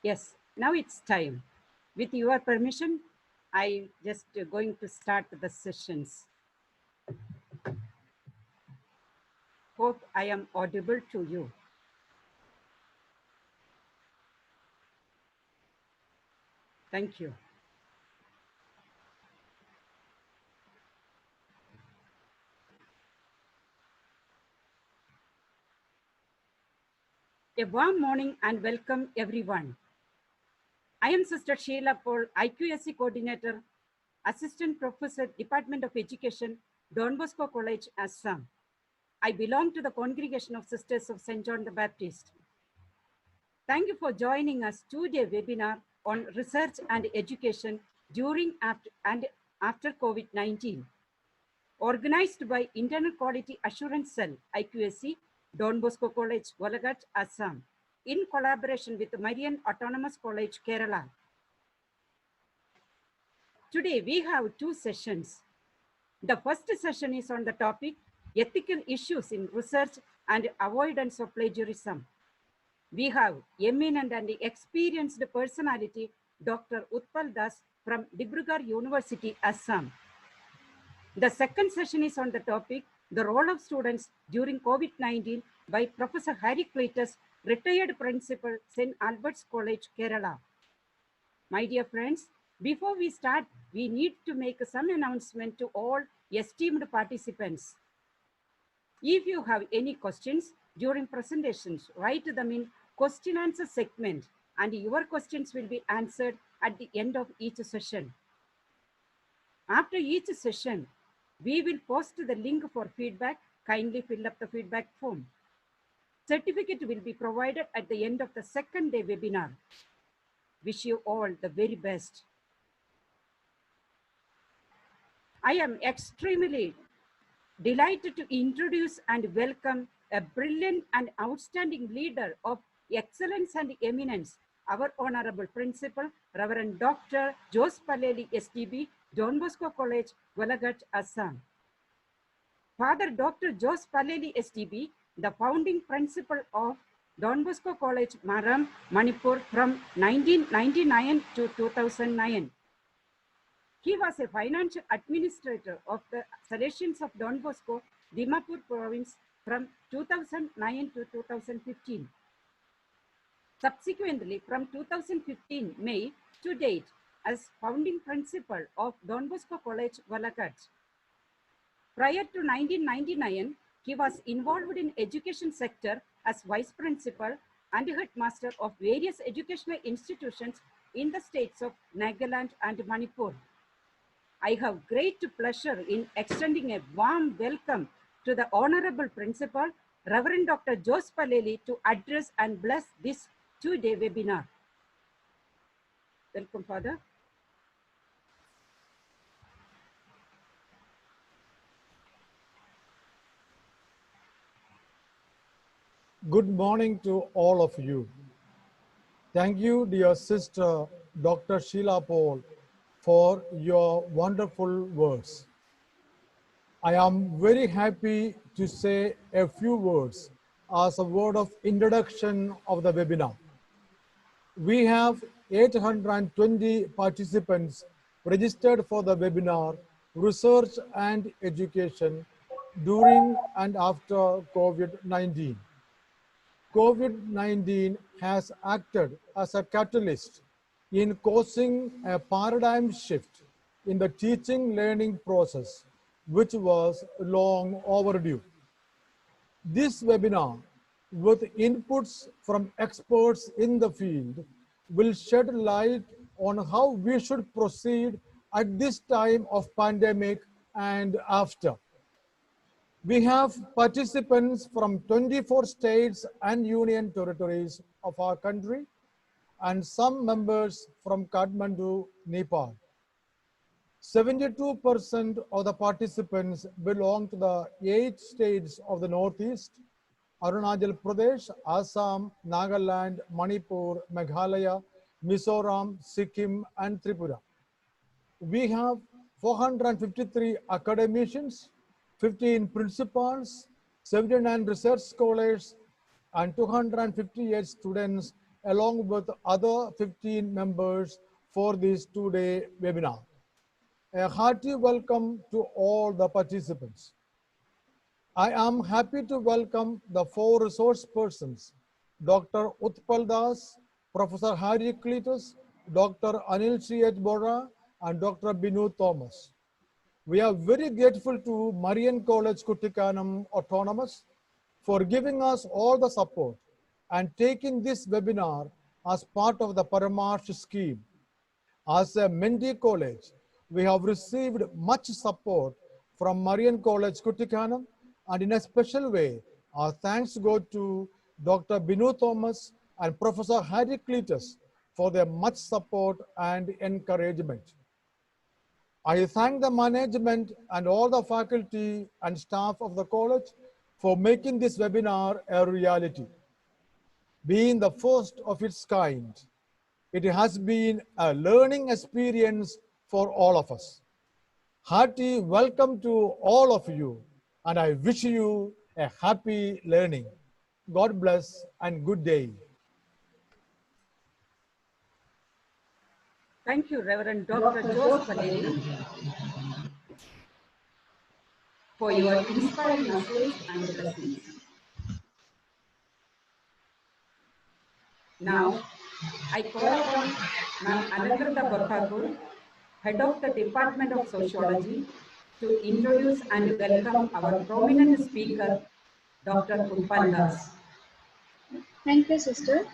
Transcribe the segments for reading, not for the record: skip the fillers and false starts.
Yes, now it's time. With your permission, I just going to start the sessions. Hope I am audible to you. Thank you. A warm morning and welcome everyone. I am Sister Sheila Paul, IQSC Coordinator, Assistant Professor, Department of Education, Don Bosco College, Assam. I belong to the Congregation of Sisters of St. John the Baptist. Thank you for joining us today webinar on research and education during and after COVID-19, organized by Internal Quality Assurance Cell, IQSC, Don Bosco College, Golaghat, Assam, in collaboration with Marian Autonomous College, Kerala. Today we have two sessions. The first session is on the topic, ethical issues in research and avoidance of plagiarism. We have eminent and experienced personality, Dr. Utpal Das from Dibrugarh University, Assam. The second session is on the topic, the role of students during COVID-19 by Professor Harry Cletus, retired principal, St. Albert's College, Kerala. My dear friends, before we start, we need to make some announcement to all esteemed participants. If you have any questions during presentations, write them in question answer segment and your questions will be answered at the end of each session. After each session, we will post the link for feedback. Kindly fill up the feedback form. Certificate will be provided at the end of the second day webinar. Wish you all the very best. I am extremely delighted to introduce and welcome a brilliant and outstanding leader of excellence and eminence, our Honorable Principal, Reverend Dr. Jose Paleli, SDB, Don Bosco College, Golaghat, Assam. Father Dr. Jose Paleli, SDB, the founding principal of Don Bosco College, Maram, Manipur from 1999 to 2009. He was a financial administrator of the Salesians of Don Bosco, Dimapur province from 2009 to 2015. Subsequently, from 2015 May to date, as founding principal of Don Bosco College, Golaghat. Prior to 1999, he was involved in education sector as vice principal and headmaster of various educational institutions in the states of Nagaland and Manipur. I have great pleasure in extending a warm welcome to the Honorable Principal, Reverend Dr. Jose Paleli, to address and bless this two-day webinar. Welcome, Father. Good morning to all of you. Thank you, dear sister, Dr. Sheila Paul, for your wonderful words. I am very happy to say a few words as a word of introduction of the webinar. We have 820 participants registered for the webinar, Research and Education during and after COVID-19. COVID-19 has acted as a catalyst in causing a paradigm shift in the teaching-learning process, which was long overdue. This webinar, with inputs from experts in the field, will shed light on how we should proceed at this time of pandemic and after. We have participants from 24 states and union territories of our country and some members from Kathmandu, Nepal. 72% of the participants belong to the 8 states of the Northeast: Arunachal Pradesh, Assam, Nagaland, Manipur, Meghalaya, Mizoram, Sikkim, and Tripura. We have 453 academicians, 15 principals, 79 research scholars, and 258 students along with other 15 members for this two-day webinar. A hearty welcome to all the participants. I am happy to welcome the four resource persons, Dr. Utpal Das, Professor Harry Cletus, Dr. Anil C.H. Bora, and Dr. Binu Thomas. We are very grateful to Marian College Kuttikanam Autonomous for giving us all the support and taking this webinar as part of the Paramarsh scheme. As a Mendi college, we have received much support from Marian College Kuttikanam, and in a special way, our thanks go to Dr. Binu Thomas and Professor Harry Cletus for their much support and encouragement. I thank the management and all the faculty and staff of the college for making this webinar a reality. Being the first of its kind, it has been a learning experience for all of us. Hearty welcome to all of you, and I wish you a happy learning. God bless and good day. Thank you, Reverend Dr. Jose Valeri, for your inspiring message and lessons. Now, I call upon Ma'am Alankrita Borthakur, Head of the Department of Sociology, to introduce and welcome our prominent speaker, Dr. Utpal Das. Thank you, sister.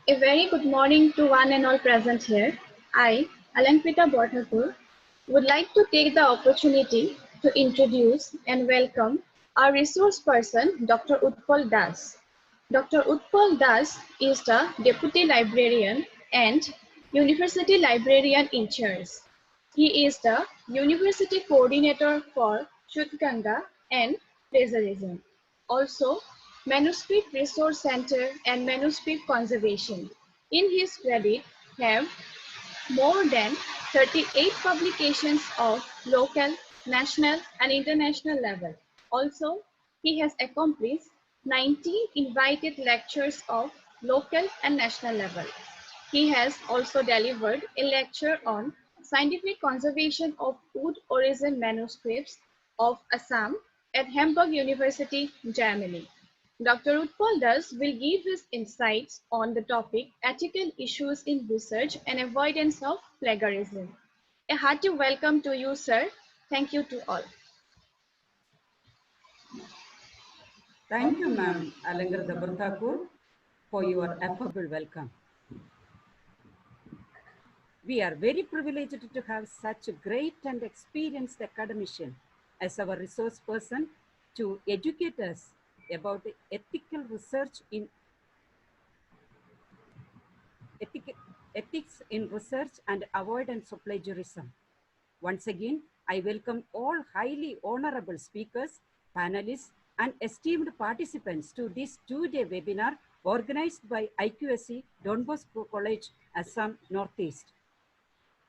A very good morning to one and all present here. I, Alankrita Borthakur, would like to take the opportunity to introduce and welcome our resource person, Dr. Utpal Das. Dr. Utpal Das is the Deputy Librarian and University Librarian in charge. He is the University Coordinator for Shudganga and Plagiarism. Also, Manuscript Resource Center and Manuscript Conservation. In his credit have more than 38 publications of local, national and international level. Also, he has accomplished 19 invited lectures of local and national level. He has also delivered a lecture on scientific conservation of wood origin manuscripts of Assam at Hamburg University, Germany. Dr. Utpal Das will give his insights on the topic ethical issues in research and avoidance of plagiarism. A hearty welcome to you, sir. Thank you to all. Thank you, Ma'am Alankrita Borthakur, for your affable welcome. We are very privileged to have such a great and experienced academician as our resource person to educate us about the ethical research in ethics in research and avoidance of plagiarism. Once again, I welcome all highly honorable speakers, panelists, and esteemed participants to this two-day webinar organized by IQSC, Don Bosco College, Assam, Northeast.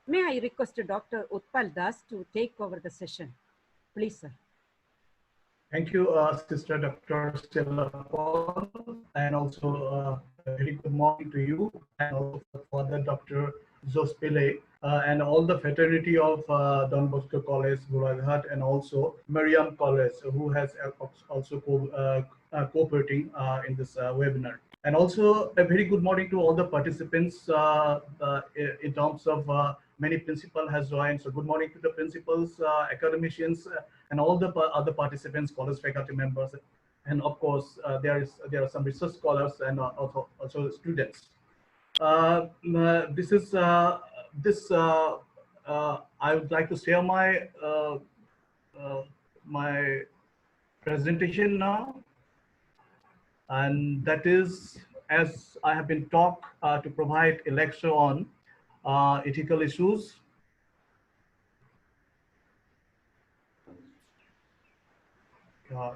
May I request Dr. Utpal Das to take over the session. Please, sir. Thank you, Sister Dr. Stella Paul, and also a very good morning to you, and also Father Dr. Jose Pele, and all the fraternity of Don Bosco College, Golaghat, and also Mariam College, who has also cooperating in this webinar. And also a very good morning to all the participants in terms of many principal has joined. So good morning to the principals, academicians, and all the other participants, college faculty members, and of course there are some research scholars and also students. I would like to share my my presentation now, and that is, as I have been taught to provide a lecture on ethical issues.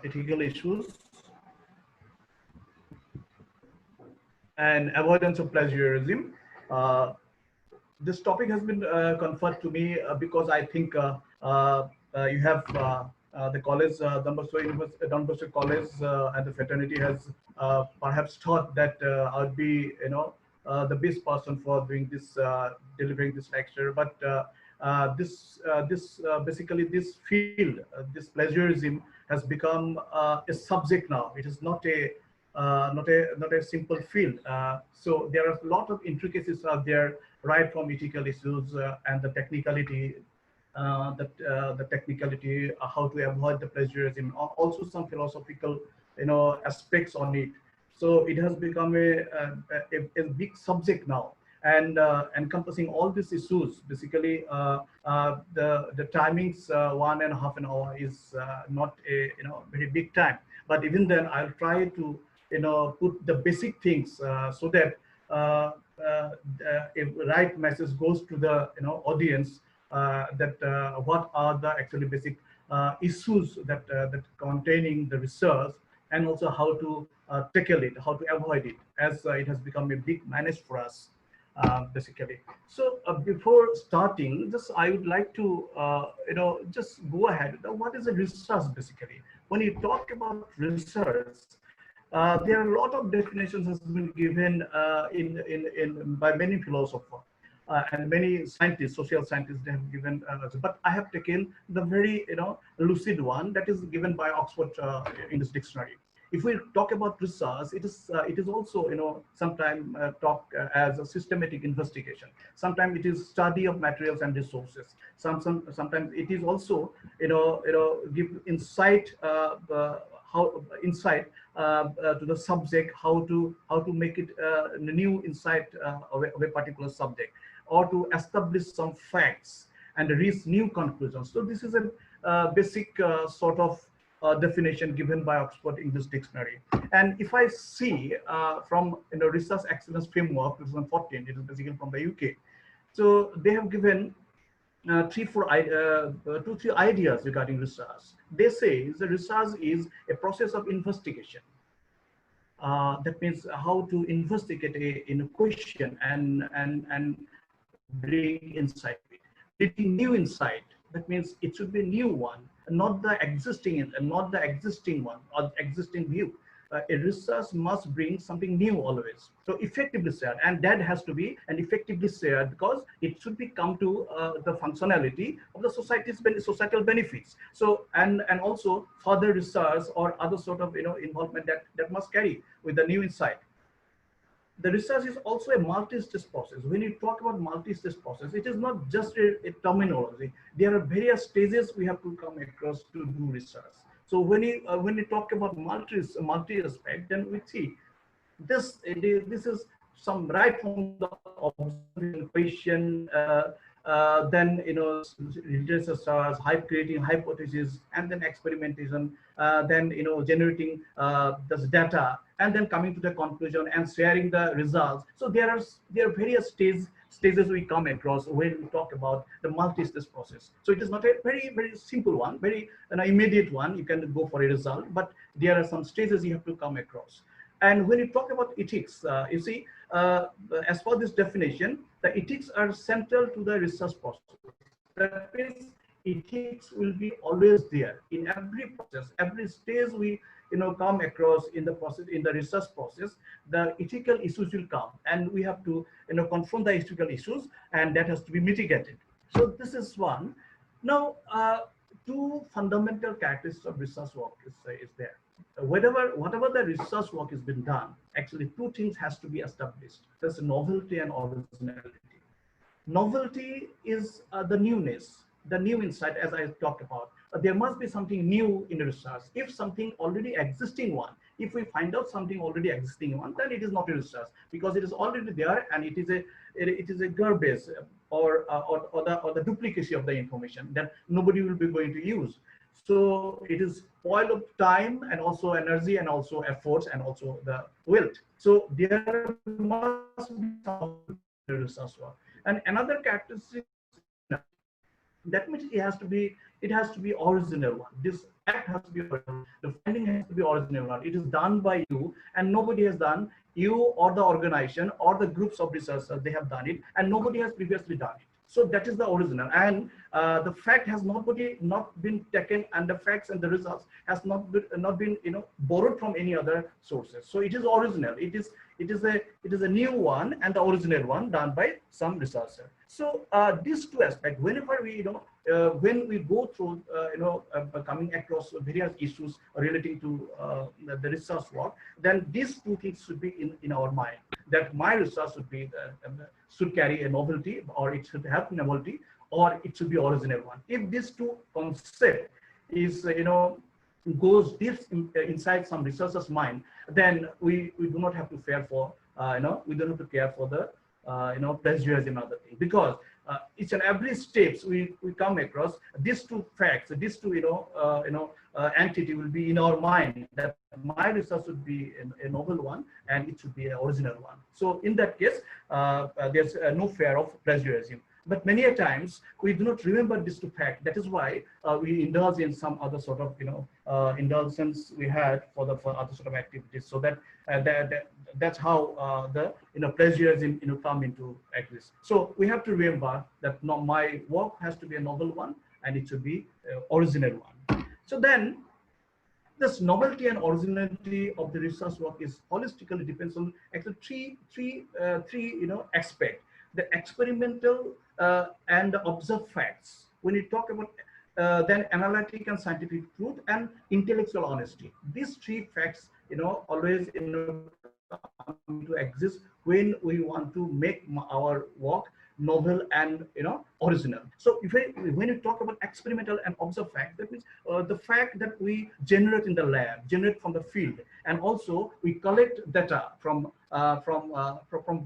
Ethical issues and avoidance of plagiarism. This topic has been conferred to me because I think you have the college, Don Bosco College and the fraternity has perhaps thought that I'd be, the best person for doing this, delivering this lecture. But basically this field, this plagiarism has become a subject now. It is not a simple field. So there are a lot of intricacies out there, right from ethical issues and the technicality, how to avoid the plagiarism, also some philosophical, aspects on it. So it has become a big subject now, and encompassing all these issues. Basically, the timings, 1.5 an hour is not a very big time, but even then I'll try to put the basic things so that a right message goes to the audience, that what are the actually basic issues that containing the research, and also how to tackle it, how to avoid it, as it has become a big menace for us, basically. So before starting, just I would like to just go ahead. What is a research? Basically, when you talk about research, there are a lot of definitions has been given by many philosophers and many scientists, social scientists. They have given, but I have taken the very lucid one that is given by Oxford English Dictionary. If we talk about research, it is also sometimes talk as a systematic investigation. Sometimes it is study of materials and resources. Sometimes it is also give insight, insight to the subject, how to make it new insight of a particular subject, or to establish some facts and reach new conclusions. So this is a basic sort of definition given by Oxford English Dictionary. And if I see from Research Excellence Framework 2014, it is basically from the UK. So they have given 2-3 ideas regarding research. They say the research is a process of investigation. That means how to investigate in a question and bring insight. Bringing new insight. That means it should be a new one, not the existing one or existing view. A research must bring something new always. So effectively shared, and that has to be effectively shared, because it should be come to the functionality of the societal benefits. So and also further research or other sort of involvement that must carry with the new insight. The research is also a multi-stage process. When you talk about multi-stage process, it is not just a terminology. There are various stages we have to come across to do research. So when you talk about multi-aspect, then we see this is some right from the observation, then research, creating hypotheses, and then experimentation, then generating this data, and then coming to the conclusion and sharing the results. So there are various stages we come across when we talk about the multi-stage process. So it is not a very simple one, very immediate one. You can go for a result, but there are some stages you have to come across. And when you talk about ethics, you see, as for this definition, the ethics are central to the research process. That means ethics will be always there in every process, every stage we come across in the process, in the research process. The ethical issues will come, and we have to confront the ethical issues, and that has to be mitigated. So this is one. Now, two fundamental characteristics of research work is there. Whatever the research work has been done, actually two things has to be established. There's novelty and originality. Novelty is the newness, the new insight, as I talked about. There must be something new in the research. If something already existing one, if we find out something already existing one, then it is not a research, because it is already there, and it is a garbage or the duplication of the information that nobody will be going to use. So it is spoil of time, and also energy, and also efforts, and also the wealth. So there must be some research work. And another characteristic, that means it has to be original one. This act has to be original. The finding has to be original one. It is done by you, and nobody has done. You or the organization or the groups of researchers, they have done it, and nobody has previously done it. So that is the original, and the fact has not been taken, and the facts and the results has not been borrowed from any other sources. So it is original. It is a new one and the original one done by some researcher. So these two aspects, whenever we when we go through coming across various issues relating to the research work, then these two things should be in our mind, that my research should carry a novelty, or it should have novelty, or it should be original one. If these two concepts is goes deep inside some researcher's mind, then we do not have to fear for we don't have to care for the plagiarism and other thing, because each and every steps we come across these two facts, these two entity will be in our mind, that my research should be a novel one and it should be an original one. So in that case, there's no fear of plagiarism. But many a times we do not remember this to fact. That is why we indulge in some other sort of indulgence we had for other sort of activities. So that that's how the plagiarism come into exist. So we have to remember that my work has to be a novel one and it should be original one. So then this novelty and originality of the research work is holistically depends on actually three aspects: the experimental and the observed facts. When you talk about then analytic and scientific truth and intellectual honesty, these three facts always to exist when we want to make our work novel and original. So when you talk about experimental and observed fact, that means the fact that we generate in the lab, generate from the field, and also we collect data from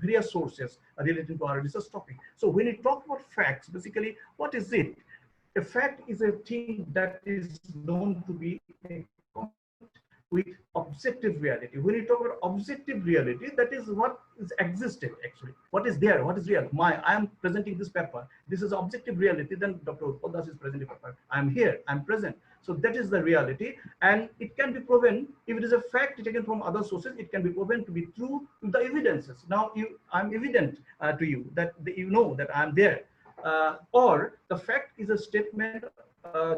various sources related to our research topic. So when you talk about facts, basically what is it? A fact is a thing that is known to be with objective reality. When you talk about objective reality, that is what is existed actually. What is there? What is real? I am presenting this paper. This is objective reality. Then Dr. Podas is presenting paper. I am here. I am present. So that is the reality, and it can be proven. If it is a fact taken from other sources, it can be proven to be true to the evidences. Now I'm evident to you that you know that I am there, or the fact is a statement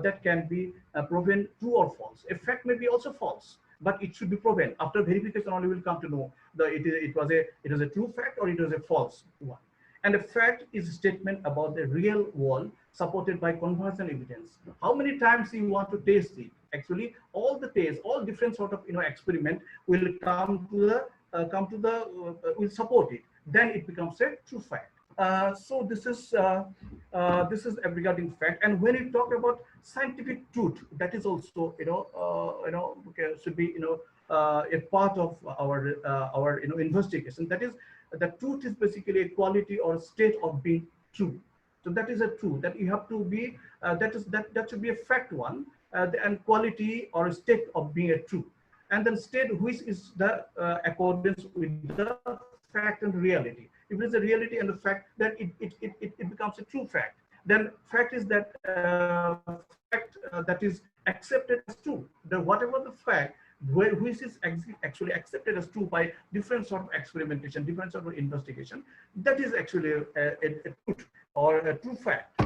that can be proven true or false. A fact may be also false, but it should be proven. After verification only will come to know that it was a true fact or it was a false one. And a fact is a statement about the real world supported by convergent evidence. How many times you want to taste it? Actually, all the tests, all different sort of experiment will will support it. Then it becomes a true fact. So this is regarding fact. And when you talk about scientific truth, that is also should be a part of our investigation. That is, the truth is basically a quality or state of being true. So that is a truth that you have to be. That should be a fact one, and quality or a state of being a truth. And then state which is the accordance with the fact and reality. If it is a reality and the fact, then it becomes a true fact. Then fact is that fact that is accepted as true. Then whatever the fact which is actually accepted as true by different sort of experimentation, different sort of investigation, that is actually a truth or a true fact.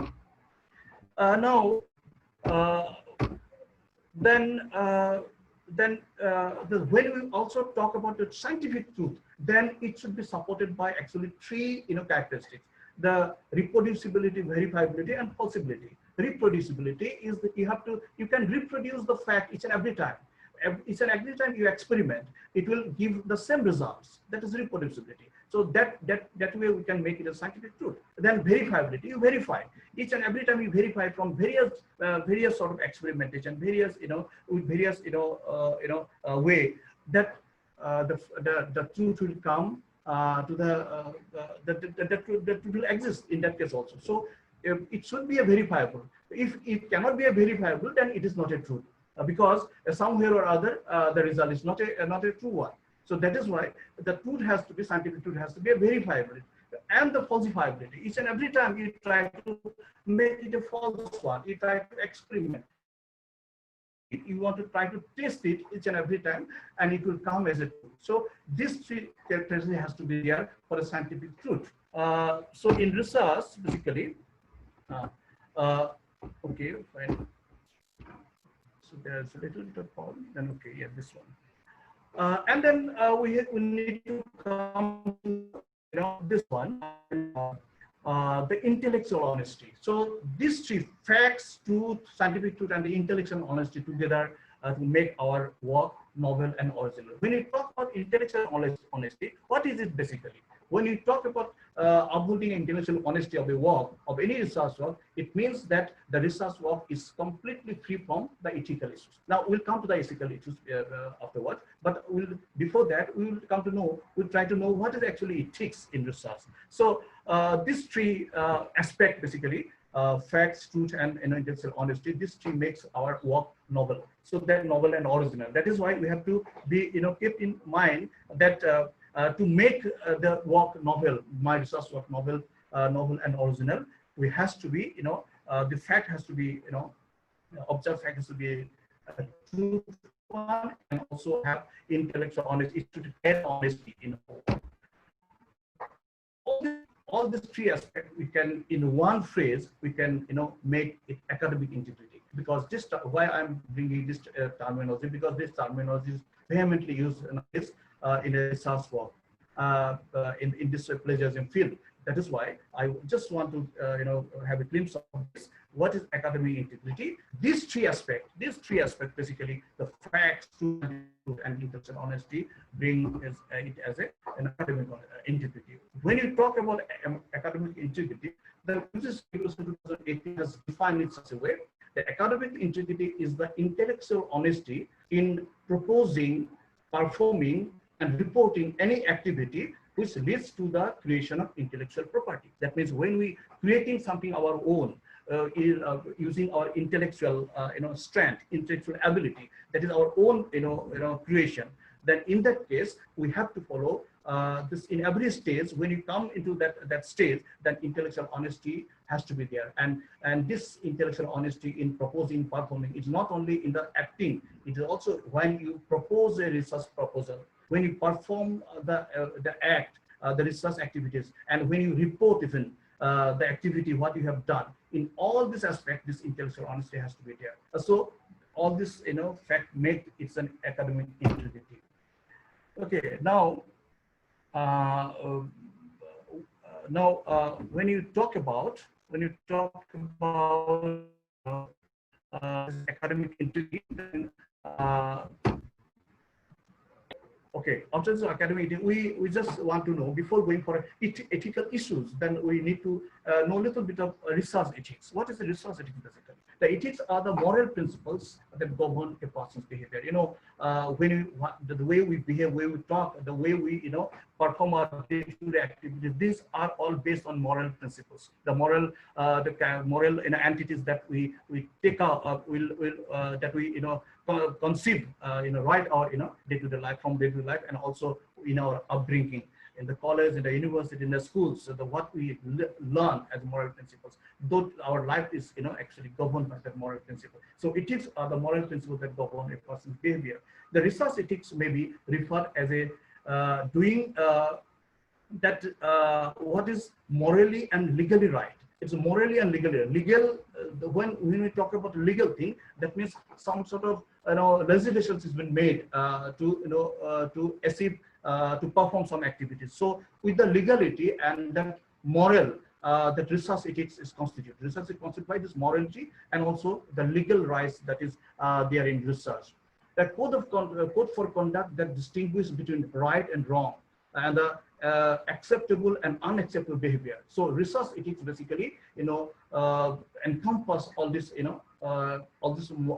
When we also talk about the scientific truth, then it should be supported by actually three characteristics: the reproducibility, verifiability, and falsibility. Reproducibility is that you can reproduce the fact each and every time. Each and every time you experiment, it will give the same results. That is reproducibility. So that way we can make it a scientific truth. Then verifiability, you verify each and every time you verify from various sort of experimentation, with various way that the truth will come to the truth will exist in that case also. So it should be a verifiable. If it cannot be a verifiable, then it is not a truth, because somewhere or other the result is not a true one. So that is why the truth has to be, scientific truth has to be a verifiability and the falsifiability. Each and every time you try to make it a false one, you try to experiment, you want to try to test it each and every time, and it will come as a truth. So this three characteristics has to be there for a scientific truth. So in research, basically, Okay, fine. So there's a little bit of problem. Then okay, yeah, this one. And then we need to come to this one, the intellectual honesty. So these three, facts, truth, scientific truth, and the intellectual honesty together to make our work novel and original. When you talk about intellectual honesty, what is it basically? When you talk about upholding intellectual honesty of the work, of any research work, it means that the research work is completely free from the ethical issues. Now we'll come to the ethical issues afterwards, but before that we'll try to know what is actually ethics in research. So these three aspects basically, facts, truth, and intellectual honesty, this three makes our work novel. So that novel and original. That is why we have to be kept in mind that to make the work novel, my research work novel and original, we has to be the fact has to be observed fact has to be true one, and also have intellectual honesty. It should have honesty in all these three aspects. We can, in one phrase, we can make it academic integrity. Because this, why I'm bringing this terminology, because this terminology is vehemently used in a research work in this plagiarism field. That is why I just want to have a glimpse of this. What is academic integrity? These three aspects basically, the facts, truth, and intellectual honesty, bring it as an academic integrity. When you talk about academic integrity, the UGC 2018 has defined it such a way. The academic integrity is the intellectual honesty in proposing, performing, and reporting any activity which leads to the creation of intellectual property. That means when we creating something our own, using our intellectual strength, intellectual ability, that is our own creation, then in that case we have to follow this in every stage. When you come into that stage, then intellectual honesty has to be there, and this intellectual honesty in proposing, performing, is not only in the acting, it is also when you propose a research proposal, when you perform the act, the research activities, and when you report even the activity, what you have done. In all this aspect, this intellectual honesty has to be there. So all this fact make it's an academic integrity. Okay, now when you talk about academic integrity, then okay, after the academic, we just want to know, before going for ethical issues, then we need to know a little bit of research ethics. What is the research ethics basically? The ethics are the moral principles that govern a person's behavior. The way we behave, the way we talk, the way we perform our day-to-day activities, these are all based on moral principles. The moral entities that we take out, that we conceive, right, our day-to-day life, from day-to-day life, and also in our upbringing, in the college, in the university, in the schools. So what we learn as moral principles, though our life is actually governed by that moral principle. So ethics are the moral principles that govern a person's behavior. The research ethics may be referred as a doing what is morally and legally right. It's morally and legally right. Legal, when we talk about legal thing, that means some sort of legislations has been made to achieve, to perform some activities. So with the legality and that moral, that research ethics is constituted. Research is constituted by this morality and also the legal rights that is there in research. The code for conduct that distinguishes between right and wrong, and the acceptable and unacceptable behavior. So research ethics basically encompass all this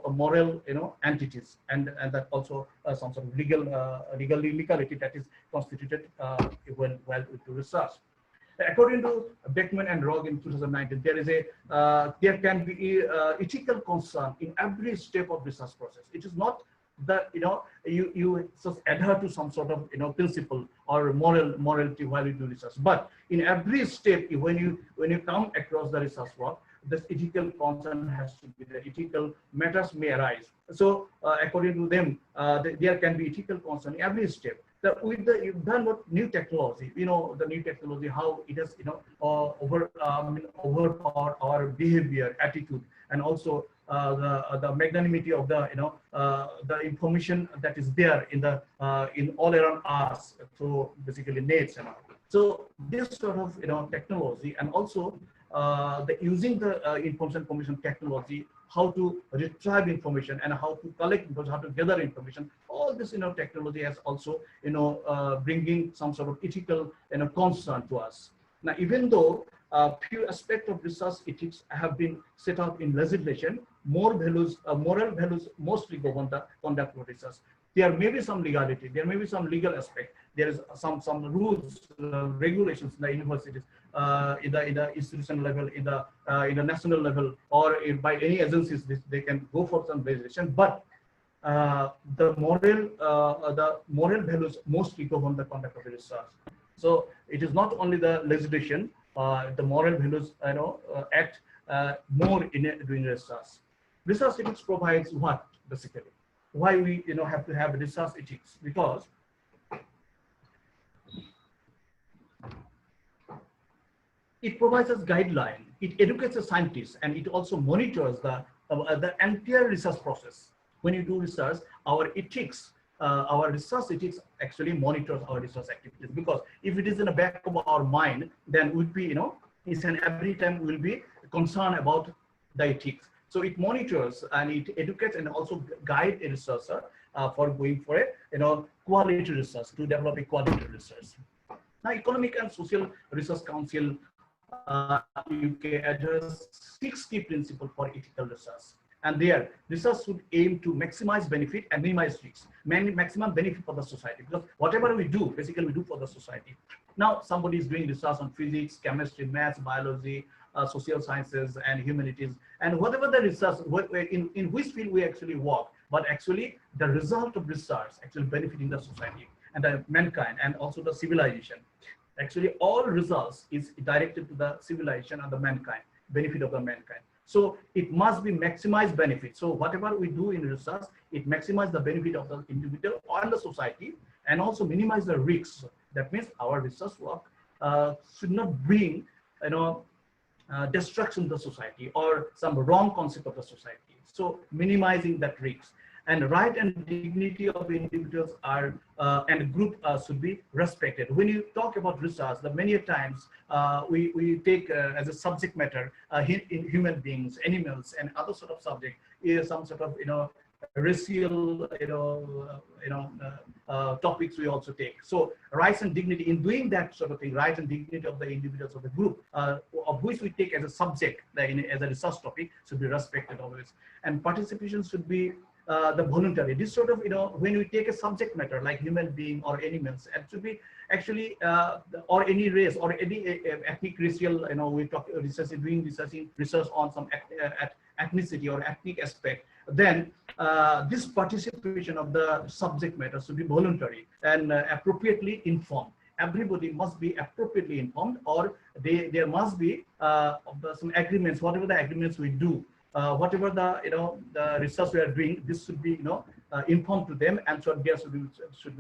moral entities, and that also some sort of legality that is constituted while to research. According to Beckman and Rogge in 2019, there can be ethical concern in every step of research process. It is not that you just adhere to some sort of principle or morality while you do research, but in every step, when you come across the research work, this ethical concern has to be there. Ethical matters may arise. So according to them, there can be ethical concern in every step. you've done what new technology, the new technology, how it has, overpowered our behavior, attitude, and also the magnanimity of the information that is there in all around us through basically nets and all. So this sort of technology, and also the using the information technology, how to retrieve information and how to collect information, how to gather information, all this technology has also bringing some sort of ethical concern to us. Now, even though few aspects of research ethics have been set out in legislation, moral values mostly govern the conduct of research. There may be some legality, there may be some legal aspect, there is some rules, regulations in the universities, in the institutional level, in the national level, or by any agencies, they can go for some legislation. But the moral values mostly govern the conduct of the research. So it is not only the legislation, the moral values act more in doing research. Research ethics provides what basically? Why we have to have research ethics? Because it provides us guideline, it educates the scientists, and it also monitors the entire research process. When you do research, our ethics, our research ethics actually monitors our research activities. Because if it is in the back of our mind, then we'd be, each and every time we'll be concerned about the ethics. So it monitors and it educates and also guide a researcher for going for a quality research, to develop a quality research. Now, Economic and Social Research Council UK address 6 key principles for ethical research. And there, research should aim to maximize benefit and minimize risks, maximum benefit for the society. Because whatever we do, basically we do for the society. Now, somebody is doing research on physics, chemistry, maths, biology, social sciences, and humanities, and whatever the research, in which field we actually work, but actually the result of research actually benefiting the society and the mankind and also the civilization. Actually, all results is directed to the civilization and the mankind, benefit of the mankind. So it must be maximized benefit. So whatever we do in research, it maximizes the benefit of the individual or the society, and also minimize the risks. That means our research work should not bring, destruction to the society or some wrong concept of the society. So minimizing that risk. And right and dignity of individuals are and group should be respected. When you talk about research, the many times we take as a subject matter in human beings, animals, and other sort of subject is some sort of racial topics we also take. So rights and dignity, in doing that sort of thing, rights and dignity of the individuals of the group, of which we take as a subject, as a research topic, should be respected always. And participation should be the voluntary. This sort of, when we take a subject matter like human being or animals, it should be actually, or any race or any ethnic, racial, we talk doing research on some ethnicity or ethnic aspect, then this participation of the subject matter should be voluntary and appropriately informed. Everybody must be appropriately informed, or there must be some agreements, whatever the agreements we do. Whatever the research we are doing, this should be informed to them, and so there should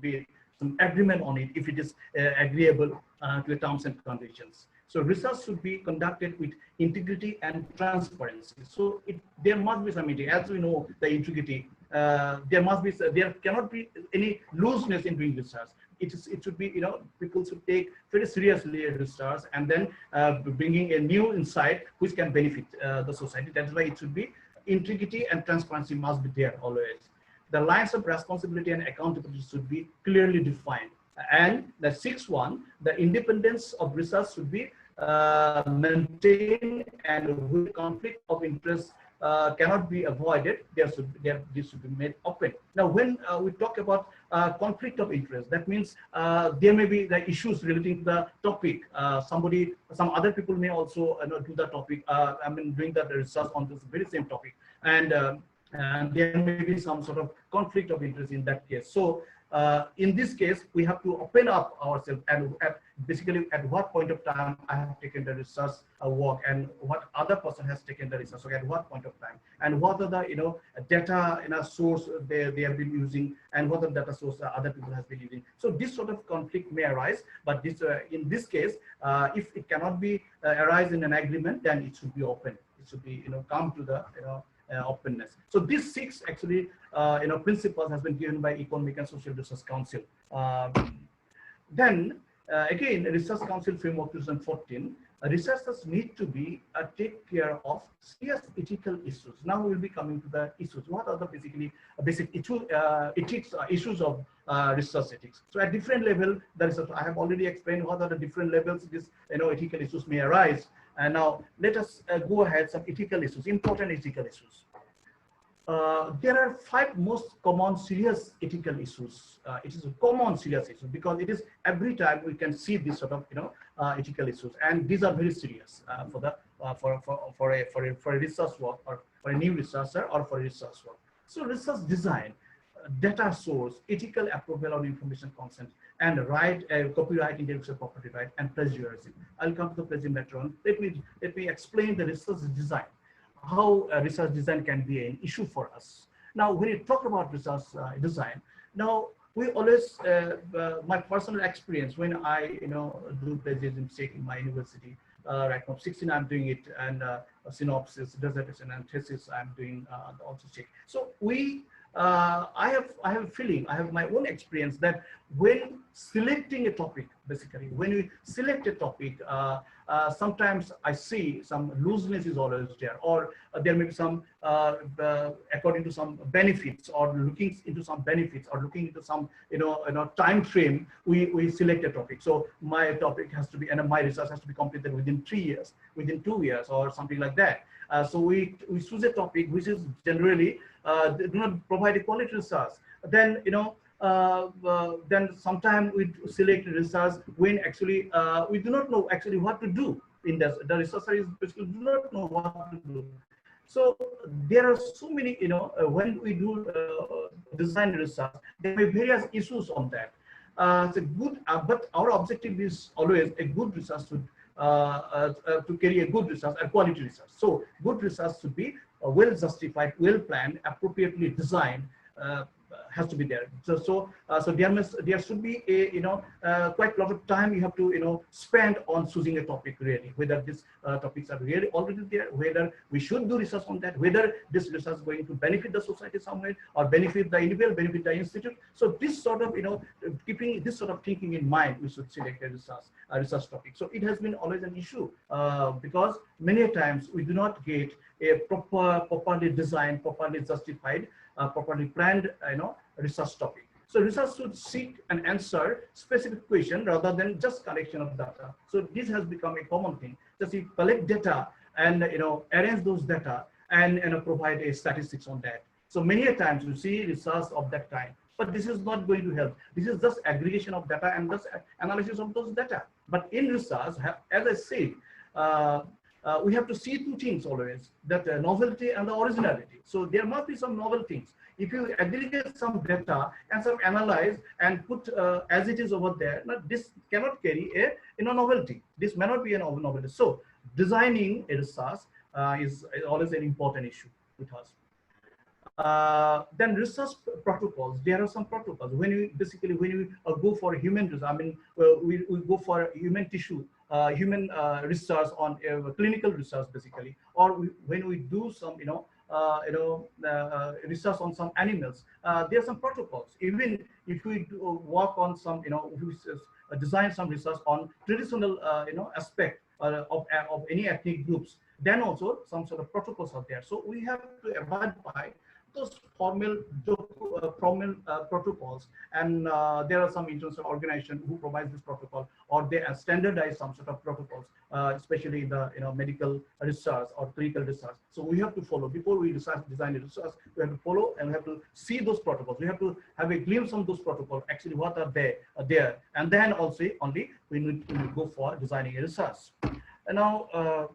be some agreement on it if it is agreeable to the terms and conditions. So research should be conducted with integrity and transparency. So there must be some integrity. As we know, the integrity, there cannot be any looseness in doing research. It should be, people should take very seriously research and then bringing a new insight which can benefit the society. That's why it should be integrity and transparency must be there always. The lines of responsibility and accountability should be clearly defined. And the 6th one, the independence of research should be maintained, and with conflict of interest cannot be avoided, this should be made open. Now, when we talk about conflict of interest, that means there may be the issues relating to the topic. Some other people may also do the topic. Doing the research on this very same topic, and there may be some sort of conflict of interest in that case. So in this case, we have to open up ourselves and basically at what point of time I have taken the research work and what other person has taken the research work at what point of time, and what are the data in a source they have been using, and what are the data source other people has been using. So this sort of conflict may arise, but this in this case, if it cannot be arise in an agreement, then it should be open. It should be come to the openness. So these 6 actually principles has been given by Economic and Social Research Council. Then again, Research Council Framework 2014, researchers need to be take care of serious ethical issues. Now we will be coming to the issues. What are the basic issues of research ethics? So at different level, the research, I have already explained what are the different levels these ethical issues may arise. And now let us go ahead some ethical issues, important ethical issues. There are 5 most common serious ethical issues. It is a common serious issue because it is every time we can see this sort of ethical issues, and these are very serious for the for a research work, or for a new researcher, or for research work. So research design, data source, ethical approval of information consent, and copyright, intellectual property right, and plagiarism. I'll come to the plagiarism later on. Let me explain the research design, how research design can be an issue for us. Now, when you talk about research design, now we always, my personal experience when I do plagiarism check in my university, right from 16 I'm doing it, and synopsis, dissertation, and thesis I'm doing also check. So I have a feeling, I have my own experience that when selecting a topic, basically when we select a topic, sometimes I see some looseness is always there, or there may be some according to some benefits, or looking into some benefits, or looking into some time frame, we select a topic. So my topic has to be, and my research has to be completed within 3 years, within 2 years, or something like that. So we choose a topic which is generally do not provide a quality research. Then then sometimes we select research when actually we do not know actually what to do in this. The researcher is basically do not know what to do. So there are so many, when we do design research, there may be various issues on that. It's a good, but our objective is always a good research to carry a good research, a quality research. So good research should be well justified, well planned, appropriately designed, has to be there. So there should be a quite a lot of time you have to spend on choosing a topic, really, whether these topics are really already there, whether we should do research on that, whether this research is going to benefit the society somewhere, or benefit the individual, benefit the institute. So this sort of keeping this sort of thinking in mind, we should select a research topic. So it has been always an issue because many times we do not get a properly designed, properly justified, properly planned research topic. So research should seek and answer specific question rather than just collection of data. So this has become a common thing. Just you collect data and arrange those data and provide a statistics on that. So many a times you see research of that kind, but this is not going to help. This is just aggregation of data and just analysis of those data. But in research, as I said, we have to see 2 things always, that novelty and the originality. So there must be some novel things. If you aggregate some data and some analyze and put as it is over there, this cannot carry a novelty. This may not be a novelty. So designing a research is always an important issue with us. Then research protocols. There are some protocols. When we go for human research, I mean, we go for human tissue, human research on clinical research, basically, or when we do some research on some animals, there are some protocols. Even if we work on some design some research on traditional aspect of any ethnic groups, then also some sort of protocols are there. So we have to abide by those formal protocols, and there are some international organizations who provide this protocol, or they standardize some sort of protocols, especially in the medical research or clinical research. So we have to follow before we design the research. We have to follow and we have to see those protocols. We have to have a glimpse on those protocols. Actually, what are they there, and then also only we need to go for designing a research. And now.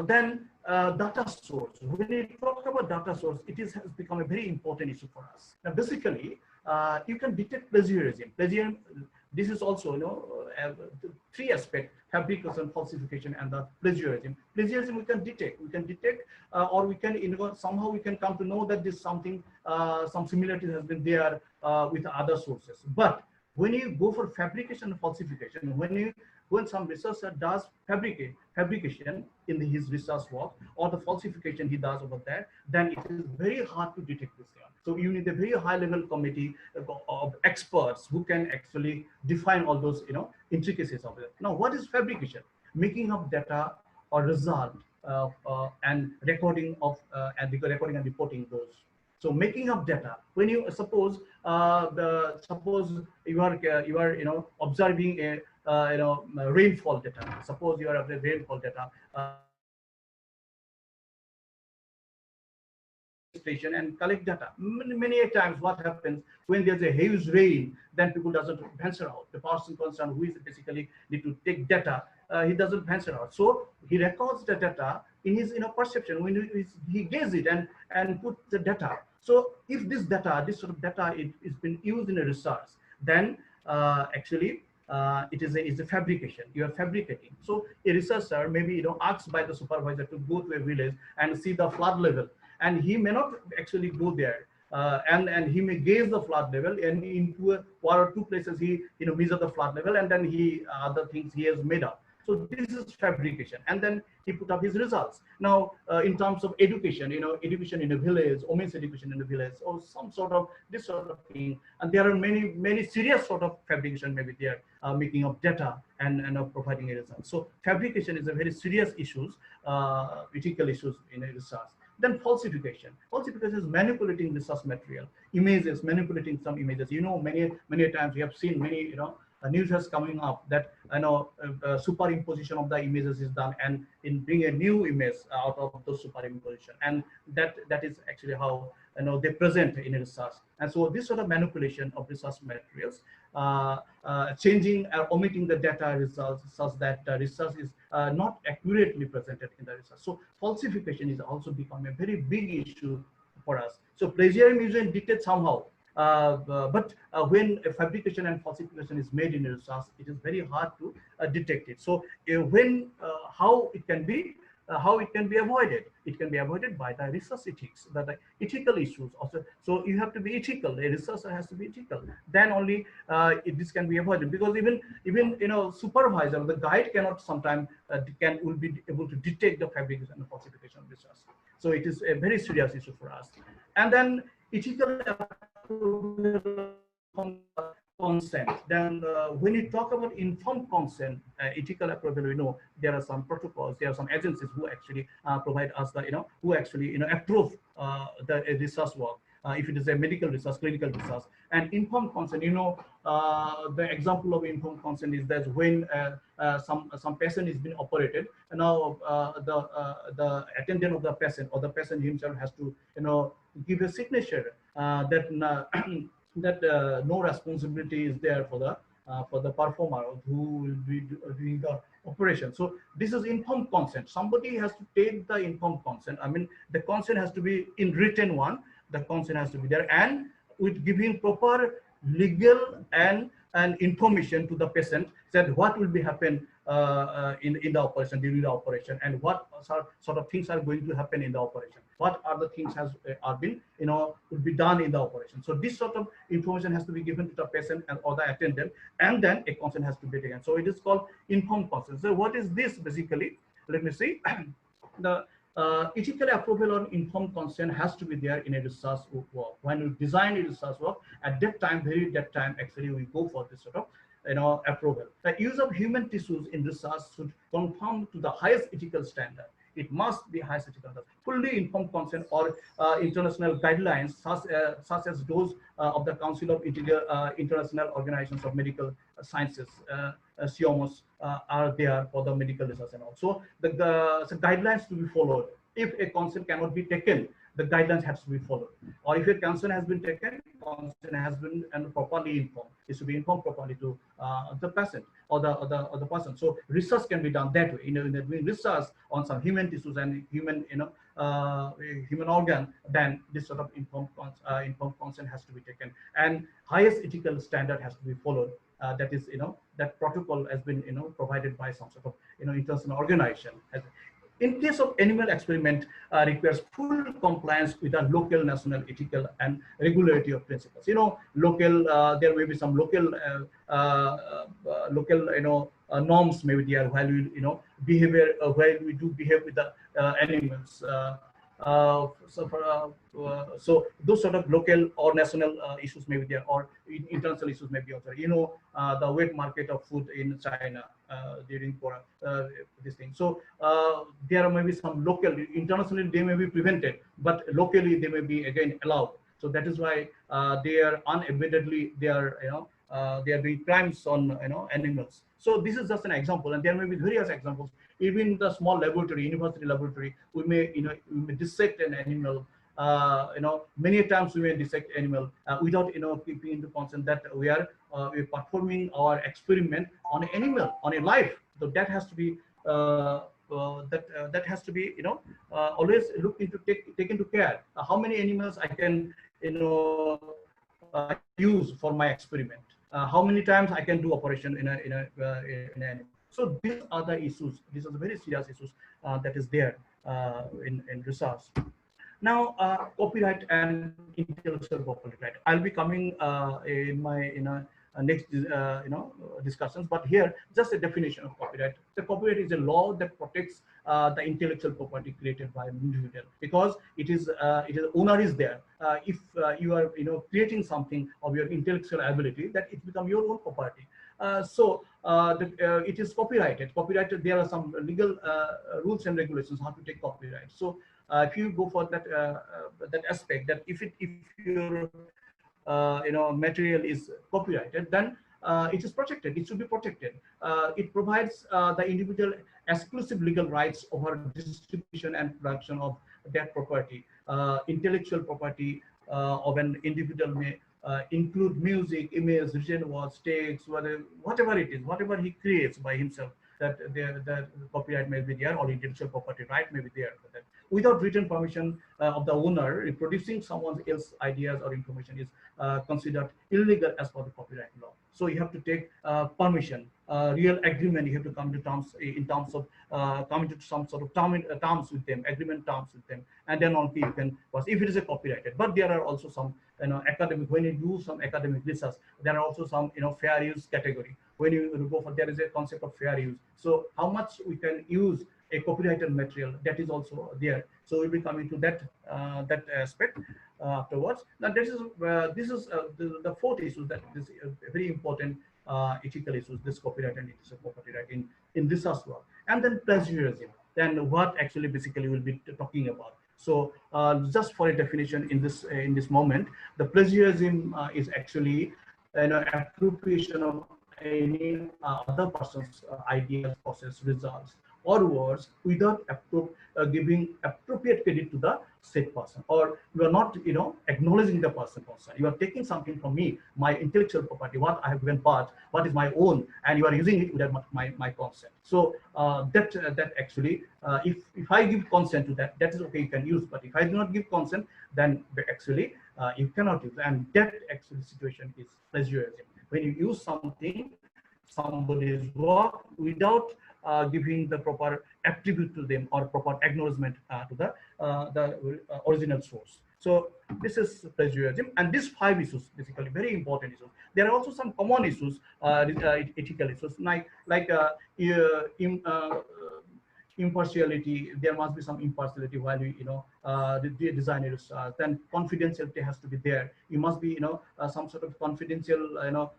Then data source. When we talk about data source, it has become a very important issue for us. Now, basically, you can detect plagiarism. This is also, three aspects: fabrication, falsification, and the plagiarism. Plagiarism we can detect. Or we can, somehow we can come to know that this something, some similarity has been there with other sources. But when you go for fabrication and falsification, when some researcher does fabrication in his research work, or the falsification he does over there, then it is very hard to detect this one. So you need a very high level committee of experts who can actually define all those intricacies of it. Now, what is fabrication? Making up data or result and recording and reporting those. So making up data. When you suppose you are observing a rainfall data. Suppose you are of the rainfall data. Station and collect data. Many times what happens when there's a huge rain, then people doesn't venture out. The person concerned who is basically need to take data, he doesn't venture out. So he records the data in his perception when he gets it and put the data. So if this sort of data is been used in a research, then actually it is a fabrication. You are fabricating. So a researcher maybe asked by the supervisor to go to a village and see the flood level, and he may not actually go there, and he may gauge the flood level, and into one or two places he measure the flood level, and then he other things he has made up. So this is fabrication, and then he put up his results. Now, in terms of education, education in a village, women's education in a village, or some sort of this sort of thing, and there are many serious sort of fabrication maybe there, making of data and providing a result. So fabrication is a very serious issues, ethical issues in a research. Then falsification. Falsification is manipulating research material, images, manipulating some images. Many times we have seen many news has coming up that superimposition of the images is done, and in bring a new image out of those superimposition, and that is actually how they present in a research. And so this sort of manipulation of research materials, changing or omitting the data results such that research is not accurately presented in the research. So falsification is also become a very big issue for us. So plagiarism is detected somehow. But when a fabrication and falsification is made in a research, it is very hard to detect it. So how it can be avoided? It can be avoided by the research ethics, the ethical issues also. So you have to be ethical. A researcher has to be ethical. Then only this can be avoided, because even supervisor, the guide cannot sometimes will be able to detect the fabrication and falsification of research. So it is a very serious issue for us. And then ethical consent. Then when you talk about informed consent, ethical approval, we know there are some protocols, there are some agencies who actually provide us the who actually approve the research work. If it is a medical research, clinical research. And informed consent, the example of informed consent is that when some patient is being operated, and now the attendant of the patient or the patient himself has to give a signature that that no responsibility is there for the performer who will be doing the operation. So this is informed consent. Somebody has to take the informed consent. I mean, the consent has to be in written one. The consent has to be there, and with giving proper legal and information to the patient that what will be happen in the operation, during the operation, and what sort of things are going to happen in the operation. What are the things are been will be done in the operation. So this sort of information has to be given to the patient or the attendant, and then a consent has to be taken. So it is called informed consent. So what is this basically? Let me see. The ethical approval or informed consent has to be there in a research work. When we design a research work, at that time, actually we go for this sort of approval. The use of human tissues in research should conform to the highest ethical standard. It must be highest ethical standard. Fully informed consent or international guidelines, such as those of the Council of International Organizations of Medical Sciences, CIOMOS, are there for the medical research, and also the guidelines to be followed. If a consent cannot be taken, the guidelines has to be followed. Or if a consent has been taken, consent has been properly informed. It should be informed properly to the patient. or the person. So research can be done that way. Doing research on some human tissues and human organ, then this sort of informed consent has to be taken, and highest ethical standard has to be followed. That is, that protocol has been, provided by some sort of, international organization. In case of animal experiment, requires full compliance with the local, national, ethical, and regulatory principles. Local, there may be some local, norms may be there while we, behavior, while we do behave with the animals. So those sort of local or national issues may be there, or international issues may be also. The wet market of food in China during this thing. So there may be some local, internationally they may be prevented, but locally they may be again allowed. So that is why they are unabashedly they are doing crimes on animals. So this is just an example, and there may be various examples. Even the small laboratory, university laboratory, we may dissect an animal. Many times we may dissect animal without keeping into consent that we are performing our experiment on an animal, on a life. So that has to be that has to be always looked into, take into care. How many animals I can use for my experiment? How many times I can do operation in an animal? So these are the issues. These are the very serious issues that is there in research. Now, copyright and intellectual property right. I'll be coming in my next discussions, but here just a definition of copyright. The copyright is a law that protects the intellectual property created by an individual, because it is owner is there. If you are creating something of your intellectual ability, that it become your own property. It is copyrighted. Copyrighted, there are some legal rules and regulations how to take copyright. So if you go for that that aspect, that if your material is copyrighted, then it is protected. It should be protected. It provides the individual exclusive legal rights over distribution and production of that property. Intellectual property of an individual may include music, image, written words, text, whatever it is, whatever he creates by himself, that the copyright may be there, or intellectual property right may be there for that. Without written permission of the owner, reproducing someone else's ideas or information is considered illegal as per the copyright law. So you have to take permission, real agreement. You have to come to terms in terms of coming to some sort of terms with them, agreement terms with them, and then only you can pass if it is a copyrighted. But there are also some academic, when you do some academic research, there are also some fair use category. When you go for, there is a concept of fair use. So how much we can use a copyrighted material, that is also there. So we'll be coming to that that aspect afterwards. Now this is the fourth issue, that is very important ethical issues, this copyright and intellectual property right in research work. And then plagiarism, then what actually basically we'll be talking about. So just for a definition in this moment, the plagiarism is actually appropriation of any other person's ideas, process, results, or words without giving appropriate credit to the said person, or you are not acknowledging the person concerned. You are taking something from me, my intellectual property, what I have given part, what is my own, and you are using it without my consent. So that actually if I give consent to that, that is okay, you can use. But if I do not give consent, then actually you cannot use. And that actually situation is plagiarism, when you use somebody's work without giving the proper attribute to them, or proper acknowledgement to the original source. So this is plagiarism, and these 5 issues basically very important issues. There are also some common issues, ethical issues, like impartiality. There must be some impartiality while we the design research. Then confidentiality has to be there. You must be some sort of confidential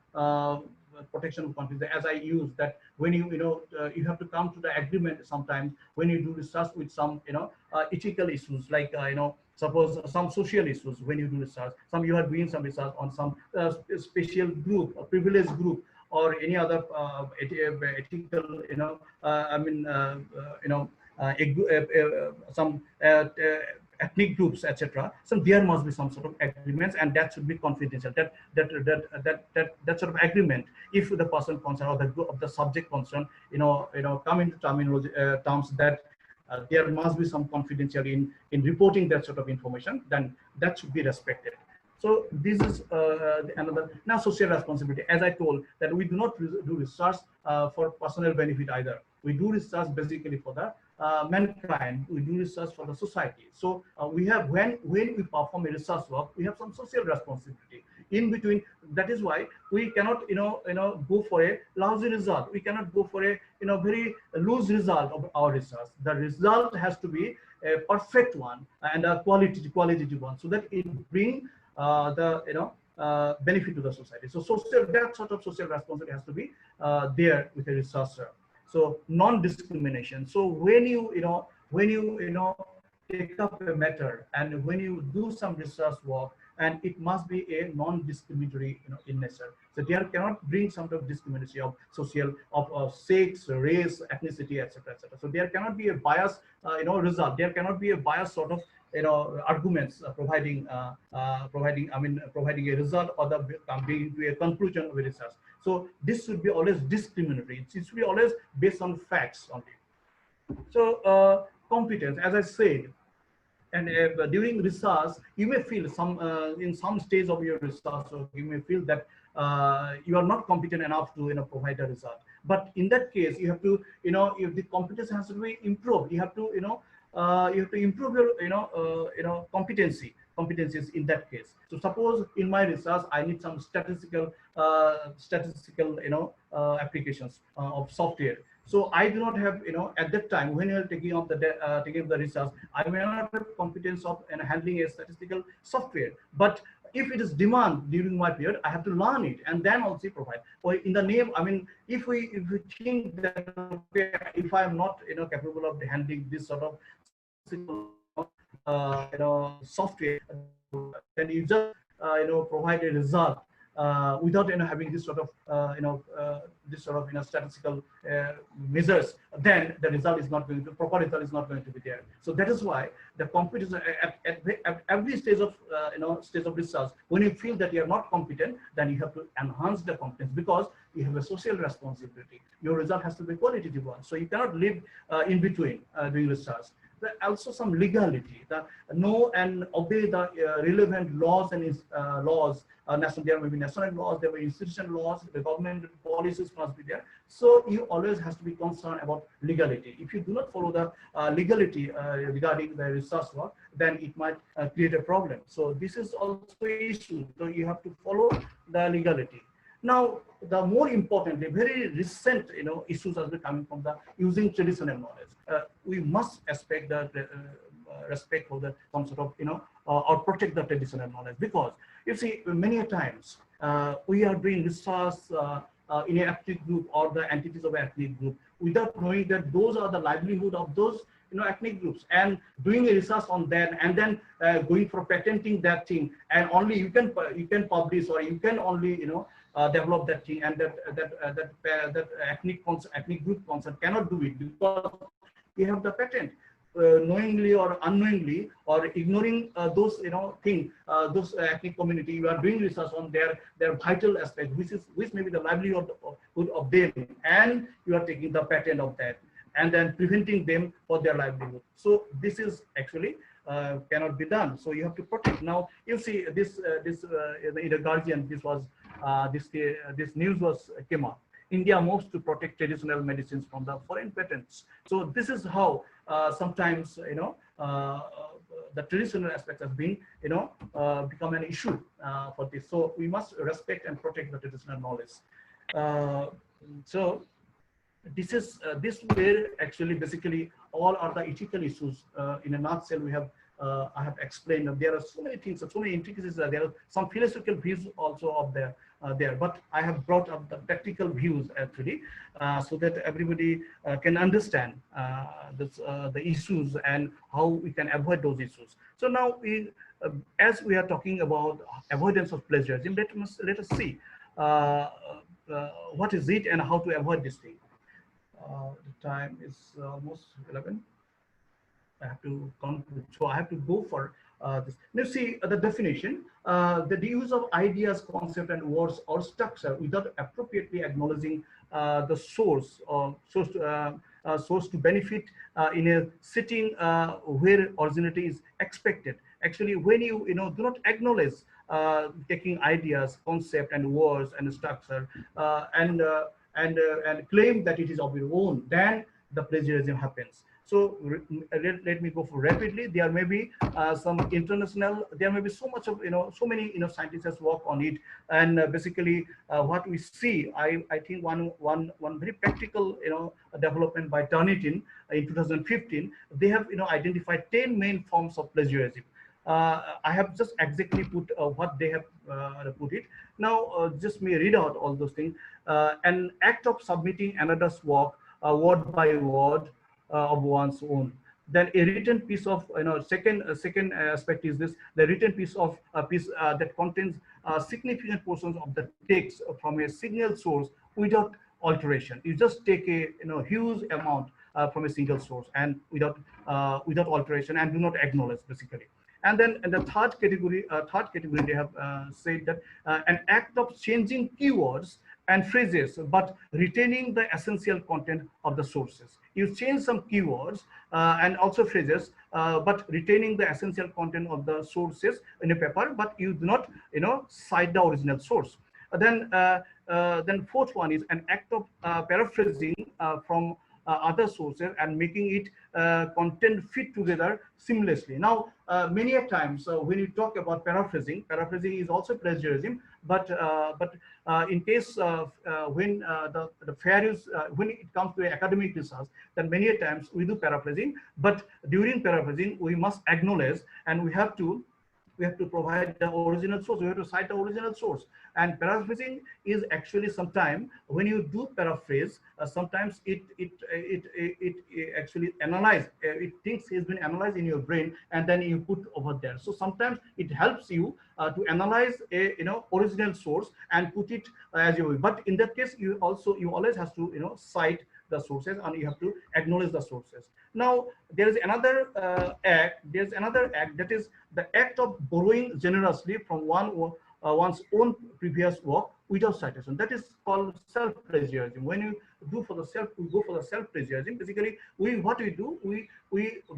protection of confidence. As I use that, when you have to come to the agreement sometimes when you do research with some ethical issues, like suppose some social issues. When you do research, you are doing some research on some special group, a privileged group, or any other ethical some ethnic groups, etc. So there must be some sort of agreements, and that should be confidential. That sort of agreement, if the person concerned or the subject concerned, come into terminology terms that there must be some confidential in reporting that sort of information, then that should be respected. So this is another. Now, social responsibility. As I told, that we do not do research for personal benefit either. We do research basically for the mankind. We do research for the society. So we have, when we perform a research work, we have some social responsibility in between. That is why we cannot go for a lousy result. We cannot go for a very loose result of our research. The result has to be a perfect one and a qualitative one, so that it bring benefit to the society. So that sort of social responsibility has to be there with a researcher. So non-discrimination. So when you take up a matter and when you do some research work, and it must be a non-discriminatory in nature. So there cannot bring some sort of discrimination of social, of sex, race, ethnicity, etc., etc. So there cannot be a bias result. There cannot be a bias sort of arguments providing a result or bringing to a conclusion of a research. So this should be always discriminatory. It should be always based on facts only. So competence, as I said, and during research, you may feel in some stage of your research, so you may feel that you are not competent enough to provide a result. But in that case, you have to if the competence has to be improved, you have to improve your competencies in that case. So suppose in my research I need some statistical applications of software. So I do not have at that time when you are taking up the research, I may not have competence of handling a statistical software. But if it is demand during my period, I have to learn it and then also provide. Or in the name, if we think that if I am not capable of handling this sort of software, then you just provide a result without having this sort of statistical measures, then the result is not going to, proper result is not going to be there. So that is why the competence at every stage of research, when you feel that you are not competent, then you have to enhance the competence, because you have a social responsibility. Your result has to be a qualitative one. So you cannot live in between doing research. There are also some legality, that know and obey the relevant laws and laws. There may be national laws, there may be institutional laws, the government policies must be there. So you always has to be concerned about legality. If you do not follow the legality regarding the research work, then it might create a problem. So this is also an issue. So you have to follow the legality. Now, the more importantly, very recent issues has been coming from the using traditional knowledge. We must expect that respect for the some sort of or protect the traditional knowledge, because you see many a times we are doing research in an ethnic group or the entities of an ethnic group without knowing that those are the livelihood of those ethnic groups, and doing a research on that, and then going for patenting that thing, and only you can publish, or you can only develop that thing, and that ethnic group concept cannot do it because you have the patent. Knowingly or unknowingly, or ignoring those those ethnic community, you are doing research on their vital aspect, which may be the livelihood of them, and you are taking the patent of that, and then preventing them for their livelihood. So this is actually cannot be done. So you have to protect. Now you see this in the Guardian, this was this news came up. India moves to protect traditional medicines from the foreign patents. So this is how sometimes the traditional aspects have been become an issue for this. So we must respect and protect the traditional knowledge. So this is this where actually basically all are the ethical issues in a nutshell. We have I have explained that there are so many things, so many intricacies. There are some philosophical views also of there, but I have brought up the practical views actually, so that everybody can understand the issues and how we can avoid those issues. So now, as we are talking about avoidance of plagiarism, let us see what is it and how to avoid this thing. The time is almost 11. I have to conclude. So I have to go for this. Now see the definition, the use of ideas, concept, and words or structure without appropriately acknowledging the source or source to benefit in a setting where originality is expected. Actually, when you do not acknowledge taking ideas, concept, and words and structure and claim that it is of your own, then the plagiarism happens. So let me go for rapidly. There may be some international, there may be so much of, so many, scientists work on it. And basically what we see, I think one very practical, development by Turnitin in 2015, they have, identified 10 main forms of plagiarism. I have just exactly put what they have put it. Now, just me read out all those things. An act of submitting another's work word by word of one's own. Then a written piece of, second aspect is this: the written piece of piece that contains significant portions of the text from a single source without alteration. You just take a huge amount from a single source and without alteration, and do not acknowledge basically. And then in the third category, they have said that an act of changing keywords and phrases, but retaining the essential content of the sources. You change some keywords and also phrases, but retaining the essential content of the sources in a paper, but you do not, cite the original source. Then fourth one is an act of paraphrasing from other sources and making it content fit together seamlessly. Now, many a times when you talk about paraphrasing is also plagiarism. But in case of when the fair is when it comes to academic research, then many a times we do paraphrasing. But during paraphrasing, we must acknowledge and we have to provide the original source. We have to cite the original source. And paraphrasing is actually sometimes when you do paraphrase, sometimes it actually analyze. It thinks it's been analyzed in your brain, and then you put over there. So sometimes it helps you to analyze a original source and put it as you will. But in that case, you always have to cite the sources, and you have to acknowledge the sources. Now, there is another act. There's another act, that is the act of borrowing generously from one's own previous work without citation. That is called self-plagiarism. When you go for the self-plagiarism, basically what we do, we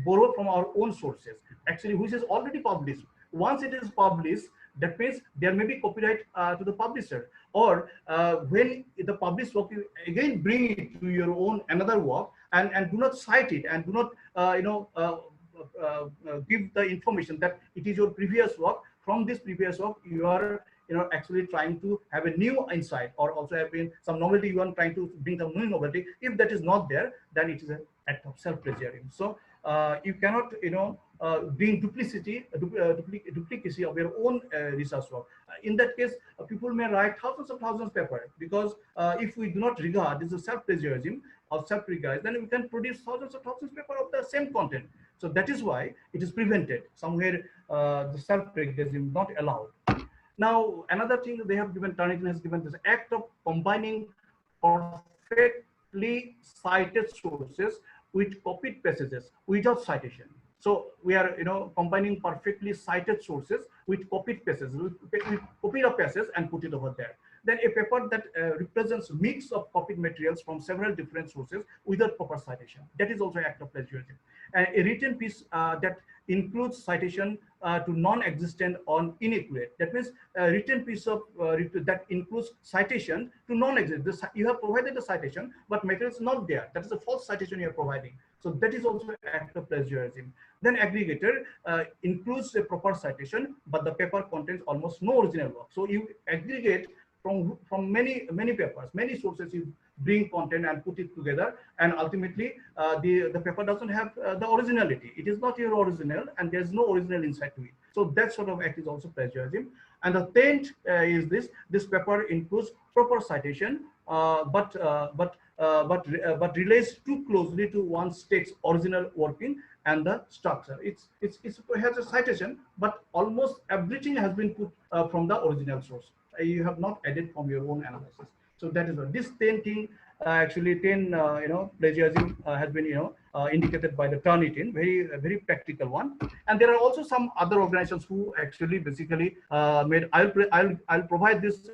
borrow from our own sources, actually, which is already published. Once it is published, that means there may be copyright to the publisher. Or when the published work, you again bring it to your own another work and do not cite it, and do not give the information that it is your previous work. From this previous work, you are actually trying to have a new insight, or also having some novelty. You are trying to bring some new novelty. If that is not there, then it is an act of self-plagiarism. So you cannot bring duplicacy of your own research work. In that case, people may write thousands of papers, because if we do not regard this as self-plagiarism or self-regard, then we can produce thousands of papers of the same content. So that is why it is prevented. Somewhere the self-plagiarism is not allowed. Now, another thing they have given, Turnitin has given, this act of combining perfectly cited sources with copied passages without citation. So we are, combining perfectly cited sources with copied passages. We copy a passage and put it over there. Then a paper that represents a mix of copied materials from several different sources without proper citation. That is also an act of plagiarism. And a written piece that includes citation to non-existent or inaccurate. That means a written piece of that includes citation to non-existent. You have provided the citation, but material is not there. That is a false citation you are providing. So that is also an act of plagiarism. Then aggregator includes a proper citation, but the paper contains almost no original work. So you aggregate from many papers, many sources, you bring content and put it together, and ultimately the paper doesn't have the originality. It is not your original, and there's no original inside to it. So that sort of act is also plagiarism. And the 10th is this paper includes proper citation, but relates too closely to one's text original working and the structure. It has a citation, but almost everything has been put from the original source. You have not added from your own analysis. So that is what this 10 thing actually 10 plagiarism has been indicated by the Turnitin, very practical one. And there are also some other organizations who actually basically made. I'll provide this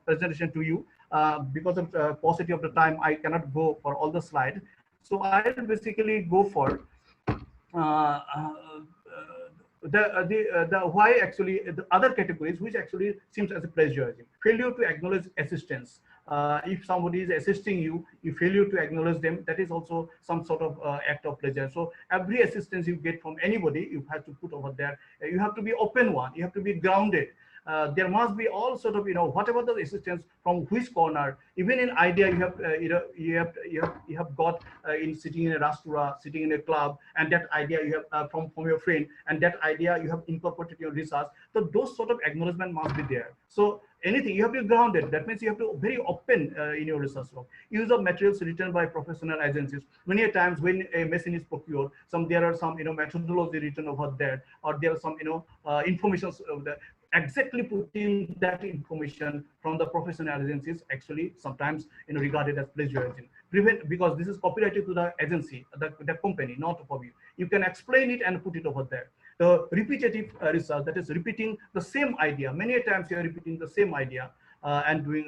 presentation to you. Because of paucity of the time, I cannot go for all the slides. So I'll basically go for the why actually the other categories which actually seems as a plagiarism. Failure to acknowledge assistance. If somebody is assisting you, you failure to acknowledge them, that is also some sort of act of plagiarism. So every assistance you get from anybody, you have to put over there. You have to be open one, you have to be grounded. There must be all sort of whatever the assistance from which corner, even in idea you have got in sitting in a restaurant, sitting in a club, and that idea you have from your friend, and that idea you have incorporated your research. So those sort of acknowledgement must be there. So anything you have to be grounded. That means you have to be very open in your research work. Use of materials written by professional agencies. Many times when a machine is procured, there are some methodology written over there, or there are some information of the exactly putting that information from the professional agencies actually sometimes regarded as plagiarism. Because this is copyrighted to the agency, the company, not for you. You can explain it and put it over there. The repetitive research, that is repeating the same idea. Many times you are repeating the same idea and doing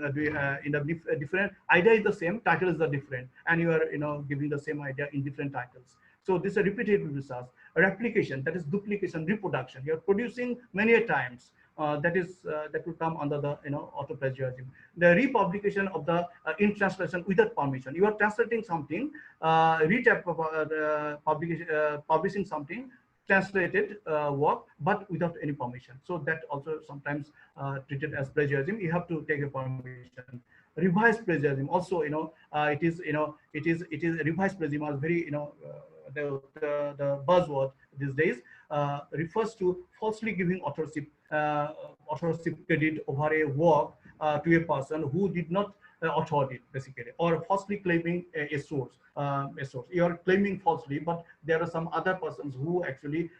in a different idea is the same, title is the different, and you are giving the same idea in different titles. So this is a repetitive research. Replication, that is duplication, reproduction. You are producing many times. That will come under the auto plagiarism. The republication of the in translation without permission. You are translating something, publishing something, translated work, but without any permission. So that also sometimes treated as plagiarism. You have to take a permission. Revised plagiarism also, it is revised plagiarism is very the buzzword these days. Refers to falsely giving authorship credit over a work to a person who did not author it, basically, or falsely claiming a source. You are claiming falsely, but there are some other persons who actually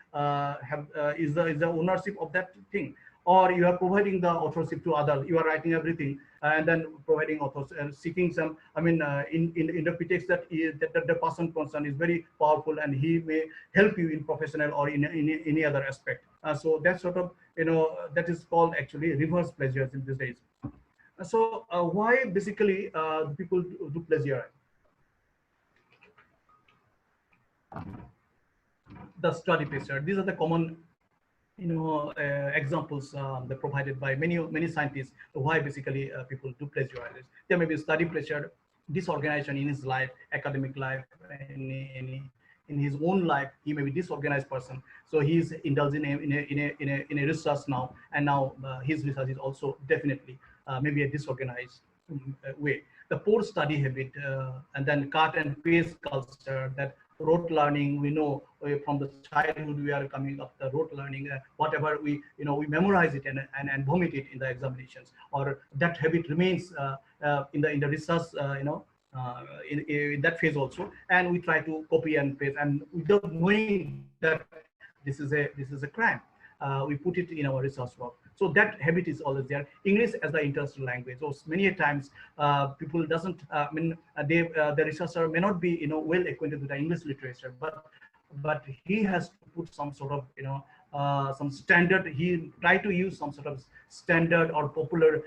is the ownership of that thing. Or you are providing the authorship to others. You are writing everything and then providing authors and seeking some. In the pretext that the person concerned is very powerful and he may help you in professional or in any other aspect. So that sort of that is called actually reverse plagiarism these days. So why basically people do plagiarize? The study pressure. These are the common examples that provided by many scientists why basically people do plagiarize. There may be study pressure, disorganization in his life, academic life, in his own life. He may be disorganized person, so he's indulging in a research now, and now his research is also definitely maybe a disorganized way. The poor study habit, and then cut and paste culture, that rote learning. We know from the childhood we are coming up the rote learning, whatever we memorize it and vomit it in the examinations, or that habit remains in the research in that phase also, and we try to copy and paste, and without knowing that this is a crime, we put it in our research work. So that habit is always there. English as the international language. So many times people doesn't. The researcher may not be well acquainted with the English literature, but he has to put some sort of some standard. He try to use some sort of standard or popular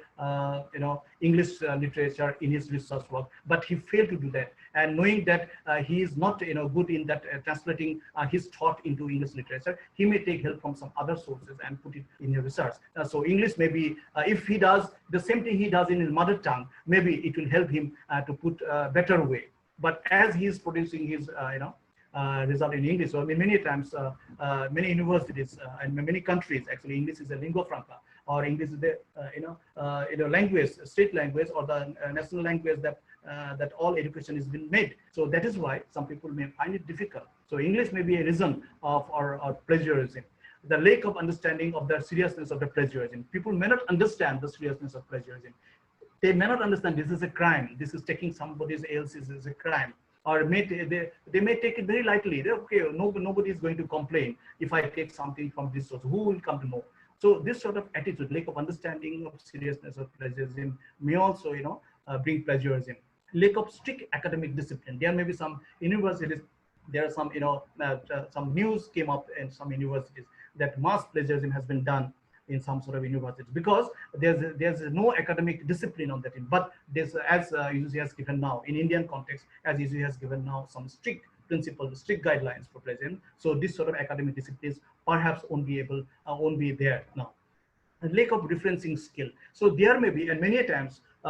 English literature in his research work, but he failed to do that. And knowing that he is not good in that translating his thought into English literature, he may take help from some other sources and put it in his research. So English may be, if he does the same thing he does in his mother tongue, maybe it will help him to put a better way. But as he is producing his result in English, so many times many universities and many countries, actually English is a lingua franca, or English is the language, state language, or the national language that all education is being made. So that is why some people may find it difficult. So English may be a reason of our plagiarism. The lack of understanding of the seriousness of the plagiarism. People may not understand the seriousness of plagiarism. They may not understand this is a crime. This is taking somebody else's is a crime. Or they may take it very lightly. Okay, nobody is going to complain if I take something from this source. Who will come to know? So this sort of attitude, lack of understanding of seriousness of plagiarism, may also bring plagiarism. lack of strict academic discipline. There may be some universities, there are some, some news came up in some universities that mass plagiarism has been done in some sort of universities because there's no academic discipline on that. But there's, as UGC has given now in Indian context, as UGC has given now some strict principles, strict guidelines for plagiarism. So this sort of academic disciplines perhaps won't be there now. And lack of referencing skill. So there may be, and many times, we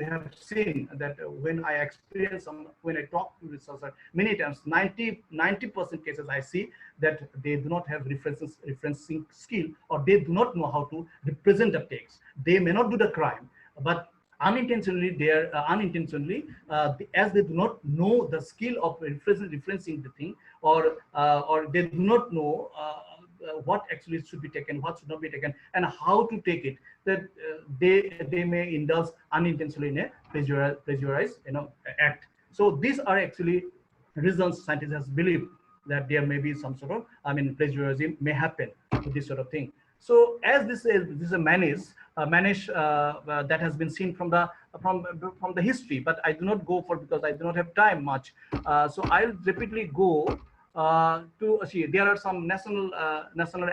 have seen that when I experience when I talk to researchers, many times 90% cases I see that they do not have referencing skill, or they do not know how to represent the text. They may not do the crime, but unintentionally, as they do not know the skill of referencing the thing, or they do not know what actually should be taken, what should not be taken, and how to take it, that they may indulge unintentionally in a plagiarized act. So these are actually reasons scientists has believed that there may be some sort of plagiarism may happen to this sort of thing. So as this is a manage that has been seen from the history, but I do not go for, because I do not have time much. So I'll rapidly go to see there are some national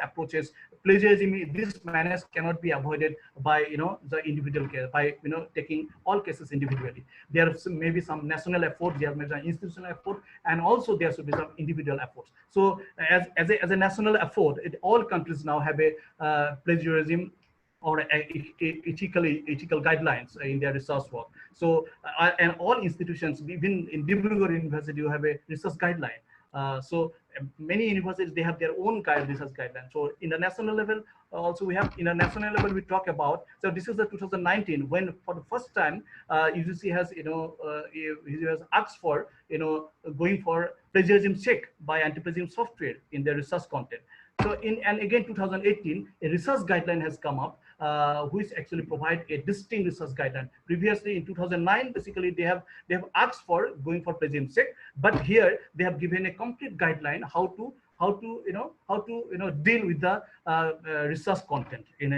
approaches. Plagiarism, this manage cannot be avoided by the individual case, by taking all cases individually. There are maybe some national effort, there may be an institutional effort, and also there should be some individual efforts. So as a national effort, all countries now have a plagiarism or ethical guidelines in their research work. So and all institutions, even in Dbcgolaghat University, you have a research guideline. So many universities, they have their own research guidelines. So in the national level, also we have, in a national level, we talk about, so this is the 2019, when for the first time UGC has has asked for going for plagiarism check by anti-plagiarism software in their research content. So and again 2018, a research guideline has come up, which actually provide a distinct research guideline. Previously in 2009, basically they have asked for going for plagiarism check, but here they have given a complete guideline how to deal with the research content in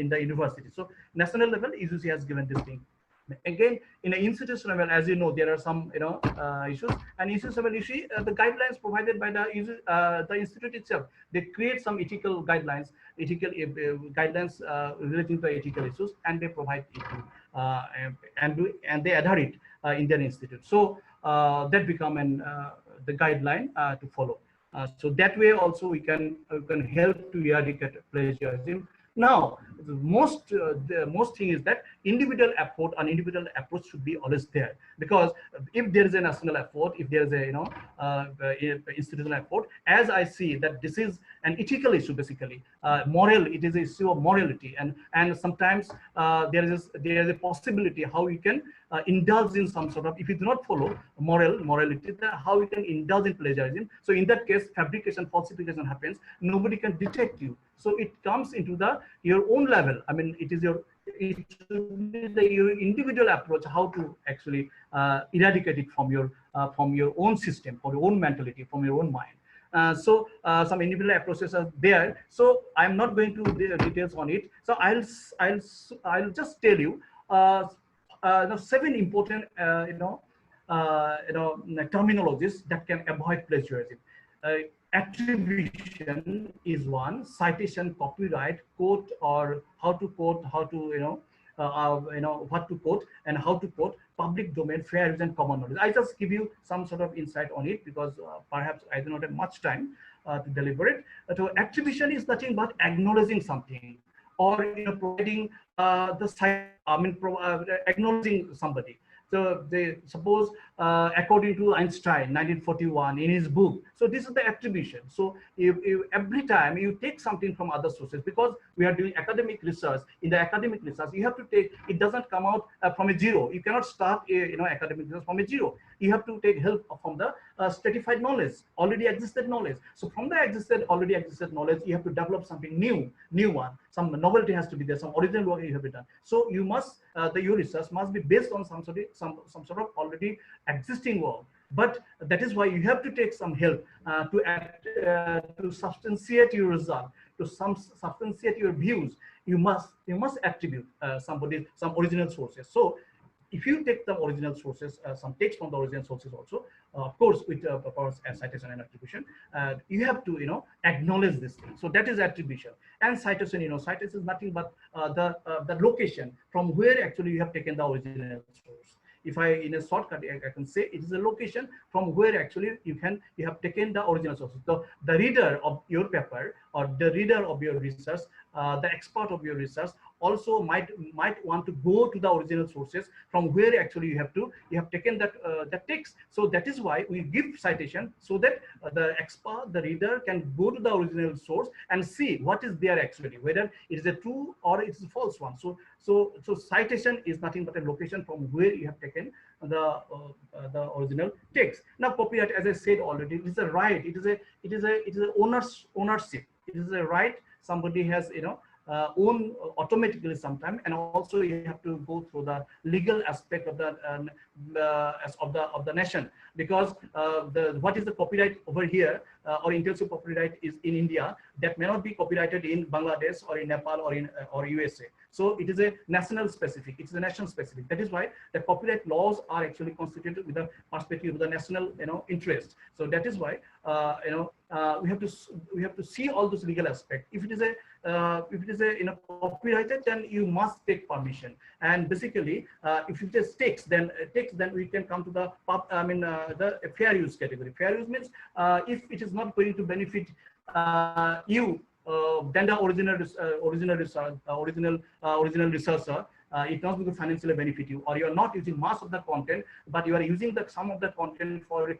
the university. So national level, UGC has given this thing. Again, in an institutional level, as you know, there are some issues, and institutional issue, the guidelines provided by the institute itself, they create some ethical guidelines, relating to ethical issues, and they provide it and they adhere it in their institute. So that become the guideline to follow. So that way also we can help to eradicate plagiarism. Now, the most thing is that individual approach should be always there, because if there is a national effort, if there is a institutional effort, as I see that this is an ethical issue, basically moral. It is an issue of morality, and sometimes there is a possibility how you can indulge in some sort of, if you do not follow morality, how you can indulge in plagiarism. So in that case, fabrication, falsification happens. Nobody can detect you. So it comes into your own level. I mean, it should be your individual approach how to actually eradicate it from your own system, from your own mentality, from your own mind. So some individual approaches are there. So I'm not going to the details on it. So I'll just tell you 7 important terminologies that can avoid plagiarism. Attribution is one, citation, copyright, quote, or how to quote, what to quote and how to quote, public domain, fair use, and common knowledge. I just give you some sort of insight on it because perhaps I do not have much time to deliberate. So attribution is nothing but acknowledging something, or providing acknowledging somebody. So they suppose, according to Einstein, 1941, in his book. So this is the attribution. So every time you take something from other sources, because we are doing academic research. In the academic research, you have to take. It doesn't come out from a zero. You cannot start academic research from a zero. You have to take help from the stratified knowledge, already existed knowledge. So from the already existed knowledge, you have to develop something new one. Some novelty has to be there. Some original work you have to done. So you must your research must be based on some sort of already existing work. But that is why you have to take some help to substantiate your result, to substantiate your views, you must attribute some original sources. So if you take the original sources, some text from the original sources also, of course, with proper citation and attribution, you have to, acknowledge this thing. So that is attribution. And citation, citation is nothing but the location from where actually you have taken the original source. If I, in a shortcut, I can say it is a location from where actually you have taken the original sources. So the reader of your paper or the reader of your research, the expert of your research also might want to go to the original sources from where actually you have taken that text. So that is why we give citation, so that the expert, the reader, can go to the original source and see what is there actually, whether it is a true or it is a false one. So citation is nothing but a location from where you have taken the original text. Now copyright, as I said already, it is a right. It is a ownership. It is a right somebody has, own automatically sometime, and also you have to go through the legal aspect of the nation, because what is the copyright over here or intellectual copyright is in India, that may not be copyrighted in Bangladesh or in Nepal or USA. So it is a national specific. It is a national specific. That is why the copyright laws are actually constituted with the perspective of the national interest. So that is why we have to see all those legal aspects. If it is a copyrighted, then you must take permission. And basically, if it is text, then we can come to the fair use category. Fair use means if it is not going to benefit you, then the original researcher, it not going to financially benefit you, or you are not using much of the content, but you are using some of the content for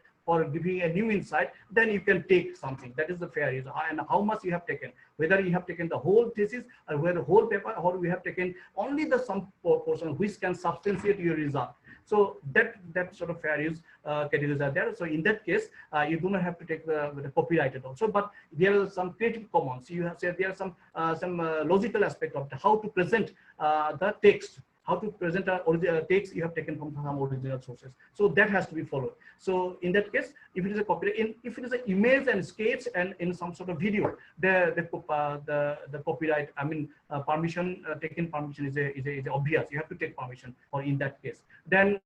giving a new insight, then you can take something. That is the fair use. And how much you have taken, whether you have taken the whole thesis or whether the whole paper, or we have taken only the some portion which can substantiate your result. So that sort of fair use categories are there. So in that case, you do not have to take the copyrighted also, but there are some Creative Commons. You have said there are some logical aspect of how to present the text. How to present a text you have taken from some original sources. So that has to be followed. So in that case, if it is a copyright, if it is an image and sketch and in some sort of video, the copyright, permission, taking permission is obvious. You have to take permission for in that case. Then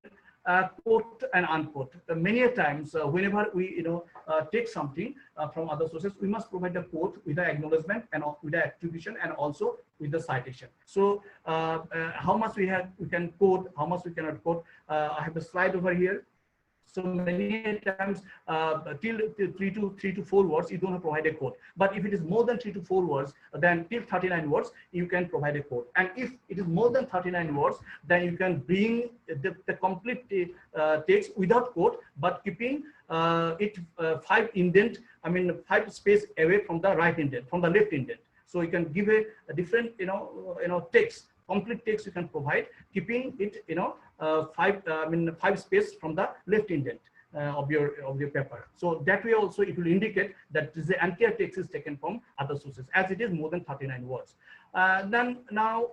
quote and unquote. Many a times, whenever we take something from other sources, we must provide the quote with the acknowledgement and with the attribution and also with the citation. So how much we can quote, how much we cannot quote. I have a slide over here. So many times till 3 to 4 words, you don't have to provide a quote. But if it is more than 3 to 4 words, then till 39 words, you can provide a quote. And if it is more than 39 words, then you can bring the complete text without quote, but keeping it 5 indent, 5 space away from the right indent, from the left indent. So you can give a different, text, complete text you can provide, keeping it, 5 space from the left indent of your paper. So that way also it will indicate that the entire text is taken from other sources, as it is more than 39 words. Then now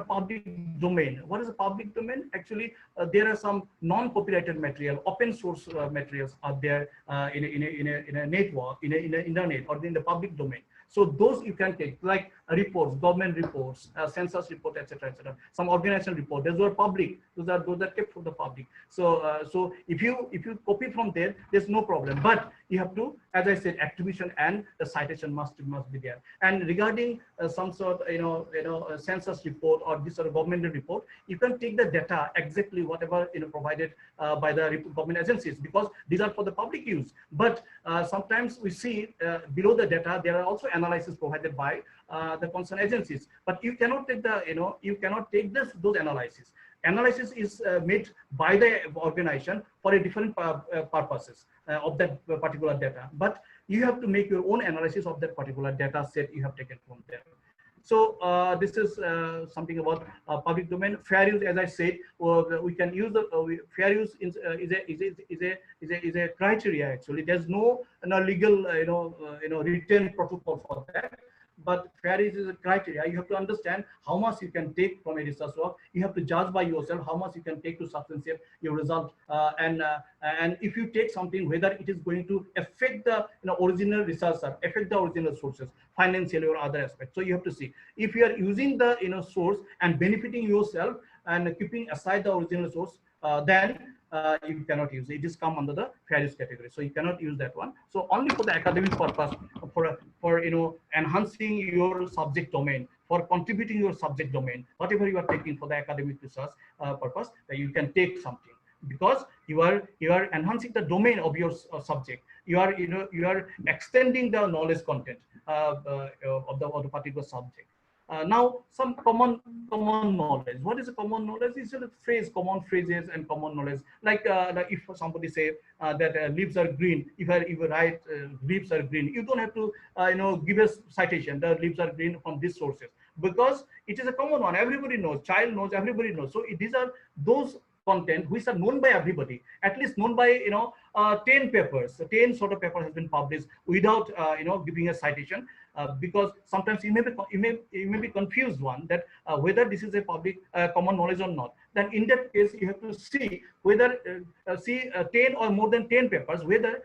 public domain. What is a public domain? Actually, there are some non-copyrighted material, open source materials are there in a network, in the internet or in the public domain. So those you can take, like reports, government reports, census report, etc., etc. Some organizational report. Those are public. Those are kept for the public. So if you copy from there, there's no problem. But you have to, as I said, attribution and the citation must be there. And regarding some sort, census report or this sort of government report, you can take the data exactly whatever provided by the government agencies, because these are for the public use. But sometimes we see below the data there are also analysis provided by the concerned agencies. But you cannot take those analysis. Analysis is made by the organization for a different purposes of that particular data. But you have to make your own analysis of that particular data set you have taken from there. So this is something about public domain. Fair use, as I said, we can use the fair use is a criteria. Actually, there's no legal written protocol for that. but fair is a criteria. You have to understand how much you can take from a research work. You have to judge by yourself how much you can take to substantiate your result, and if you take something, whether it is going to affect the original researcher, affect the original sources financially or other aspects. So you have to see if you are using the source and benefiting yourself and keeping aside the original source, then you cannot use it. It is come under the fair use category, so you cannot use that one. So only for the academic purpose, for enhancing your subject domain, for contributing your subject domain, whatever you are taking for the academic research purpose, that you can take something, because you are enhancing the domain of your subject. You are extending the knowledge content of the particular subject. Now, some common knowledge. What is a common knowledge? It's a phrase, common phrases and common knowledge. Like if somebody say that leaves are green, if you write leaves are green, you don't have to give a citation. The leaves are green from these sources, because it is a common one. Everybody knows. Child knows. Everybody knows. So these are those content which are known by everybody, at least known by 10 papers. 10 sort of papers has been published without giving a citation, because sometimes you may be confused one that whether this is a public common knowledge or not. Then in that case you have to see whether 10 or more than 10 papers, whether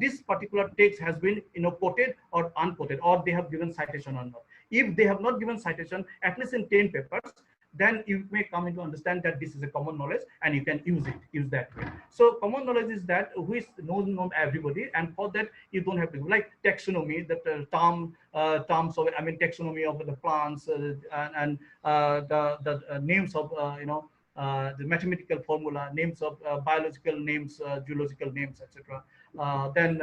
this particular text has been quoted or unquoted, or they have given citation or not. If they have not given citation at least in 10 papers, then you may come into understand that this is a common knowledge and you can use that way. So common knowledge is that which is known by everybody, and for that you don't have to, like taxonomy, that terms of taxonomy of the plants and the names of the mathematical formula, names of biological names, geological names, etc. Then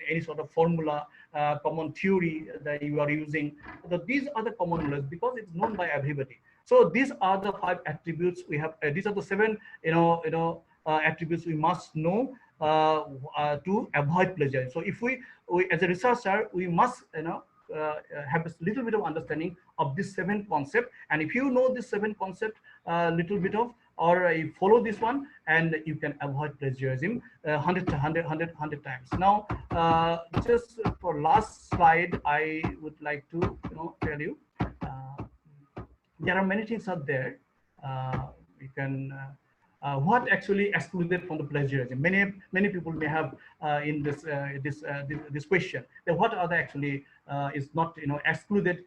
any sort of formula, common theory that you are using. So these are the common knowledge because it's known by everybody. So these are the 5 attributes we have. These are the 7 attributes we must know to avoid plagiarism. So if we as a researcher, we must have a little bit of understanding of this 7 concept. And if you know this 7 concept little bit of, or you follow this one, and you can avoid plagiarism 100 times. Now, just for last slide, I would like to tell you there are many things out there. You can what actually excluded from the plagiarism. Many people may have in this question that what are the actually is not excluded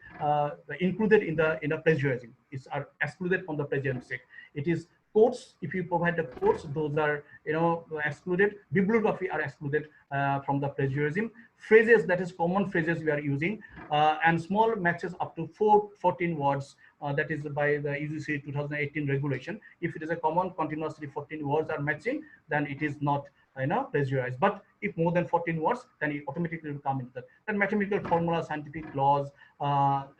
included in the plagiarism. It's are excluded from the plagiarism sake. It is quotes. If you provide the quotes, those are excluded. Bibliography are excluded from the plagiarism. Phrases, that is common phrases we are using, and small matches up to 14 words. That is by the UGC 2018 regulation. If it is a common continuously 14 words are matching, then it is not plagiarized. But if more than 14 words, then it automatically will come into that. Then mathematical formula, scientific laws,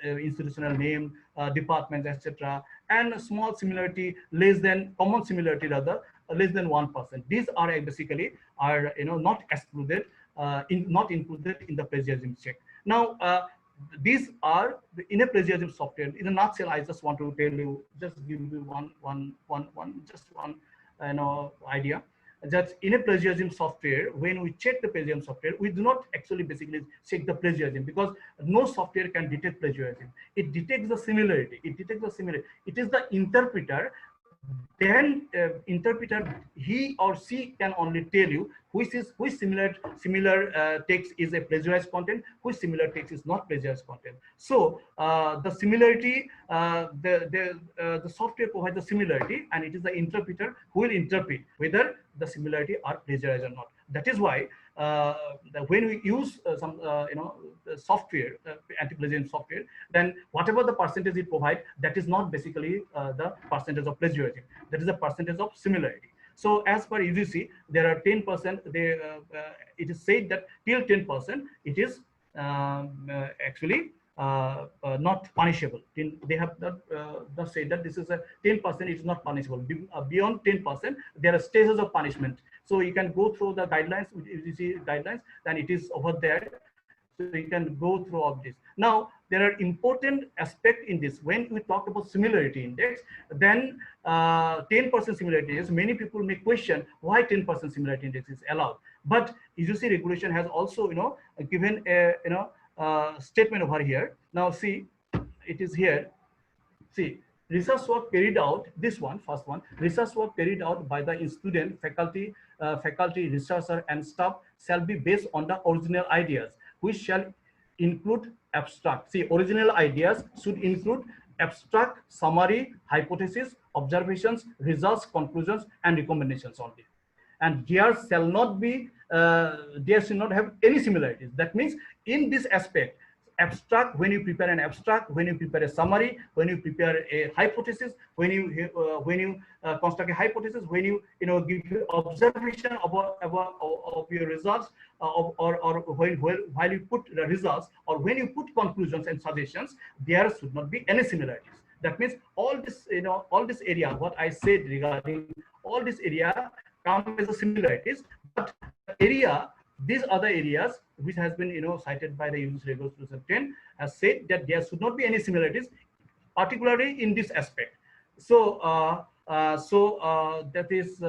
institutional name, departments, etc., and a small similarity, less than common similarity rather, less than 1%. These are basically are not excluded, not included in the plagiarism check. Now, these are in a plagiarism software. In a nutshell, I just want to tell you, just give you one idea, that in a plagiarism software, when we check the plagiarism software, we do not actually basically check the plagiarism, because no software can detect plagiarism. It detects the similarity. It detects the similarity. It is the interpreter. Then interpreter, he or she can only tell you which similar text is a plagiarized content, which similar text is not plagiarized content. So the similarity, the software provides the similarity, and it is the interpreter who will interpret whether the similarity are plagiarized or not. That is why when we use some software, anti-plagiarism software, then whatever the percentage it provides, that is not basically the percentage of plagiarism. That is the percentage of similarity. So as per UGC, there are 10%. It is said that till 10%, it is actually not punishable. They have not said that this is a 10%. It is not punishable. Beyond 10%, there are stages of punishment. So you can go through the guidelines, UGC guidelines, then it is over there. So you can go through all this. Now, there are important aspects in this. When we talk about similarity index, then 10% similarity index, many people may question why 10% similarity index is allowed. But UGC regulation has also, given a, statement over here. Now see, it is here. See, research work carried out, this one, first one, research work carried out by the student, faculty, researcher, and staff shall be based on the original ideas, which shall include abstract. See, original ideas should include abstract, summary, hypothesis, observations, results, conclusions, and recommendations only. And there shall not be, there should not have any similarities. That means in this aspect, abstract, when you prepare an abstract, when you prepare a summary, when you prepare a hypothesis, when you construct a hypothesis, when you give observation of your results, or while you put the results, or when you put conclusions and suggestions, there should not be any similarities. That means all this, all this area, what I said regarding all this area come as a similarities, but area, these other areas which has been cited by the UGC Regulations 2010 has said that there should not be any similarities, particularly in this aspect. So that is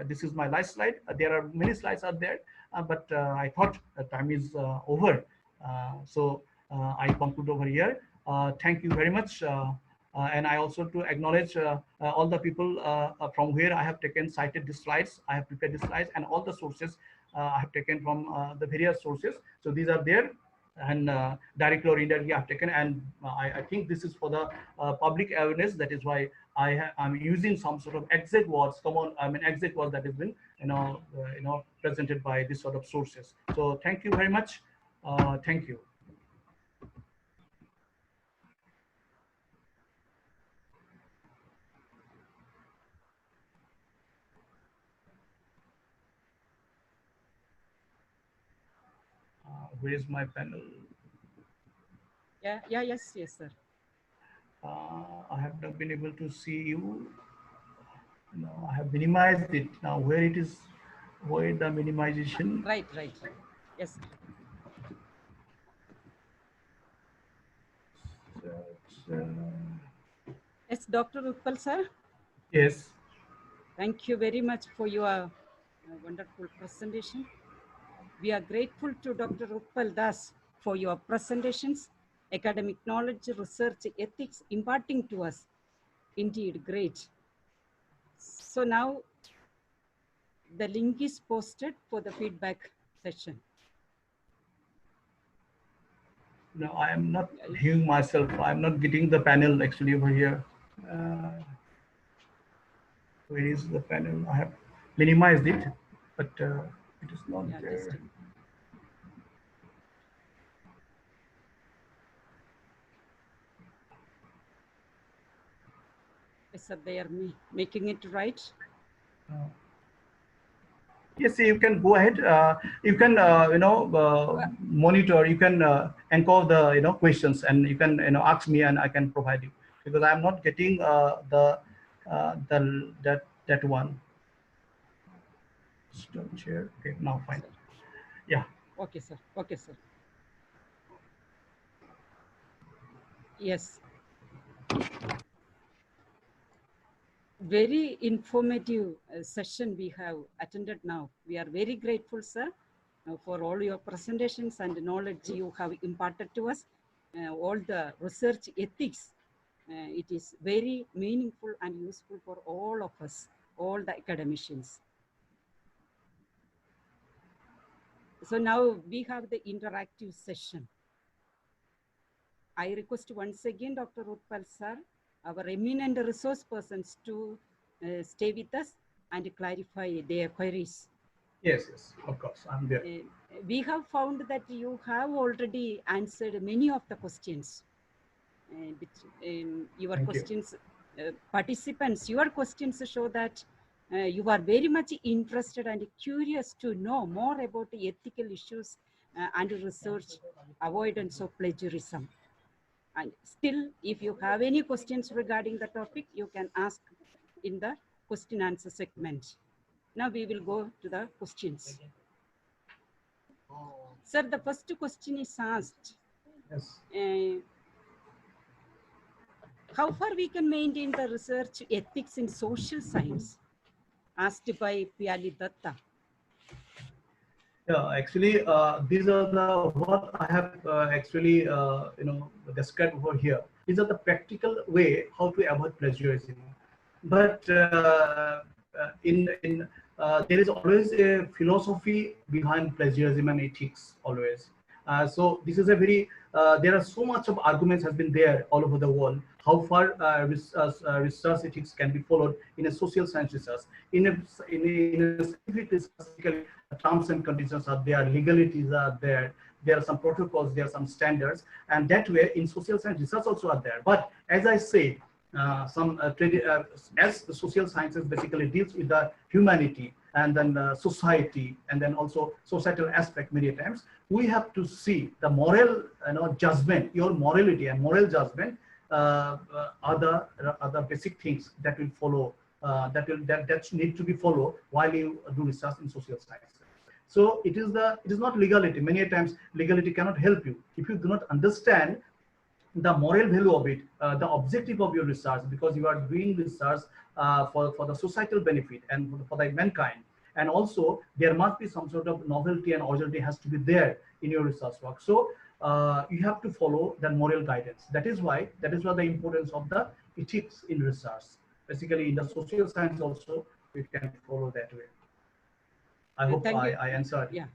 this is my last slide. There are many slides out there, but I thought the time is over. So I conclude over here. Thank you very much. And I also to acknowledge all the people from where I have taken cited these slides. I have prepared these slides, and all the sources I have taken from the various sources. So these are there, and directly or indirectly I have taken, and I think this is for the public awareness. That is why I'm using some sort of exact words, exact words that has been presented by this sort of sources. So thank you very much. Thank you. Where is my panel? Yes, sir. I have not been able to see you. No, I have minimized it. Now where it is, where the minimization? Right. Yes. Yes, Dr. Utpal, sir. Yes. Thank you very much for your wonderful presentation. We are grateful to Dr. Utpal Das for your presentations, academic knowledge, research ethics imparting to us. Indeed, great. So now the link is posted for the feedback session. No, I am not viewing myself. I'm not getting the panel actually over here. Where is the panel? I have minimized it, but it is not there. Yes, sir, they are making it right. Yes, you can go ahead. You can monitor. You can anchor the questions, and you can ask me, and I can provide you, because I am not getting that one. Stop share. Okay, now fine. Yeah. Okay, sir. Okay, sir. Yes. Very informative session we have attended now. We are very grateful, sir, for all your presentations and knowledge you have imparted to us. All the research ethics, it is very meaningful and useful for all of us, all the academicians. So now we have the interactive session. I request once again, Dr. Utpal sir, our eminent resource persons to stay with us and clarify their queries. Yes, of course, I'm there. We have found that you have already answered many of the questions. Your questions, participants, your questions show that you are very much interested and curious to know more about the ethical issues and research avoidance of plagiarism. And still, if you have any questions regarding the topic, you can ask in the question answer segment. Now we will go to the questions. Sir, the first question is asked. Yes. How far we can maintain the research ethics in social science? Asked by Pyali Datta. Yeah, actually, these are the what I have actually described over here. These are the practical way how to avoid plagiarism. But there is always a philosophy behind plagiarism and ethics always. So this is a very there are so much of arguments has been there all over the world. How far research ethics can be followed in a social science research, in a scientific research, basically terms and conditions are there, legalities are there. There are some protocols, there are some standards, and that way in social science research also are there. But as I said, as the social sciences basically deals with the humanity and then society and then also societal aspect many times, we have to see the moral judgment, your morality and moral judgment are the basic things that will follow that need to be followed while you do research in social science. So it is not legality. Many times legality cannot help you if you do not understand the moral value of it, the objective of your research, because you are doing research for the societal benefit and for the mankind. And also there must be some sort of novelty and originality has to be there in your research work. So you have to follow the moral guidance. That is why the importance of the ethics in research. Basically in the social science also we can follow that way. I hope I answered. Yeah,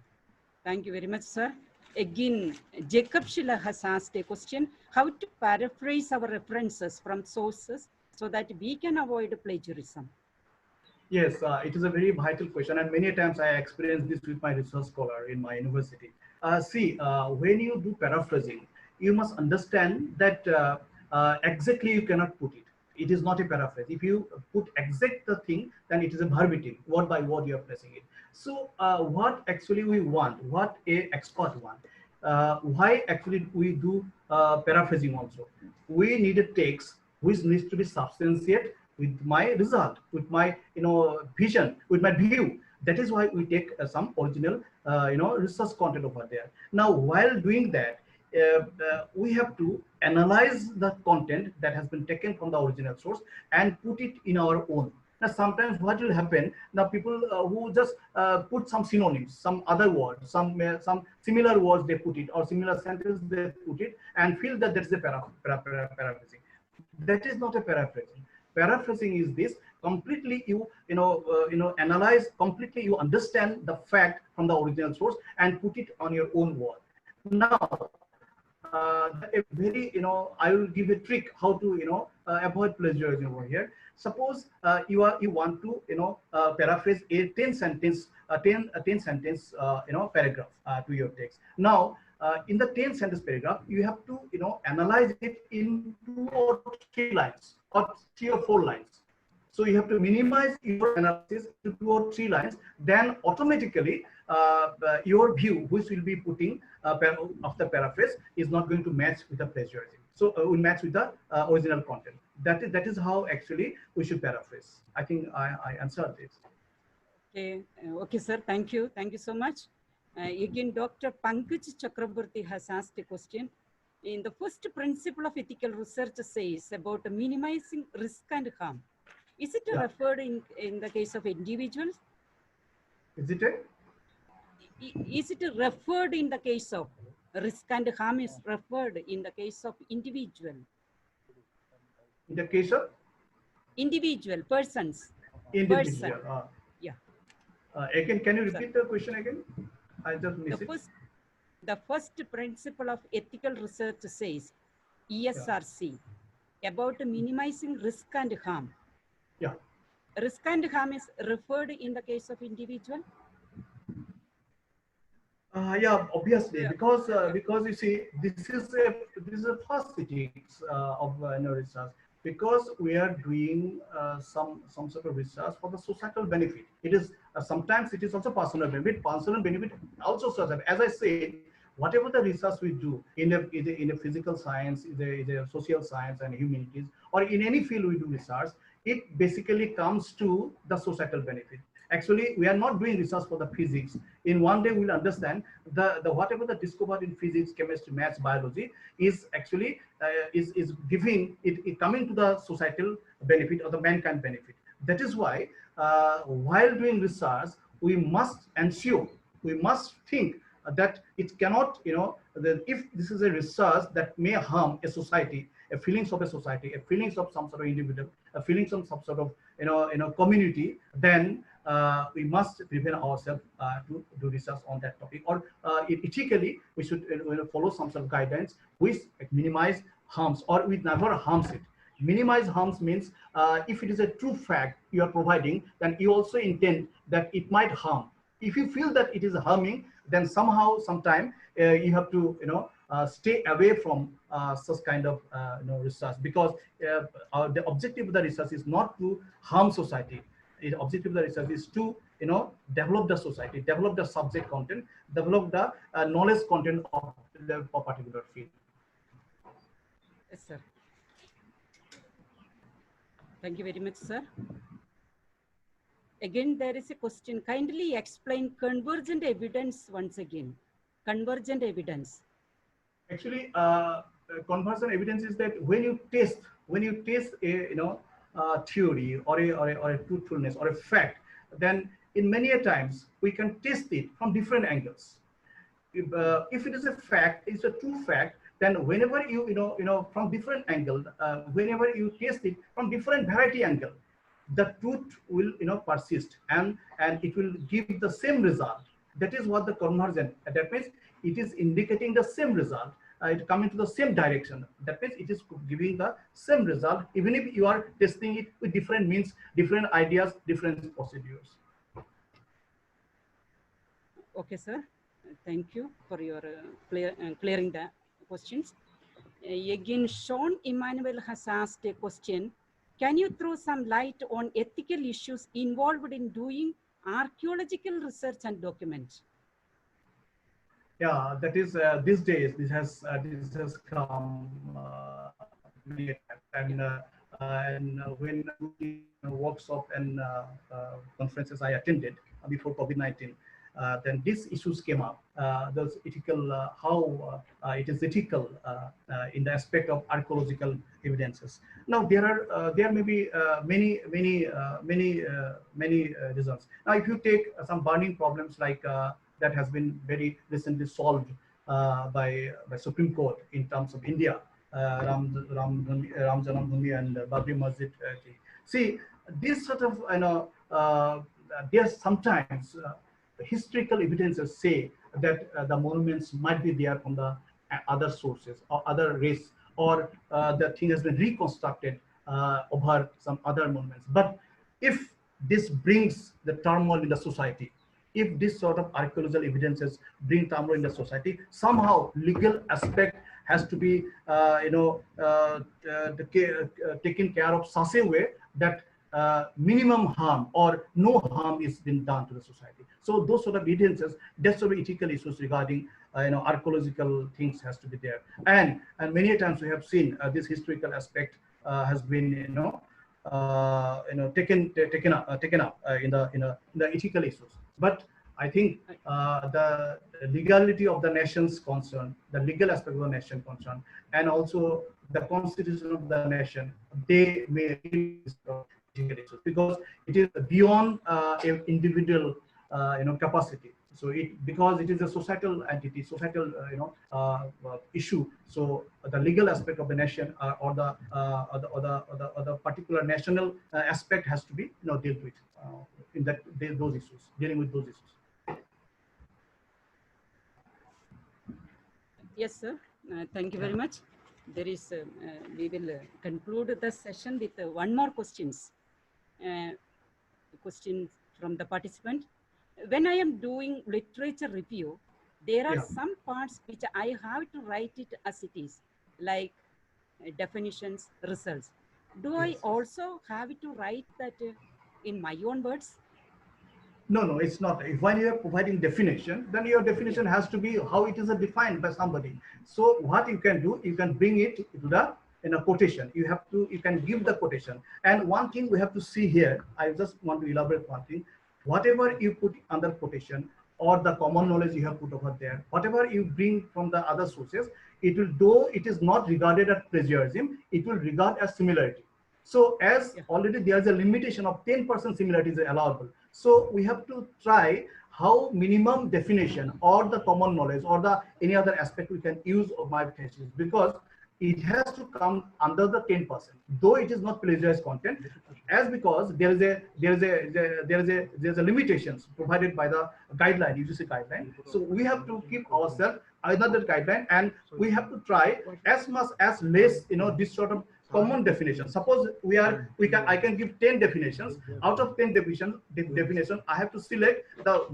thank you very much, sir. Again, Jacob Schiller has asked a question: how to paraphrase our references from sources so that we can avoid plagiarism? Yes, it is a very vital question, and many times I experience this with my research scholar in my university. When you do paraphrasing, you must understand that exactly you cannot put it. It is not a paraphrase. If you put exact the thing, then it is a verbatim, word by word you are placing it. So what actually we want, what a expert want, why actually we do paraphrasing also. We need a text which needs to be substantiated with my result, with my vision, with my view. That is why we take some original research content over there. Now while doing that, we have to analyze the content that has been taken from the original source and put it in our own. Now sometimes what will happen, now people who just put some synonyms, some other words, some similar words they put it, or similar sentence they put it, and feel that that is a paraphrasing. That is not a paraphrasing. Paraphrasing is this: completely you analyze, completely you understand the fact from the original source and put it on your own word. Now a very I will give a trick how to avoid plagiarism over here. Suppose you want to paraphrase a 10 sentence paragraph to your text. Now in the 10 sentence paragraph you have to analyze it in 2 or 3 lines or 3 or 4 lines. So you have to minimize your analysis to 2 or 3 lines. Then automatically your view, which will be putting of the paraphrase, is not going to match with the plagiarism. So will match with the original content. That is how actually we should paraphrase. I think I answered this. Okay, okay, sir. Thank you so much. Again, Dr. Pankaj Chakraborty has asked a question. In the first principle of ethical research says about minimizing risk and harm. Is it referred in the case of individuals? Is it a? Is it referred in the case of risk and harm is referred in the case of individual? In the case of? Individual, persons. Individual. Person. Yeah. Again, can you repeat the question again? I just missed it. The first principle of ethical research says, ESRC, about minimizing risk and harm. Yeah. Risk and harm is referred in the case of individual? Yeah, obviously, because you see, this is a first ethics of research, because we are doing some sort of research for the societal benefit. It is sometimes it is also personal benefit. Personal benefit also social. As I said, whatever the research we do in a physical science, in the social science and humanities, or in any field we do research, it basically comes to the societal benefit. Actually, we are not doing research for the physics. In one day, we'll understand the whatever the discovered in physics, chemistry, maths, biology is actually is giving it coming to the societal benefit or the mankind benefit. That is why while doing research, we must ensure we must think that it cannot, that if this is a research that may harm a society, a feelings of a society, a feelings of some sort of individual, a feelings of some sort of community, then we must prevent ourselves to do research on that topic. Or ethically, we should follow some sort of guidelines which minimize harms, or which never harms it. Minimize harms means if it is a true fact you are providing, then you also intend that it might harm. If you feel that it is harming, then somehow, sometime you have to stay away from such kind of research, because the objective of the research is not to harm society. The objective of the research is to develop the society, develop the subject content, develop the knowledge content of the particular field. Yes, sir. Thank you very much, sir. Again, there is a question. Kindly explain convergent evidence once again. Convergent evidence. Actually, convergent evidence is that when you test a theory or a truthfulness or a fact, then in many a times we can test it from different angles. If it is a fact, it's a true fact, then whenever you from different angle, whenever you test it from different variety angle, the truth will persist, and it will give the same result. That is what the convergent, that means it is indicating the same result, it coming to the same direction. That means it is giving the same result, even if you are testing it with different means, different ideas, different procedures. Okay, sir. Thank you for your clearing the questions. Again, Sean Emmanuel has asked a question. Can you throw some light on ethical issues involved in doing archaeological research and document? Yeah, that is these days this has come many times, and when workshop and conferences I attended before COVID-19, then these issues came up. Those ethical, how it is ethical in the aspect of archaeological evidences. Now there may be many reasons. Now, if you take some burning problems like that has been very recently solved by Supreme Court in terms of India, Ram Janambhoomi and Babri Masjid. See, this sort of there's sometimes historical evidences say that the monuments might be there from the other sources or other race, or the thing has been reconstructed over some other monuments. But if this brings the turmoil in the society, if this sort of archaeological evidences bring turmoil in the society, somehow legal aspect has to be taken care of such a way that minimum harm or no harm is being done to the society. So those sort of evidences, that sort of ethical issues regarding archaeological things has to be there. And many times we have seen this historical aspect has been taken up in the ethical issues. But I think the legality of the nation's concern, the legal aspect of the nation concern, and also the constitution of the nation, they may because it is beyond individual capacity. So because it is a societal entity, societal issue. So the legal aspect of the nation or the particular national aspect has to be dealt with in those issues, dealing with those issues. Yes, sir. Thank you very much. There is, we will conclude the session with one more questions. Question from the participant. When I am doing literature review, there are some parts which I have to write it as it is, like definitions, results. Do I also have to write that in my own words? No, it's not. If when you are providing definition, then your definition has to be how it is defined by somebody. So what you can do, you can bring it to the quotation. You can give the quotation. And one thing we have to see here, I just want to elaborate one thing. Whatever you put under quotation or the common knowledge you have put over there, whatever you bring from the other sources, it will, though it is not regarded as plagiarism, it will regard as similarity. So as already there is a limitation of 10% similarity is allowable. So we have to try how minimum definition or the common knowledge or the any other aspect we can use of my thesis, because it has to come under the 10%, though it is not plagiarized content, as because there's a limitations provided by the guideline, UGC guideline. So we have to keep ourselves under the guideline, and we have to try as much as less, this sort of common definition. Suppose I can give 10 definitions. Out of 10 definition, I have to select the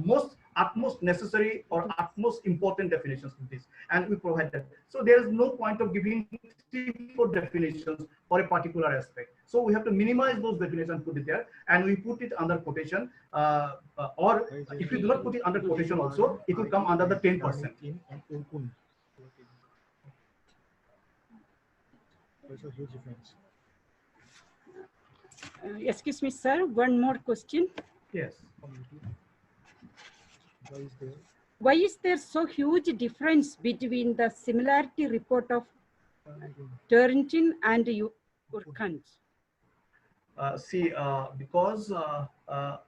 utmost necessary or utmost important definitions to this, and we provide that. So there is no point of giving 3-4 definitions for a particular aspect. So we have to minimize those definitions, put it there, and we put it under quotation, or if we do not put it under quotation also, it will come under the 10%. There's a huge difference. Excuse me, sir, one more question. Yes. Why is there so huge difference between the similarity report of Turnitin and Iqac? Because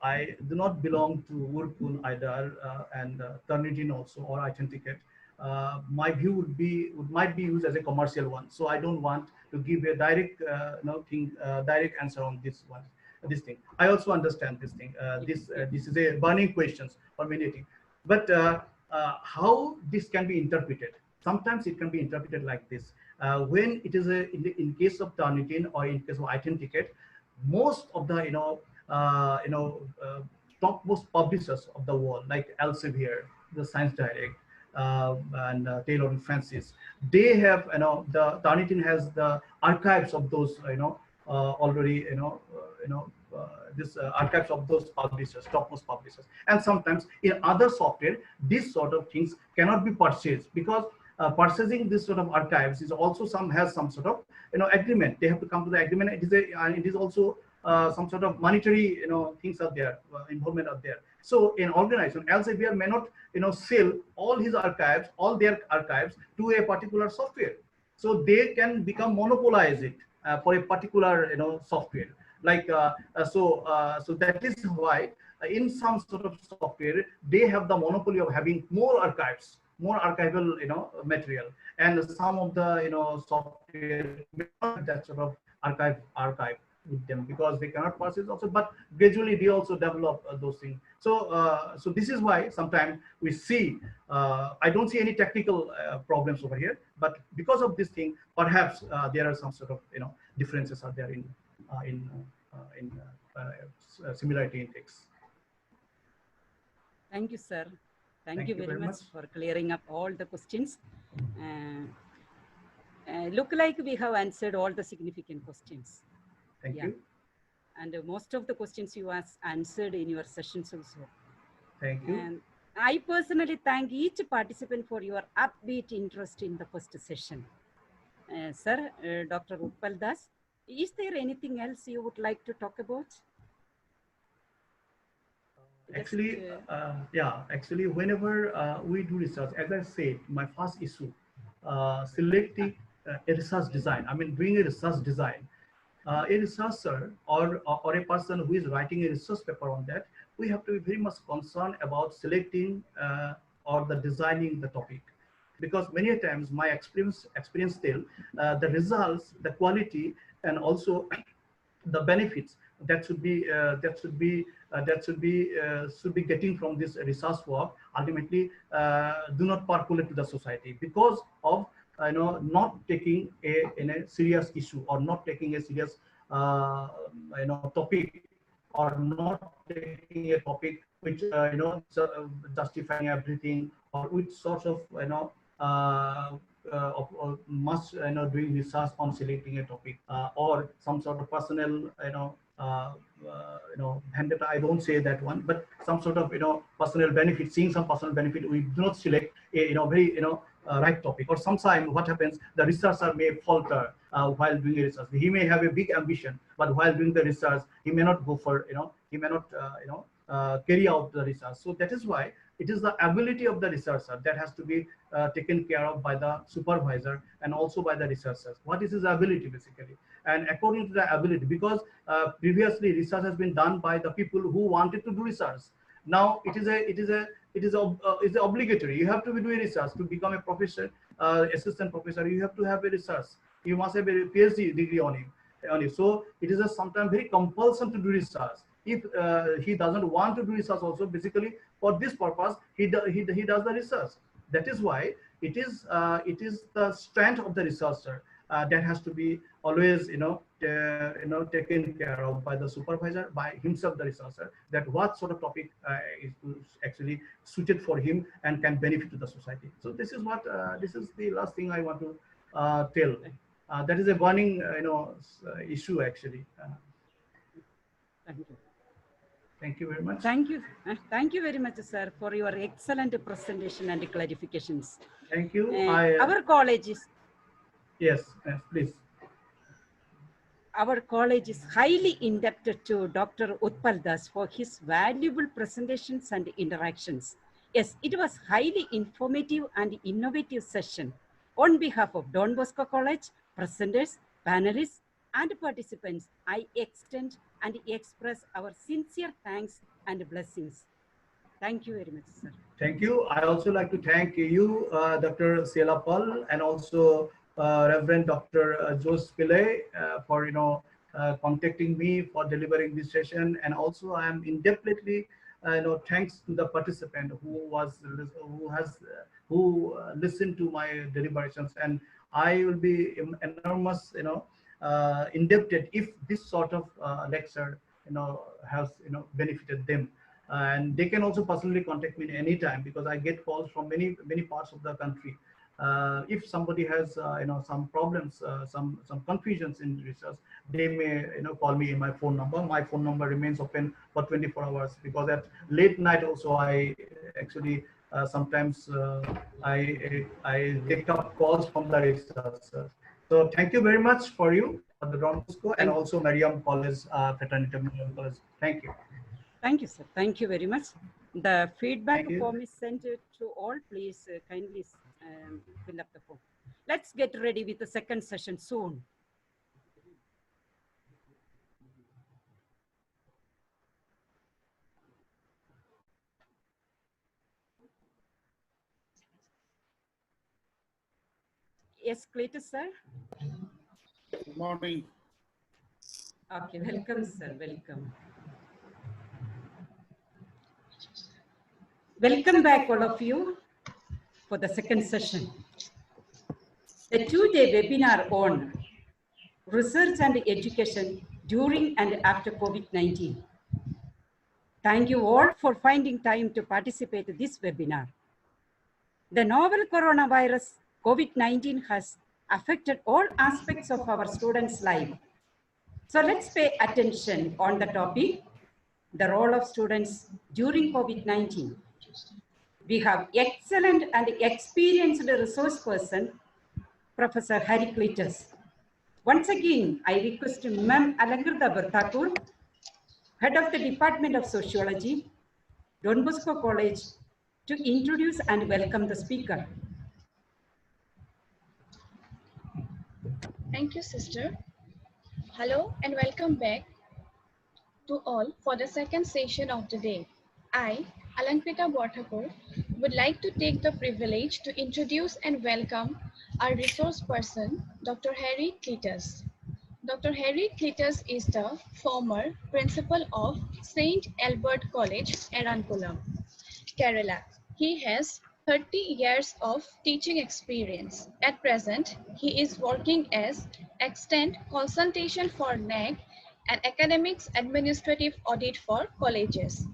I do not belong to Urkun either, and Turnitin also, or Authenticate. My view might be used as a commercial one, so I don't want to give a direct direct answer on this one. This thing, I also understand this thing. This is a burning questions for many things, but how this can be interpreted? Sometimes it can be interpreted like this: when it is in case of Turnitin or in case of Authenticate, most of the topmost publishers of the world, like Elsevier, the Science Direct, and Taylor and Francis, they have, the Turnitin has the archives of those, already, this archives of those publishers, topmost publishers. And sometimes in other software, these sort of things cannot be purchased, because purchasing this sort of archives is also has some sort of agreement. They have to come to the agreement. It is also some sort of monetary things are there, involvement are there. So in organization, Elsevier may not sell all his archives, all their archives to a particular software. So they can become monopolize it for a particular software. Like so that is why in some sort of software they have the monopoly of having more archives, more archival material, and some of the software may not have that sort of archive with them, because they cannot purchase also, but gradually they also develop those things. So so this is why sometimes we see, I don't see any technical problems over here, but because of this thing, perhaps there are some sort of differences are there in similarity index. Thank you, sir. Thank you very much for clearing up all the questions. Look like we have answered all the significant questions. Thank you. And most of the questions you answered in your sessions also. Thank you. And I personally thank each participant for your upbeat interest in the first session. Sir, Dr. Utpal Das, is there anything else you would like to talk about? Actually, actually, whenever we do research, as I said, my first issue, selecting a research design, I mean, doing a research design, a researcher or a person who is writing a research paper on that, we have to be very much concerned about selecting or the designing the topic, because many times my experience still, the results, the quality, and also the benefits that should be getting from this research work ultimately do not percolate to the society, because of not taking a serious issue, or not taking a serious topic, or not taking a topic which justifying everything, or which sort of must doing research on selecting a topic, or some sort of personal vendetta. I don't say that one, but some sort of personal benefit, seeing some personal benefit, we do not select a very right topic. Or sometimes what happens, the researcher may falter while doing a research. He may have a big ambition, but while doing the research, he may not go for he may not carry out the research. So that is why it is the ability of the researcher that has to be taken care of by the supervisor and also by the researchers. What is his ability basically? And according to the ability, because previously research has been done by the people who wanted to do research, Now it is obligatory. You have to be doing research to become a professor, assistant professor. You have to have a research. You must have a PhD degree on it. So it is sometimes very compulsion to do research. If he doesn't want to do research, also basically for this purpose he does the research. That is why it is the strength of the researcher that has to be always taken care of by the supervisor, by himself, the researcher, that what sort of topic is actually suited for him and can benefit to the society. So this is what this is the last thing I want to tell. That is a burning issue actually. Thank you. Thank you very much. Thank you. Thank you very much, sir, for your excellent presentation and clarifications. Thank you. Our college is... Yes, please. Our college is highly indebted to Dr. Utpal Das for his valuable presentations and interactions. Yes, it was highly informative and innovative session. On behalf of Don Bosco College, presenters, panelists, and participants, I extend and express our sincere thanks and blessings. Thank you very much, sir. Thank you. I also like to thank you, Dr. Sheila Paul, and also Reverend Dr. Jose Pillay for contacting me for delivering this session, and also I am indebtedly thanks to the participant who listened to my deliberations, and I will be enormous indebted if this sort of lecture has benefited them. And they can also personally contact me anytime, because I get calls from many parts of the country. If somebody has some problems, some confusions in research, they may call me in my phone number. My phone number remains open for 24 hours, because at late night also I actually sometimes I take up calls from the researchers. So thank you very much for you, the Don Bosco, and also Mariam College, Fraternity Mariam College. Thank you. Thank you, sir. Thank you very much. The feedback form is sent to all. Please kindly fill up the form. Let's get ready with the second session soon. Yes, Cletus, sir. Good morning. Okay, welcome, sir. Welcome. Welcome back, all of you, for the second session. A two-day webinar on research and education during and after COVID-19. Thank you all for finding time to participate in this webinar. The novel coronavirus COVID-19 has affected all aspects of our students' life. So let's pay attention on the topic, the role of students during COVID-19. We have excellent and experienced resource person, Professor Harry Cletus. Once again, I request Ma'am Alankrita Barthakur, Head of the Department of Sociology, Don Bosco College, to introduce and welcome the speaker. Thank you, sister. Hello and welcome back to all for the second session of the day. I, Alankrita Barthakur, would like to take the privilege to introduce and welcome our resource person, Dr. Harry Cletus. Dr. Harry Cletus is the former principal of St. Albert College, Ernakulam, Kerala. He has 30 years of teaching experience. At present, he is working as extant consultation for NAC and academics administrative audit for colleges.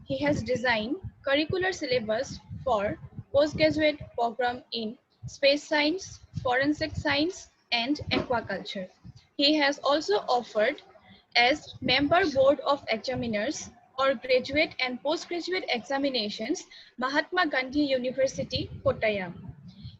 He has designed curricular syllabus for postgraduate program in space science, forensic science, and aquaculture. He has also offered as member board of examiners or graduate and postgraduate examinations, Mahatma Gandhi University, Kottayam.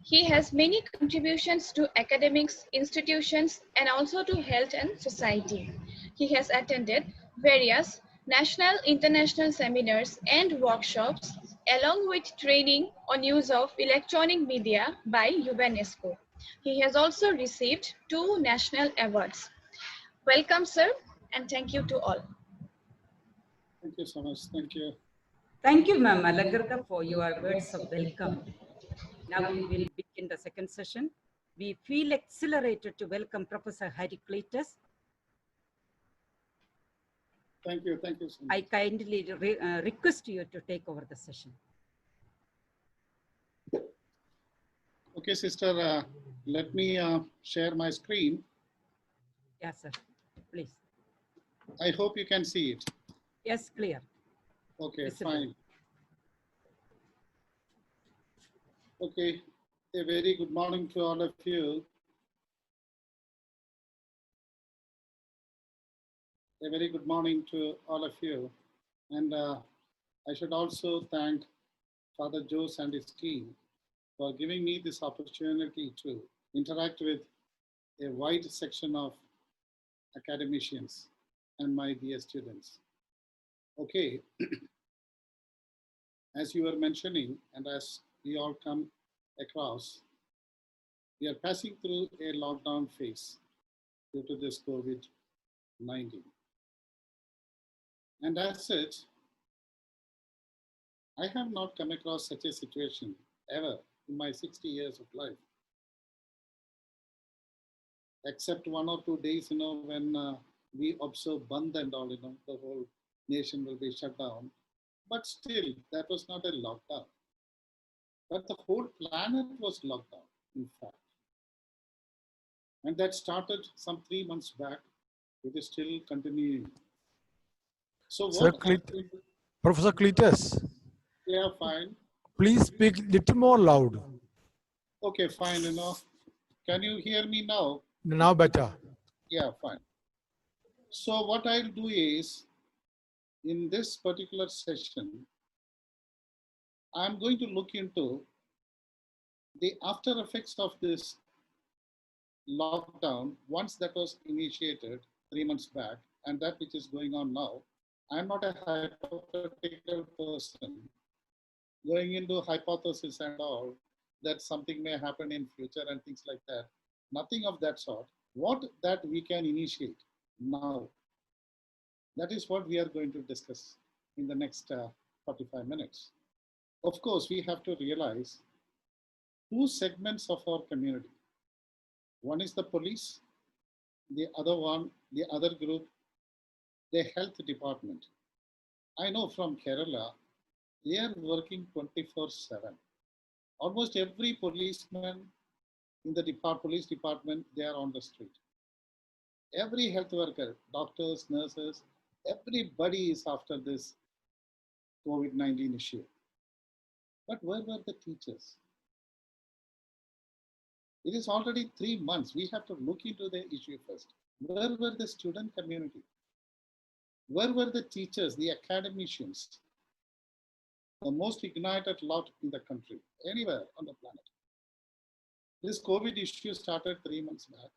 He has many contributions to academics, institutions, and also to health and society. He has attended various national, international seminars and workshops, along with training on use of electronic media by UNESCO. He has also received 2 national awards. Welcome, sir, and thank you to all. Thank you so much. Thank you. Thank you, Ma'am Alangartha, for your words of welcome. Now we will begin the second session. We feel exhilarated to welcome Professor Harry Cletus. Thank you so much. I kindly request you to take over the session. Okay, sister, let me share my screen. Yes, sir. Please. I hope you can see it. Yes, clear. Okay, Visible. fine. Okay, a very good morning to all of you. A very good morning to all of you. And I should also thank Father Jose and his team for giving me this opportunity to interact with a wide section of academicians and my dear students. Okay, as you were mentioning, and as we all come across, we are passing through a lockdown phase due to this COVID-19. And as such, I have not come across such a situation ever in my 60 years of life, except 1 or 2 days, when we observe Bandh and all, the whole nation will be shut down. But still, that was not a lockdown. But the whole planet was locked down, in fact. And that started some 3 months back. It is still continuing. So Sir, what? Professor Cletus, Yeah, fine. please speak a little more loud. Okay, fine. Can you hear me now? Now better. Yeah, fine. So what I'll do is, in this particular session, I'm going to look into the after effects of this lockdown once that was initiated 3 months back, and that which is going on now. I'm not a hypothetical person going into hypothesis and all that something may happen in future and things like that. Nothing of that sort. What that we can initiate now, that is what we are going to discuss in the next 45 minutes. Of course, we have to realize two segments of our community. One is the police, the other group, the health department. I know from Kerala, they are working 24/7. Almost every policeman in the police department, they are on the street. Every health worker, doctors, nurses, everybody is after this COVID-19 issue. But where were the teachers? It is already 3 months. We have to look into the issue first. Where were the student community? Where were the teachers, the academicians, the most ignited lot in the country, anywhere on the planet? This COVID issue started 3 months back,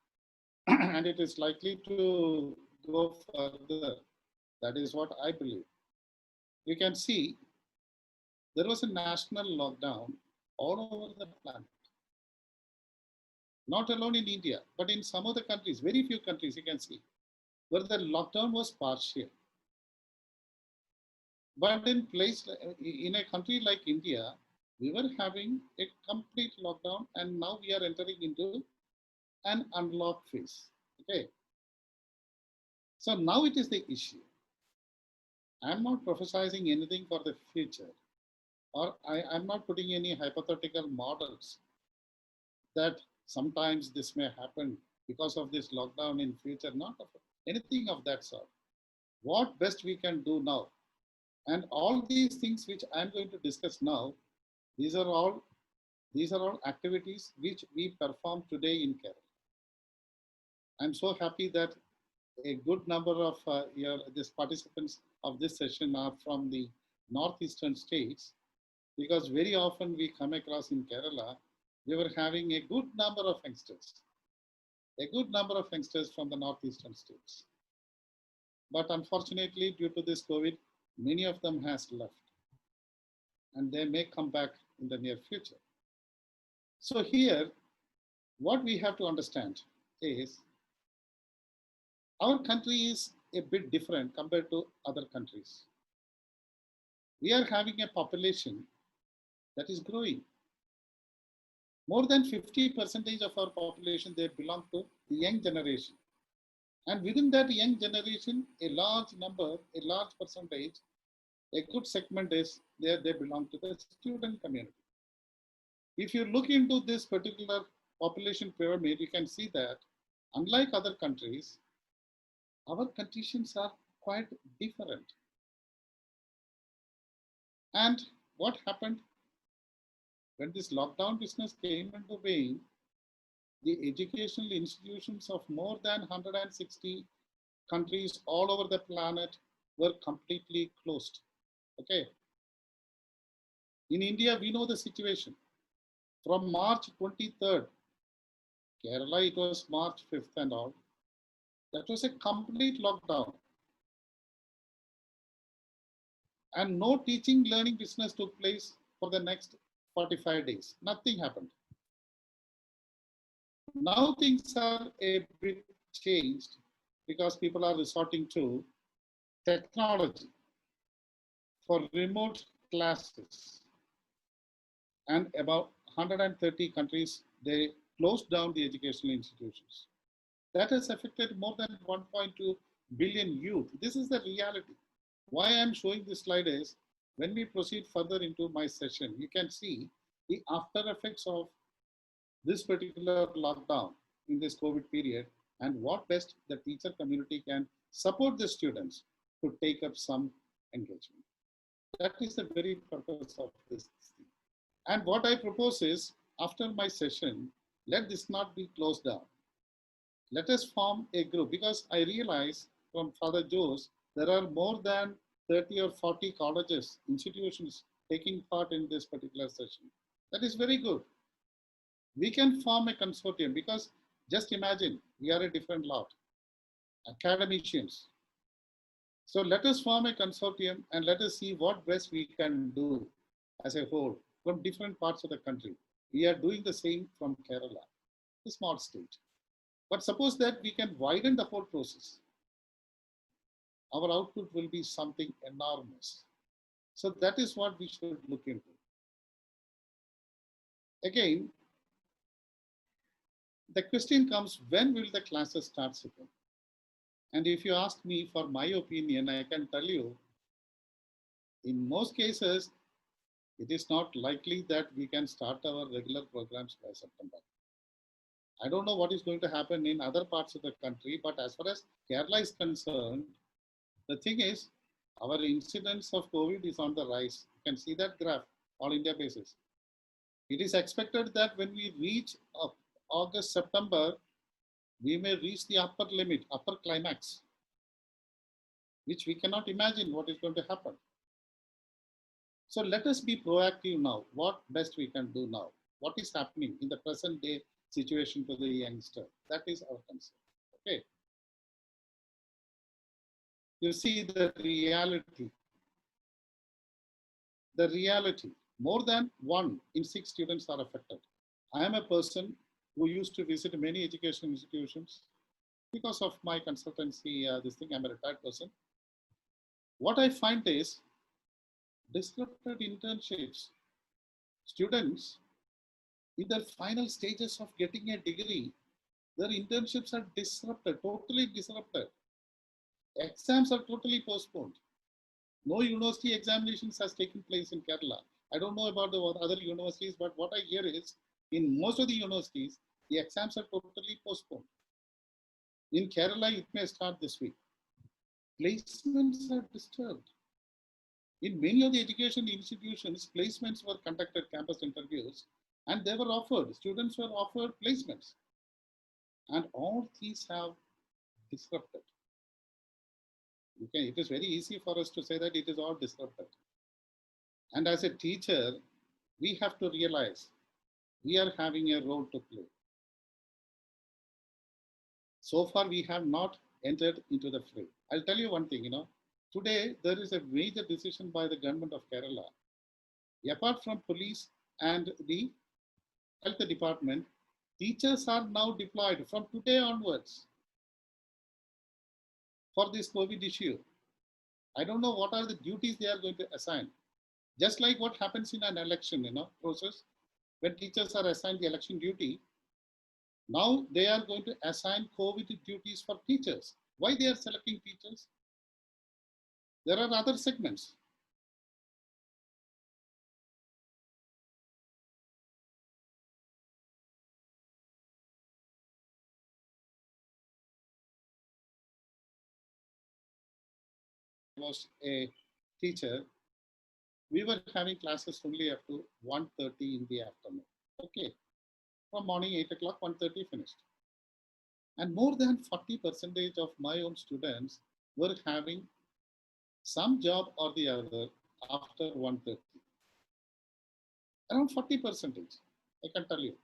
and it is likely to go further. That is what I believe. You can see there was a national lockdown all over the planet. Not alone in India, but in some other countries, very few countries you can see, where the lockdown was partial. But in a country like India, we were having a complete lockdown, and now we are entering into an unlock phase. Okay. So now it is the issue. I'm not prophesizing anything for the future, or I'm not putting any hypothetical models that sometimes this may happen because of this lockdown in future, not anything of that sort. What best we can do now. And all these things which I'm going to discuss now, these are all activities which we perform today in Kerala. I'm so happy that a good number of these participants of this session are from the northeastern states, because very often we come across in Kerala, we were having a good number of youngsters from the northeastern states. But unfortunately, due to this COVID, many of them has left, and they may come back in the near future. So here, what we have to understand is our country is a bit different compared to other countries. we are having a population that is growing. More than 50% of our population, they belong to the young generation. And within that young generation, a large number, a large percentage, a good segment is there, they belong to the student community. If you look into this particular population pyramid, you can see that unlike other countries, our conditions are quite different. And what happened when this lockdown business came into being? The educational institutions of more than 160 countries all over the planet were completely closed. Okay. In India, we know the situation. From March 23rd, Kerala, it was March 5th and all. That was a complete lockdown. And no teaching learning business took place for the next 45 days. Nothing happened. Now things are a bit changed because people are resorting to technology for remote classes. And about 130 countries, they closed down the educational institutions. That has affected more than 1.2 billion youth. This is the reality. Why I'm showing this slide is, when we proceed further into my session, you can see the after effects of this particular lockdown in this COVID period, and what best the teacher community can support the students to take up some engagement. That is the very purpose of this thing. And what I propose is, after my session, let this not be closed down. Let us form a group, because I realize from Father Joe's, there are more than 30 or 40 colleges, institutions taking part in this particular session. That is very good. We can form a consortium, because just imagine, we are a different lot, academicians. So let us form a consortium and let us see what best we can do as a whole from different parts of the country. We are doing the same from Kerala, a small state. But suppose that we can widen the whole process. Our output will be something enormous. So that is what we should look into. Again, the question comes, when will the classes start again? And if you ask me for my opinion, I can tell you, in most cases, it is not likely that we can start our regular programs by September. I don't know what is going to happen in other parts of the country, but as far as Kerala is concerned, the thing is, our incidence of COVID is on the rise. You can see that graph, all India basis. It is expected that when we reach August, September, we may reach the upper limit, upper climax, which we cannot imagine what is going to happen. So let us be proactive now. What best we can do now? What is happening in the present day situation to the youngster? That is our concern. Okay. You see the reality. The reality. More than 1 in 6 students are affected. I am a person who used to visit many education institutions because of my consultancy, this thing, I'm a retired person. What I find is disrupted internships. Students, in their final stages of getting a degree, their internships are disrupted, totally disrupted. Exams are totally postponed. No university examinations has taken place in Kerala. I don't know about the other universities, but what I hear is, in most of the universities, the exams are totally postponed. In Kerala, it may start this week. Placements are disturbed. In many of the education institutions, placements were conducted, campus interviews, and they were offered, students were offered placements. And all these have disrupted. Okay, it is very easy for us to say that it is all disrupted. And as a teacher, we have to realize we are having a role to play. So far, we have not entered into the fray. I'll tell you one thing, today there is a major decision by the government of Kerala. Apart from police and the health department, teachers are now deployed from today onwards for this COVID issue. I don't know what are the duties they are going to assign. Just like what happens in an election, process, when teachers are assigned the election duty, now they are going to assign COVID duties for teachers. Why they are selecting teachers? There are other segments. I was a teacher. We were having classes only up to 1:30 in the afternoon. Okay, from morning 8 o'clock, 1:30 finished. And more than 40% of my own students were having some job or the other after 1:30. Around 40%, I can tell you.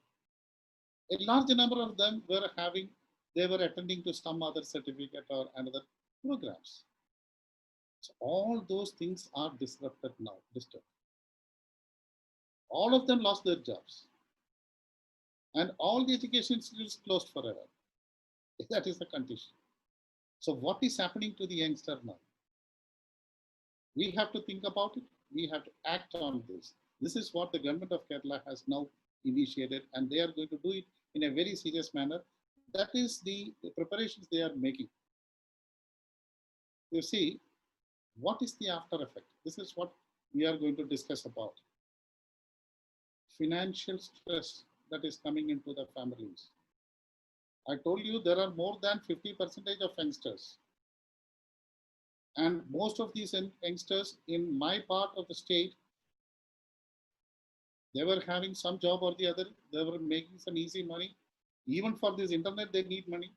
A large number of them they were attending to some other certificate or another programs. So all those things are disrupted now, disturbed. All of them lost their jobs. And all the education institutes closed forever. That is the condition. So what is happening to the youngster now? We have to think about it. We have to act on this. This is what the government of Kerala has now initiated, and they are going to do it in a very serious manner. That is the preparations they are making. You see, what is the after effect? This is what we are going to discuss about. Financial stress that is coming into the families. I told you there are more than 50% of youngsters. And most of these youngsters in my part of the state, they were having some job or the other. They were making some easy money. Even for this internet, they need money.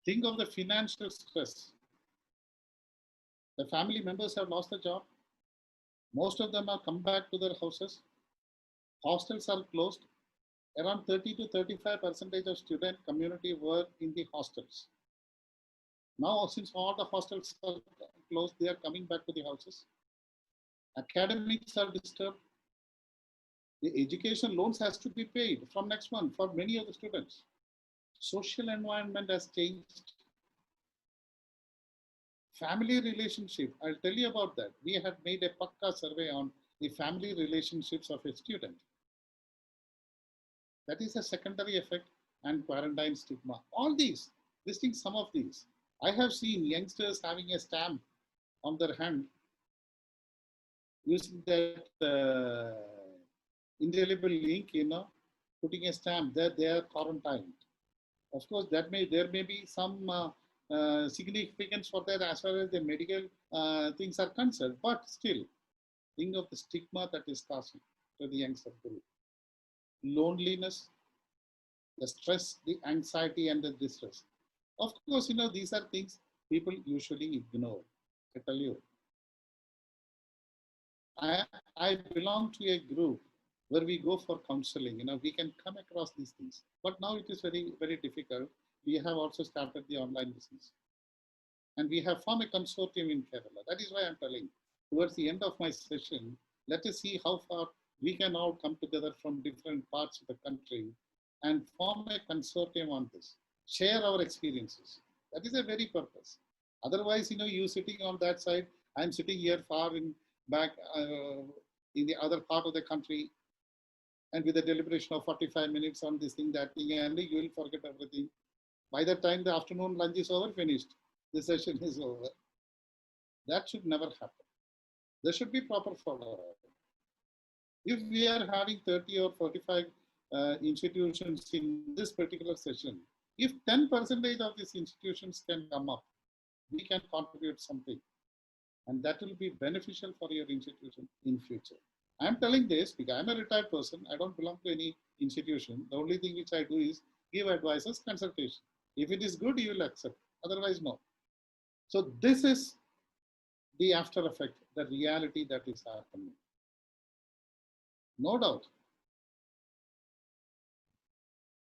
Think of the financial stress. The family members have lost the job. Most of them have come back to their houses. Hostels are closed. Around 30 to 35% of student community were in the hostels. Now, since all the hostels are closed, they are coming back to the houses. Academics are disturbed. The education loans has to be paid from next month for many of the students. Social environment has changed. Family relationship, I'll tell you about that. We have made a pakka survey on the family relationships of a student. That is a secondary effect, and quarantine stigma. All these, listing some of these. I have seen youngsters having a stamp on their hand using that indelible ink, putting a stamp that they are quarantined. Of course, there may be some significance for that as far as the medical things are concerned, but still, think of the stigma that is causing to the youngster group. Loneliness, the stress, the anxiety, and the distress. Of course, these are things people usually ignore. I tell you, I belong to a group where we go for counseling. We can come across these things, but now it is very, very difficult. We have also started the online business, and we have formed a consortium in Kerala. That is why I'm telling. Towards the end of my session, let us see how far we can all come together from different parts of the country and form a consortium on this. Share our experiences. That is a very purpose. Otherwise, you sitting on that side, I'm sitting here far in back in the other part of the country, and with a deliberation of 45 minutes on this thing, that thing, and you will forget everything. By the time the afternoon lunch is over, finished, the session is over. That should never happen. There should be proper follow-up. If we are having 30 or 45 institutions in this particular session, if 10% of these institutions can come up, we can contribute something. And that will be beneficial for your institution in future. I'm telling this because I'm a retired person. I don't belong to any institution. The only thing which I do is give advices, consultation. If it is good, you will accept. Otherwise, no. So this is the after effect, the reality that is happening. No doubt.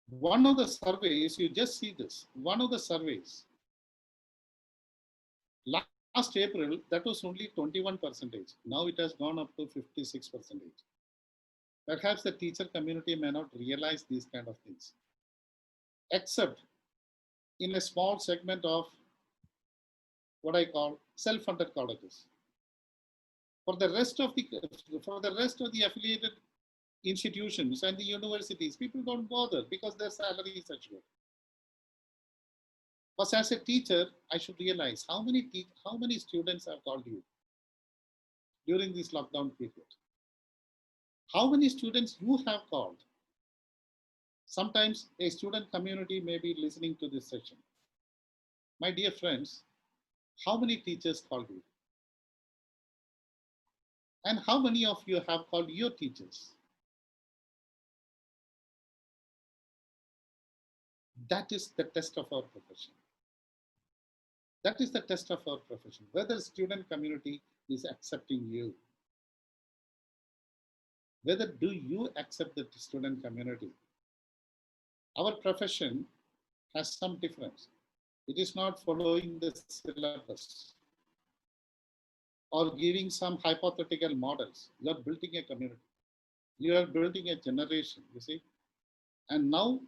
One of the surveys, you just see this, one of the surveys, last April, that was only 21%. Now it has gone up to 56%. Perhaps the teacher community may not realize these kind of things, except in a small segment of what I call self-funded colleges. For the rest of the affiliated institutions and the universities, people don't bother because their salary is such good. But as a teacher, I should realize how many students have called you during this lockdown period. How many students you have called? Sometimes a student community may be listening to this session. My dear friends, how many teachers called you? And how many of you have called your teachers? That is the test of our profession. That is the test of our profession, whether student community is accepting you. Whether do you accept the student community? Our profession has some difference. It is not following the syllabus or giving some hypothetical models. You are building a community. You are building a generation, you see. And now,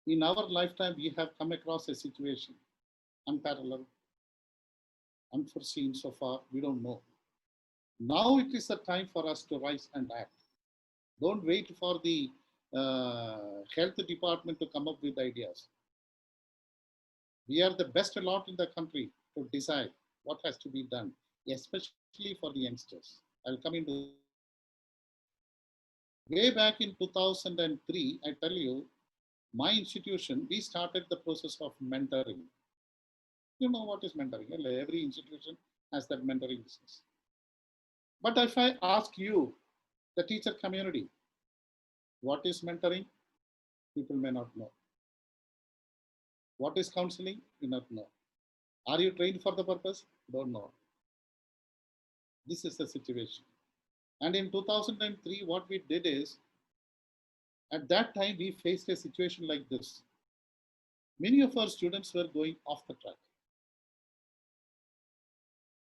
in our lifetime, we have come across a situation, unparalleled, unforeseen so far, we don't know. Now it is the time for us to rise and act. Don't wait for the health department to come up with ideas. We are the best lot in the country to decide what has to be done, especially for the youngsters. I'll come into way back in 2003, I tell you, my institution, we started the process of mentoring. You know what is mentoring? Every institution has that mentoring business. But if I ask you, the teacher community, what is mentoring? People may not know. What is counseling? You not know. Are you trained for the purpose? Don't know. This is the situation. And in 2003, what we did is, at that time, we faced a situation like this. Many of our students were going off the track.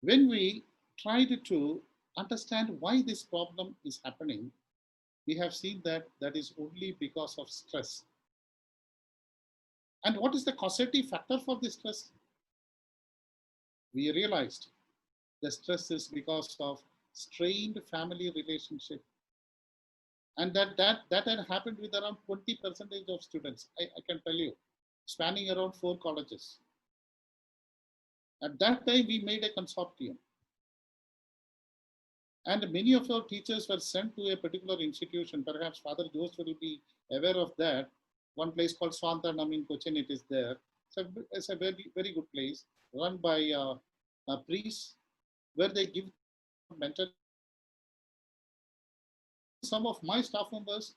When we tried to understand why this problem is happening, we have seen that that is only because of stress. And what is the causative factor for this stress? We realized the stress is because of strained family relationship. And that had happened with around 20% of students, I can tell you, spanning around 4 colleges. At that time, we made a consortium. And many of our teachers were sent to a particular institution. Perhaps Father Jose will be aware of that. One place called Swantanam in Cochin, it is there. It's a very, very good place run by priests where they give mentor. Some of my staff members,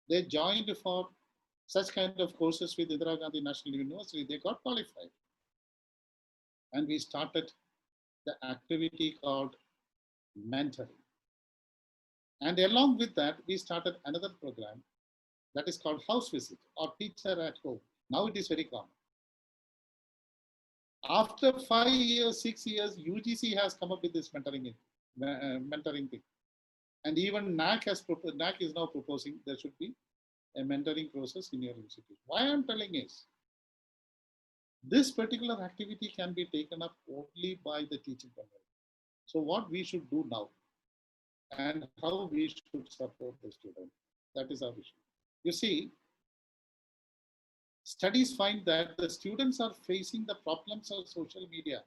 they joined for such kind of courses with Indira Gandhi National University. They got qualified. And we started the activity called mentoring. And along with that, we started another program that is called house visit or teacher at home. Now it is very common. After 5 years, 6 years, UGC has come up with this mentoring thing. And even NAC is now proposing there should be a mentoring process in your institute. Why I'm telling is, this particular activity can be taken up only by the teaching community. So what we should do now and how we should support the student, that is our issue. You see, studies find that the students are facing the problems of social media.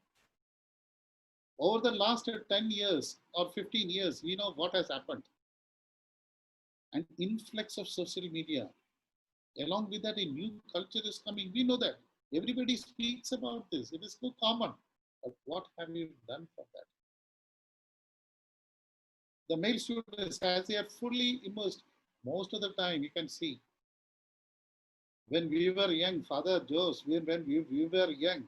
Over the last 10 years or 15 years, we know what has happened. An influx of social media. Along with that, a new culture is coming. We know that. Everybody speaks about this. It is so common. But what have you done for that? The male students, as they are fully immersed, most of the time you can see. When we were young, Father Jose, when we were young,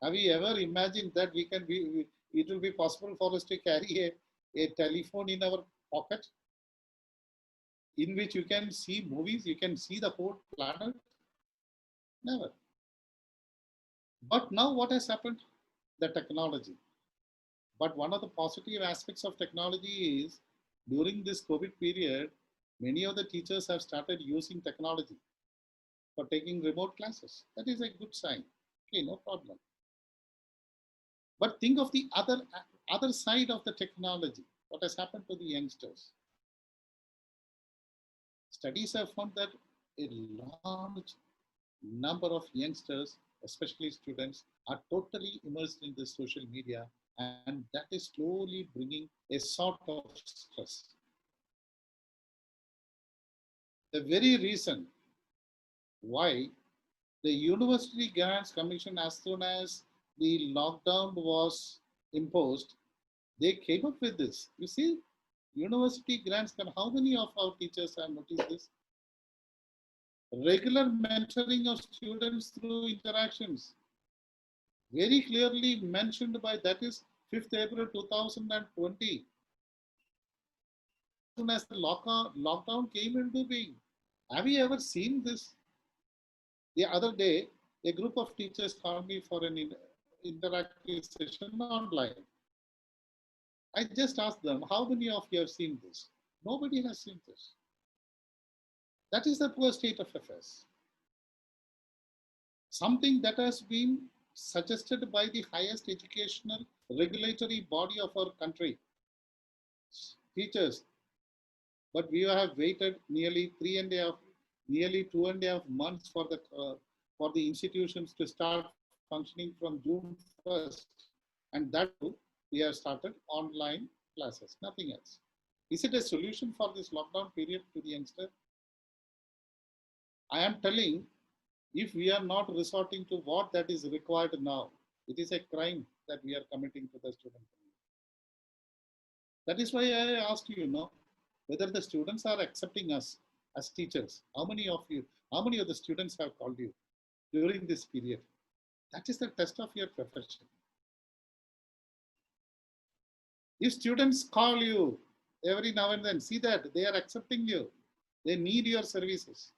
have you ever imagined that it will be possible for us to carry a telephone in our pocket in which you can see movies, you can see the whole planet? Never. But now what has happened? The technology. But one of the positive aspects of technology is during this COVID period, many of the teachers have started using technology for taking remote classes. That is a good sign. Okay, no problem. But think of the other side of the technology. what has happened to the youngsters? Studies have found that a large number of youngsters, especially students, are totally immersed in this social media, and that is slowly bringing a sort of stress. The very reason why the University Grants Commission, as soon as the lockdown was imposed, they came up with this. You see, university grants, how many of our teachers have noticed this? Regular mentoring of students through interactions, very clearly mentioned by, that is 5th April 2020. As soon as the lockdown came into being. Have you ever seen this? The other day, a group of teachers called me for an interactive session online. I just asked them, how many of you have seen this? Nobody has seen this. That is the poor state of affairs. Something that has been suggested by the highest educational regulatory body of our country, teachers. But we have waited nearly 2.5 months for the institutions to start functioning from June 1st. And that too, we have started online classes, nothing else. Is it a solution for this lockdown period to the youngster? I am telling, if we are not resorting to what that is required now, it is a crime that we are committing to the student community. That is why I asked you, whether the students are accepting us as teachers. How many of the students have called you during this period? That is the test of your profession. If students call you every now and then, see that they are accepting you. They need your services.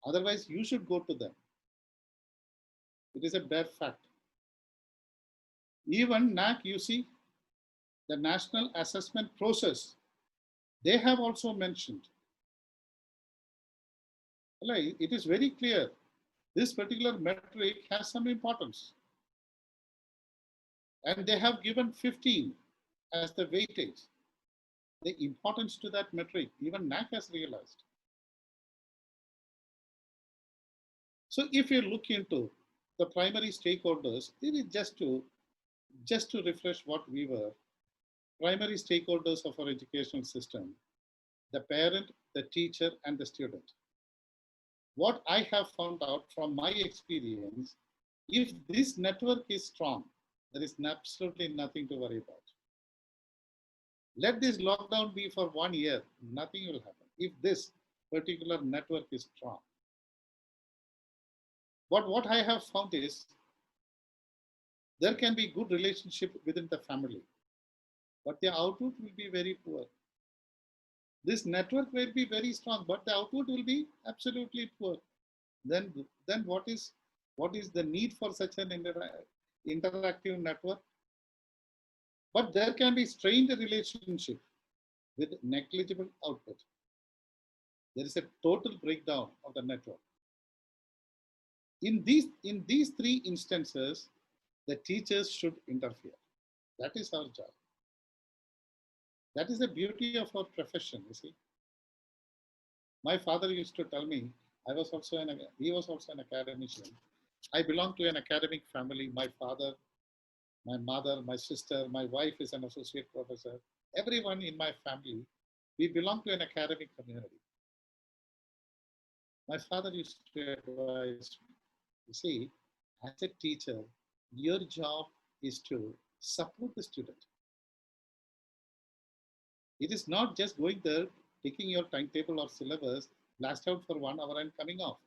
Otherwise, you should go to them. It is a bad fact. Even NAC, you see, the National Assessment Process, they have also mentioned. It is very clear. This particular metric has some importance. And they have given 15 as the weightage. The importance to that metric, even NAC has realized. So if you look into the primary stakeholders, it is just to refresh what we were, primary stakeholders of our educational system, the parent, the teacher, and the student. What I have found out from my experience, if this network is strong, there is absolutely nothing to worry about. Let this lockdown be for 1 year, nothing will happen if this particular network is strong. But what I have found is, there can be good relationship within the family, but the output will be very poor. This network will be very strong, but the output will be absolutely poor. Then what is the need for such an interactive network? But there can be strained relationship with negligible output. There is a total breakdown of the network. In these three instances, the teachers should interfere. That is our job. That is the beauty of our profession, you see. My father used to tell me, he was also an academician. I belong to an academic family. My father, my mother, my sister, my wife is an associate professor. Everyone in my family, we belong to an academic community. My father used to advise me, you see, as a teacher, your job is to support the student. It is not just going there, taking your timetable or syllabus, blast out for 1 hour and coming off.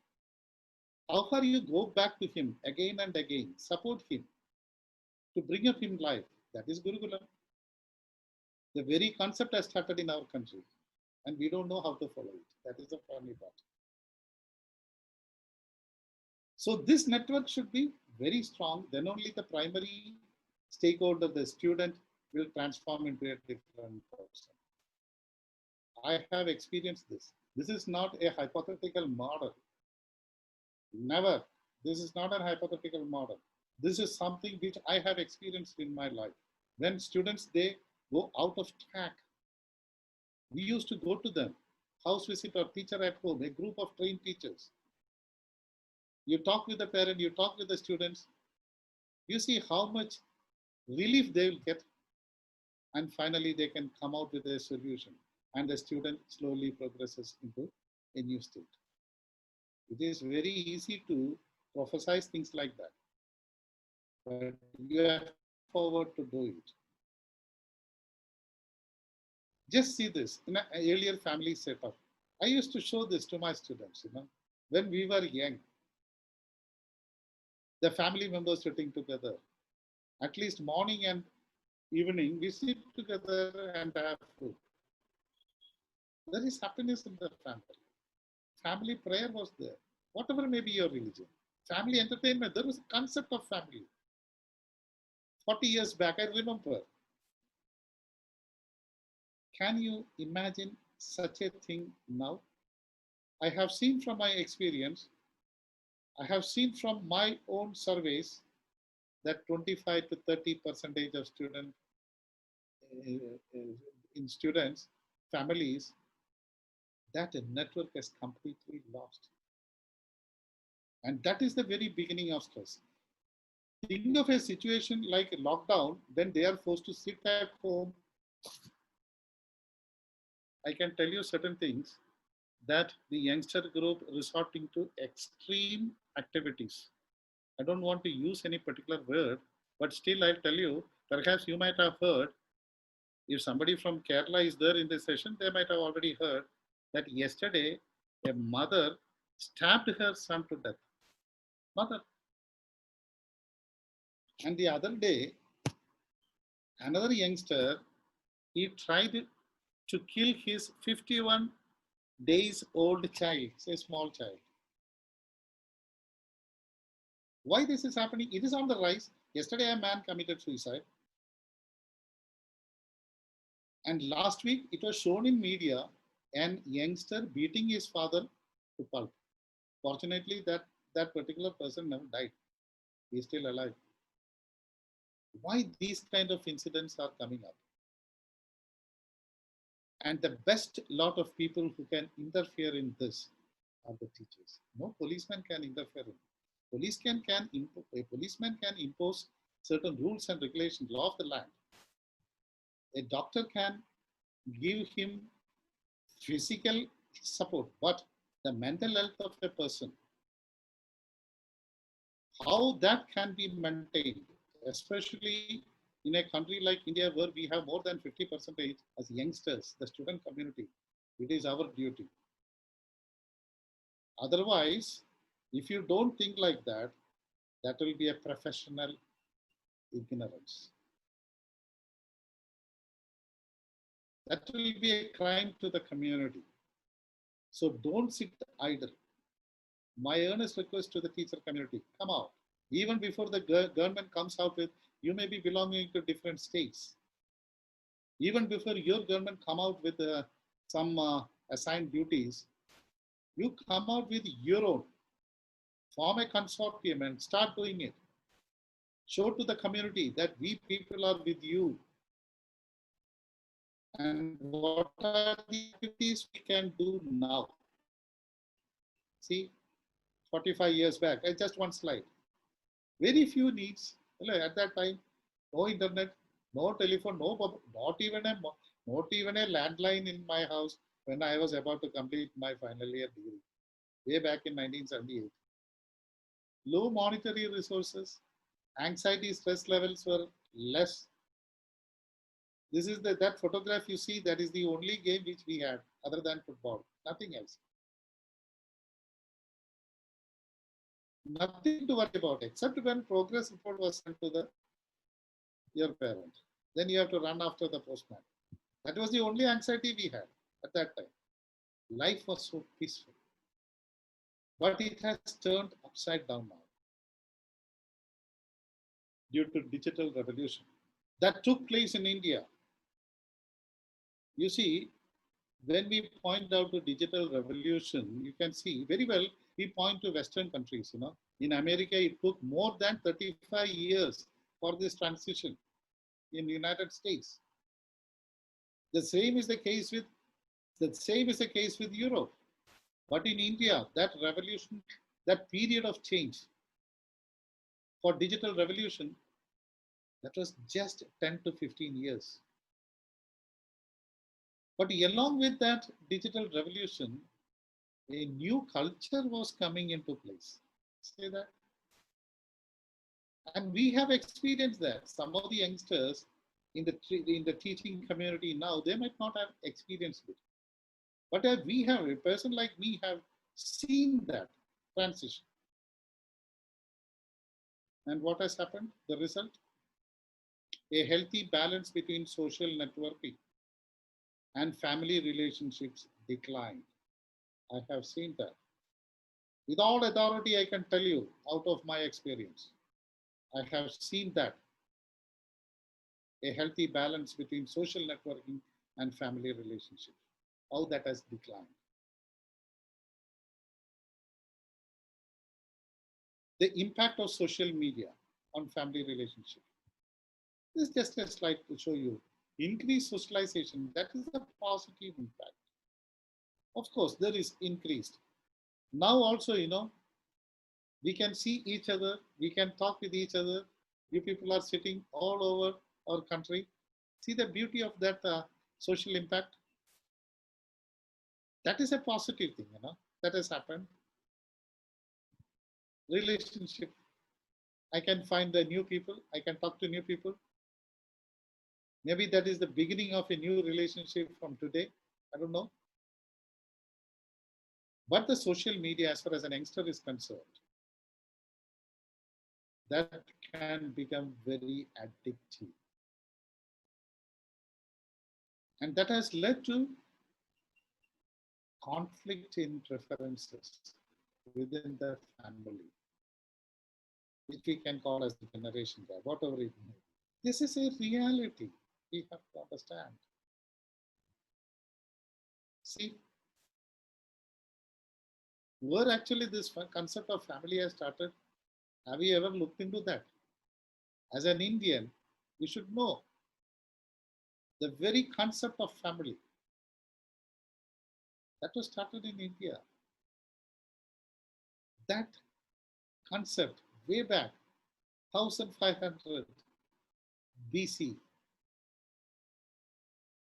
How far you go back to him again and again, support him to bring up him life. That is Gurukulam. The very concept has started in our country and we don't know how to follow it. That is the funny part. So this network should be very strong. Then only the primary stakeholder, the student, will transform into a different person. I have experienced this. This is not a hypothetical model. Never. This is not a hypothetical model. This is something which I have experienced in my life. When students, they go out of track. We used to go to them, house visit or teacher at home, a group of trained teachers. You talk with the parent, you talk with the students, you see how much relief they will get, and finally they can come out with a solution, and the student slowly progresses into a new state. It is very easy to prophesize things like that, but you have to come forward to do it. Just see this in an earlier family setup. I used to show this to my students, when we were young, the family members sitting together, at least morning and evening, we sit together and have food. There is happiness in the family. Family prayer was there, whatever may be your religion. Family entertainment, there was a concept of family. 40 years back, I remember. Can you imagine such a thing now? I have seen from my experience, I have seen from my own surveys that 25 to 30% of students in students, families, that network is completely lost. And that is the very beginning of stress. Think of a situation like a lockdown, then they are forced to sit at home. I can tell you certain things that the youngster group resorting to extreme activities. I don't want to use any particular word, but still I'll tell you, perhaps you might have heard, if somebody from Kerala is there in this session, they might have already heard that yesterday a mother stabbed her son to death. Mother. And the other day, another youngster, he tried to kill his 51 days old child, a small child. Why this is happening? It is on the rise. Yesterday, a man committed suicide. And last week, it was shown in media, an youngster beating his father to pulp. Fortunately, that particular person never died. He is still alive. Why these kind of incidents are coming up? And the best lot of people who can interfere in this are the teachers. No policeman can interfere in it. A policeman can impose certain rules and regulations, law of the land. A doctor can give him physical support, but the mental health of a person, how that can be maintained, especially in a country like India, where we have more than 50% as youngsters, the student community, it is our duty. Otherwise, if you don't think like that, that will be a professional ignorance. That will be a crime to the community. So don't sit idle. My earnest request to the teacher community, come out. Even before the government comes out with, you may be belonging to different states. Even before your government come out with some assigned duties, you come out with your own. Form a consortium and start doing it. Show to the community that we people are with you. And what are the activities we can do now? See, 45 years back, just one slide. Very few needs. At that time, no internet, no telephone, not even a landline in my house when I was about to complete my final year degree, way back in 1978. Low monetary resources, anxiety, stress levels were less. This is that photograph you see, that is the only game which we had other than football, nothing else. Nothing to worry about except when progress report was sent to your parent. Then you have to run after the postman. That was the only anxiety we had at that time. Life was so peaceful. But it has turned upside down now due to digital revolution that took place in India. You see, when we point out the digital revolution, you can see very well, we point to Western countries. In America, it took more than 35 years for this transition. In the United States, The same is the case with Europe. But in India, that revolution, that period of change for digital revolution, that was just 10 to 15 years. But along with that digital revolution, a new culture was coming into place. Say that. And we have experienced that. Some of the youngsters in the teaching community now, they might not have experienced it. But we have, a person like me have seen that transition. And what has happened? The result? A healthy balance between social networking and family relationships declined. I have seen that. With all authority, I can tell you out of my experience, I have seen that. A healthy balance between social networking and family relationships, how that has declined. The impact of social media on family relationships. This is just a slide to show you. Increased socialization, that is a positive impact. Of course, there is increased. Now also, we can see each other, we can talk with each other. You people are sitting all over our country. See the beauty of that social impact. That is a positive thing, that has happened. Relationship. I can find the new people, I can talk to new people. Maybe that is the beginning of a new relationship from today. I don't know. But the social media, as far as an youngster is concerned, that can become very addictive. And that has led to conflict in preferences within the family, which we can call as the generation gap, whatever it may be. This is a reality we have to understand. See, where actually this concept of family has started, have you ever looked into that? As an Indian, we should know the very concept of family that was started in India. That concept way back 1500 BC,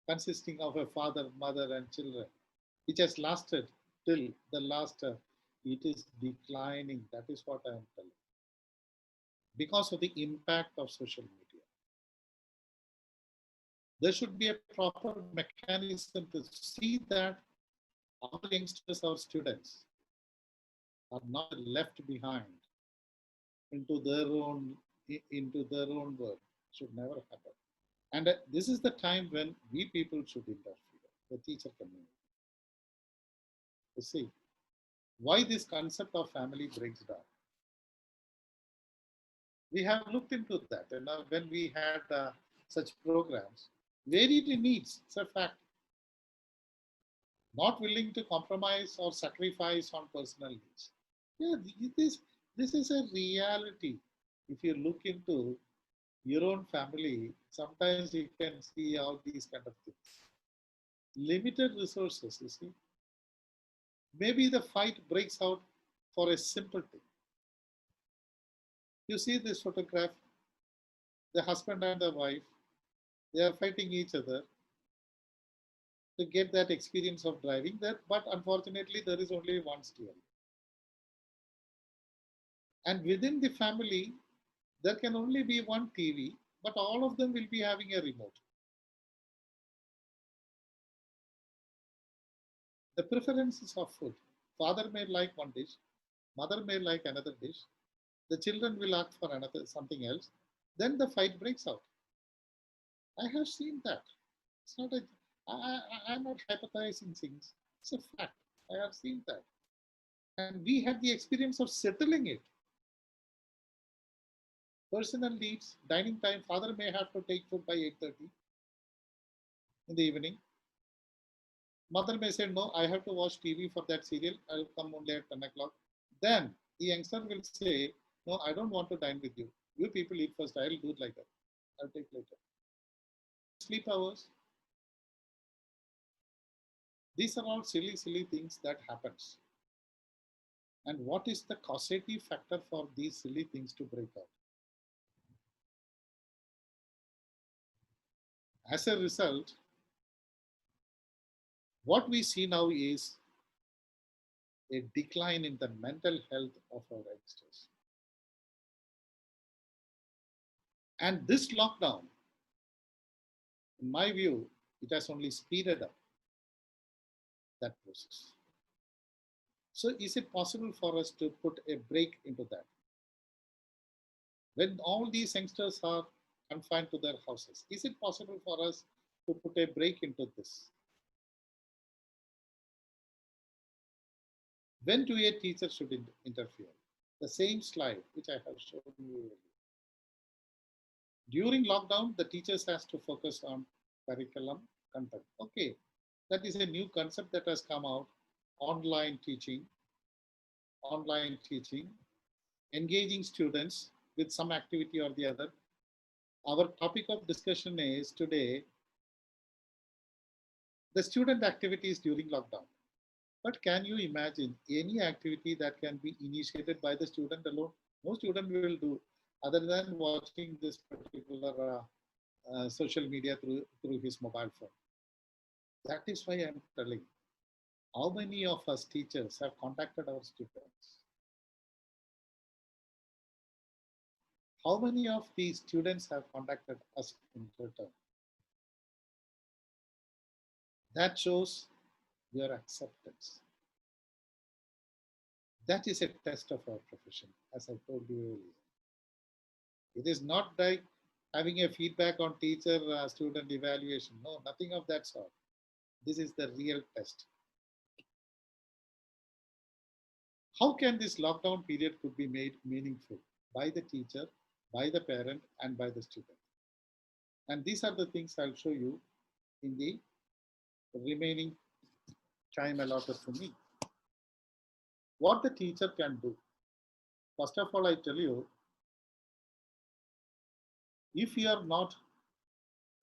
consisting of a father, mother, and children, which has lasted till the last, it is declining. That is what I am telling. Because of the impact of social media. There should be a proper mechanism to see that our youngsters, our students, are not left behind into their own world. Should never happen. And this is the time when we people should interfere, the teacher community. You see, why this concept of family breaks down. We have looked into that, when we had such programs, varied needs, it's a fact. Not willing to compromise or sacrifice on personal needs. Yeah, this is a reality. If you look into your own family, sometimes you can see all these kind of things. Limited resources, you see. Maybe the fight breaks out for a simple thing. You see this photograph, the husband and the wife, they are fighting each other to get that experience of driving there, but unfortunately there is only one steering. And within the family, there can only be one TV, but all of them will be having a remote. The preferences of food. Father may like one dish, mother may like another dish. The children will ask for something else. Then the fight breaks out. I have seen that. It's not I'm not hypothesizing things. It's a fact. I have seen that. And we had the experience of settling it. Personal needs, dining time, father may have to take food by 8:30 in the evening. Mother may say, no, I have to watch TV for that serial. I'll come only at 10 o'clock. Then the youngster will say, no, I don't want to dine with you. You people eat first. I'll do it like that. I'll take later. Sleep hours. These are all silly, silly things that happens. And what is the causative factor for these silly things to break out? As a result, what we see now is a decline in the mental health of our youngsters. And this lockdown, in my view, it has only speeded up that process. So is it possible for us to put a break into that? When all these youngsters are confined to their houses, is it possible for us to put a break into this? When do a teacher should interfere? The same slide which I have shown you earlier. During lockdown, the teachers has to focus on curriculum content. Okay, that is a new concept that has come out, online teaching, engaging students with some activity or the other. Our topic of discussion is today the student activities during lockdown. But can you imagine any activity that can be initiated by the student alone? No student will do other than watching this particular social media through his mobile phone. That is why I'm telling, how many of us teachers have contacted our students? How many of these students have contacted us in return? That shows your acceptance. That is a test of our profession, as I told you earlier. It is not like having a feedback on teacher student evaluation. No, nothing of that sort. This is the real test. How can this lockdown period could be made meaningful by the teacher, by the parent, and by the student? And these are the things I'll show you in the remaining time allotted to me. What the teacher can do. First of all, I tell you, if you are not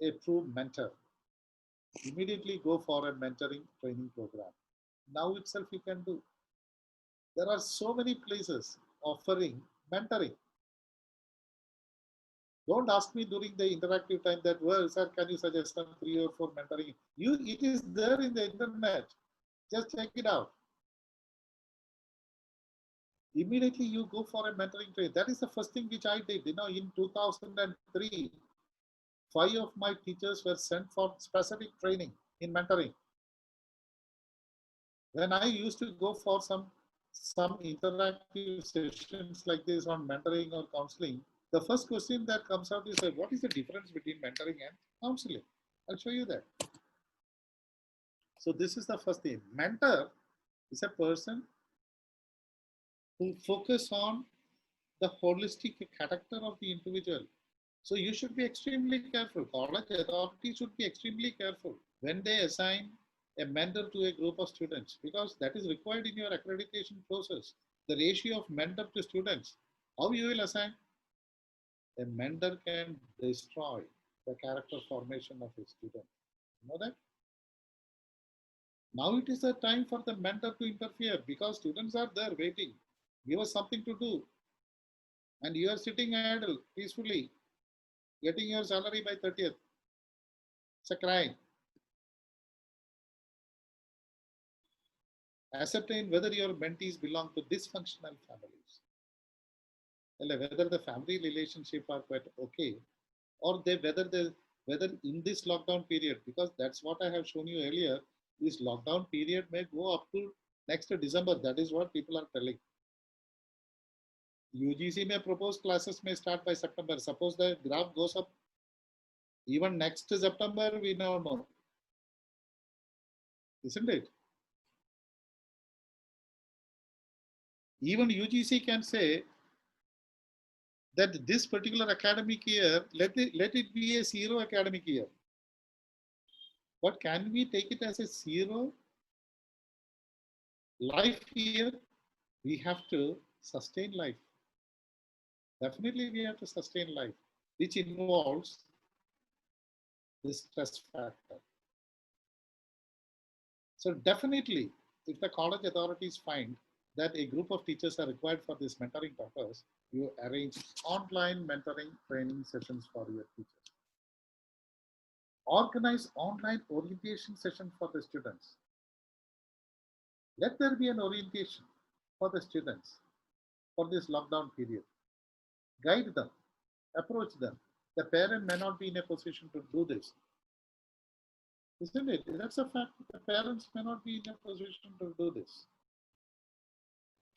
a true mentor, immediately go for a mentoring training program. Now itself you can do. There are so many places offering mentoring. Don't ask me during the interactive time that, well, sir, can you suggest some 3 or 4 mentoring? It is there in the internet. Just check it out. Immediately you go for a mentoring training. That is the first thing which I did. In 2003, 5 of my teachers were sent for specific training in mentoring. When I used to go for some interactive sessions like this on mentoring or counseling, the first question that comes out is, what is the difference between mentoring and counseling? I'll show you that. So this is the first thing. Mentor is a person who focus on the holistic character of the individual. So you should be extremely careful. College authorities should be extremely careful when they assign a mentor to a group of students, because that is required in your accreditation process. The ratio of mentor to students. How you will assign? A mentor can destroy the character formation of a student. You know that? Now it is a time for the mentor to interfere, because students are there waiting. Give us something to do. And you are sitting idle peacefully, getting your salary by 30th. It's a crime. Ascertain whether your mentees belong to dysfunctional families. Whether the family relationship are quite okay, or whether in this lockdown period, because that's what I have shown you earlier, this lockdown period may go up to next December. That is what people are telling. UGC may propose classes may start by September. Suppose the graph goes up, even next September, we now know. Isn't it? Even UGC can say that this particular academic year, let it be a 0 academic year. But can we take it as a 0 life year? We have to sustain life. Definitely we have to sustain life, which involves the stress factor. So definitely, if the college authorities find that a group of teachers are required for this mentoring purpose, you arrange online mentoring training sessions for your teachers. Organize online orientation session for the students. Let there be an orientation for the students for this lockdown period. Guide them, approach them. The parent may not be in a position to do this. Isn't it? That's a fact. The parents may not be in a position to do this.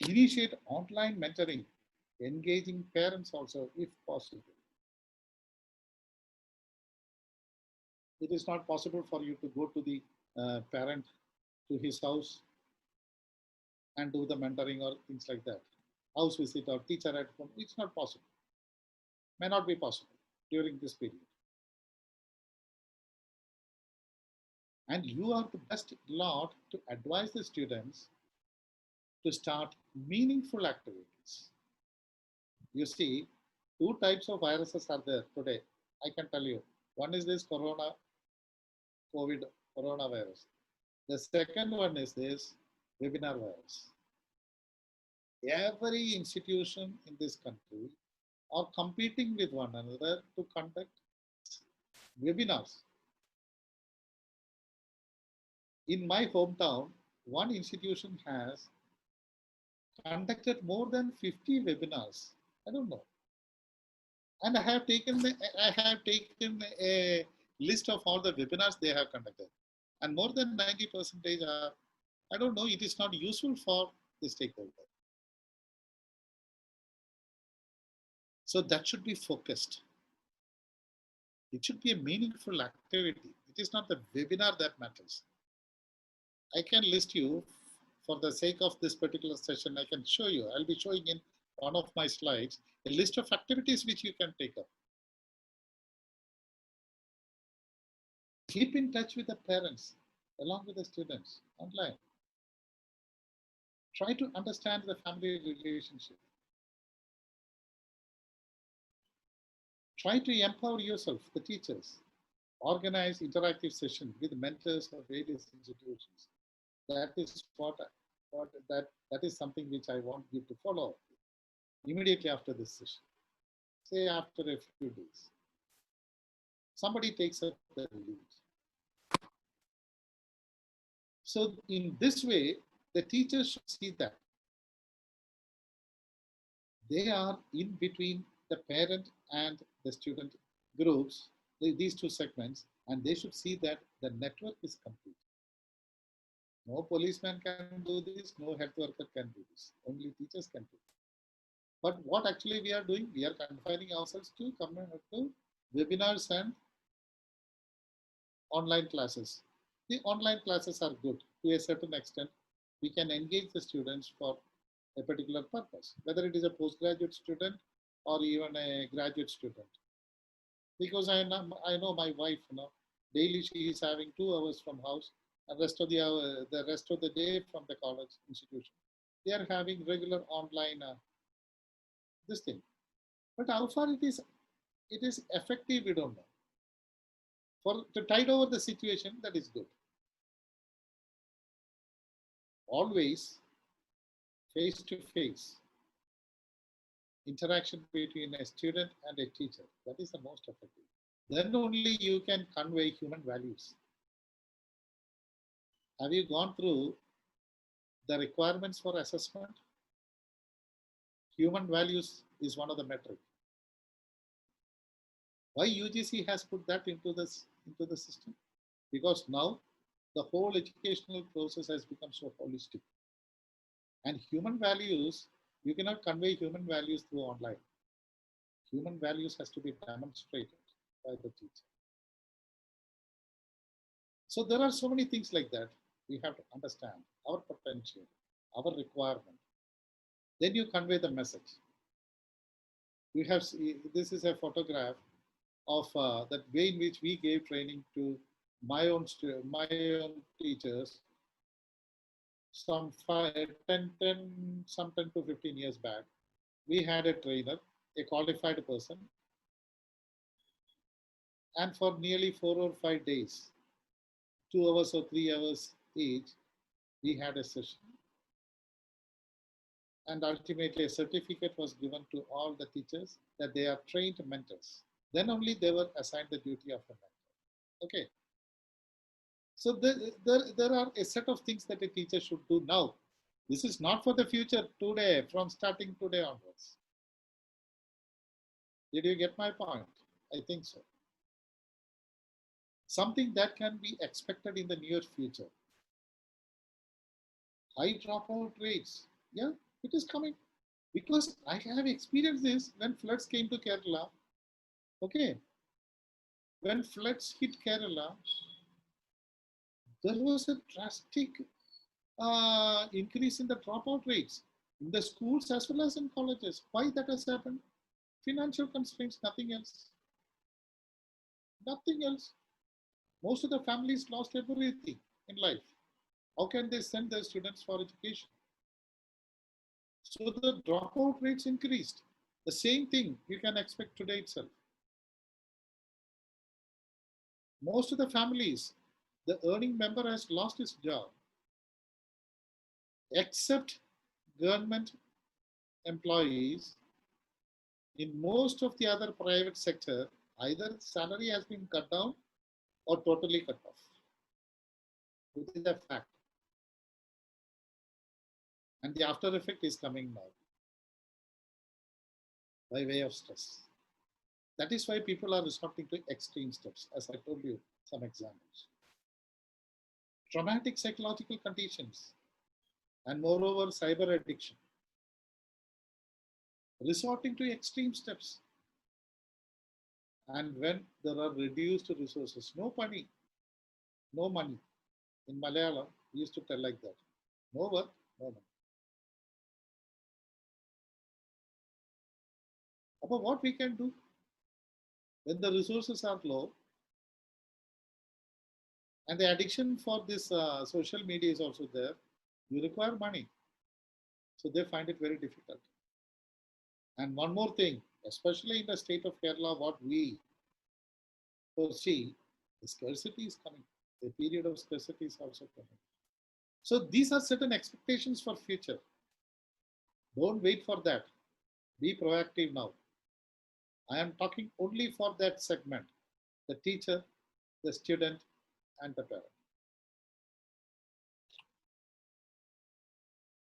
Initiate online mentoring, engaging parents also if possible. It is not possible for you to go to the parent to his house and do the mentoring or things like that. House visit or teacher at home, it's not possible. May not be possible during this period. And you are the best lot to advise the students to start meaningful activities. You see, two types of viruses are there today. I can tell you. One is this coronavirus. The second one is this webinar virus. Every institution in this country are competing with one another to conduct webinars. In my hometown, one institution has conducted more than 50 webinars. I don't know. And I have taken a list of all the webinars they have conducted. And more than 90% are, I don't know, it is not useful for the stakeholder. So that should be focused. It should be a meaningful activity. It is not the webinar that matters. I can list you, for the sake of this particular session, I can show you, I'll be showing in one of my slides, a list of activities which you can take up. Keep in touch with the parents along with the students online. Try to understand the family relationship. Try to empower yourself, the teachers. Organize interactive sessions with mentors of various institutions. That is that is something which I want you to follow immediately after this session. Say after a few days. Somebody takes up the lead. So in this way, the teachers should see that they are in between the parent and the student groups, these two segments, and they should see that the network is complete. No policeman can do this, no health worker can do this, only teachers can do it. But what actually we are doing, we are confining ourselves to webinars and online classes. The online classes are good to a certain extent. We can engage the students for a particular purpose, whether it is a postgraduate student or even a graduate student. Because I know my wife, daily she is having 2 hours from house, and rest of the rest of the day from the college institution. They are having regular online this thing. But how far it is effective, we don't know. For to tide over the situation, that is good. Always face-to-face interaction between a student and a teacher. That is the most effective. Then only you can convey human values. Have you gone through the requirements for assessment? Human values is one of the metrics. Why UGC has put that into the system? Because now the whole educational process has become so holistic. And human values, you cannot convey human values through online. Human values has to be demonstrated by the teacher. So there are so many things like that. We have to understand our potential, our requirement. Then you convey the message. You have, this is a photograph of that way in which we gave training to my own teachers some 10 to 15 years back. We had a trainer, a qualified person, and for nearly 4 or 5 days, 2 hours or 3 hours age, we had a session. And ultimately, a certificate was given to all the teachers that they are trained mentors. Then only they were assigned the duty of a mentor. Okay. So there are a set of things that a teacher should do now. This is not for the future, today, from starting today onwards. Did you get my point? I think so. Something that can be expected in the near future. High dropout rates. Yeah, it is coming. Because I have experienced this when floods came to Kerala. Okay. When floods hit Kerala, there was a drastic increase in the dropout rates in the schools as well as in colleges. Why that has happened? Financial constraints, nothing else. Nothing else. Most of the families lost everything in life. How can they send their students for education? So the dropout rates increased. The same thing you can expect today itself. Most of the families, the earning member has lost his job, except government employees. In most of the other private sector, either salary has been cut down or totally cut off. It is a fact. And the after effect is coming now by way of stress. That is why people are resorting to extreme steps, as I told you some examples. Traumatic psychological conditions, and moreover, cyber addiction. Resorting to extreme steps. And when there are reduced resources, no money. In Malayalam, we used to tell like that. No work, no money. But what we can do when the resources are low and the addiction for this social media is also there, you require money. So they find it very difficult. And one more thing, especially in the state of Kerala, what we foresee, the scarcity is coming. The period of scarcity is also coming. So these are certain expectations for future. Don't wait for that. Be proactive now. I am talking only for that segment, the teacher, the student, and the parent.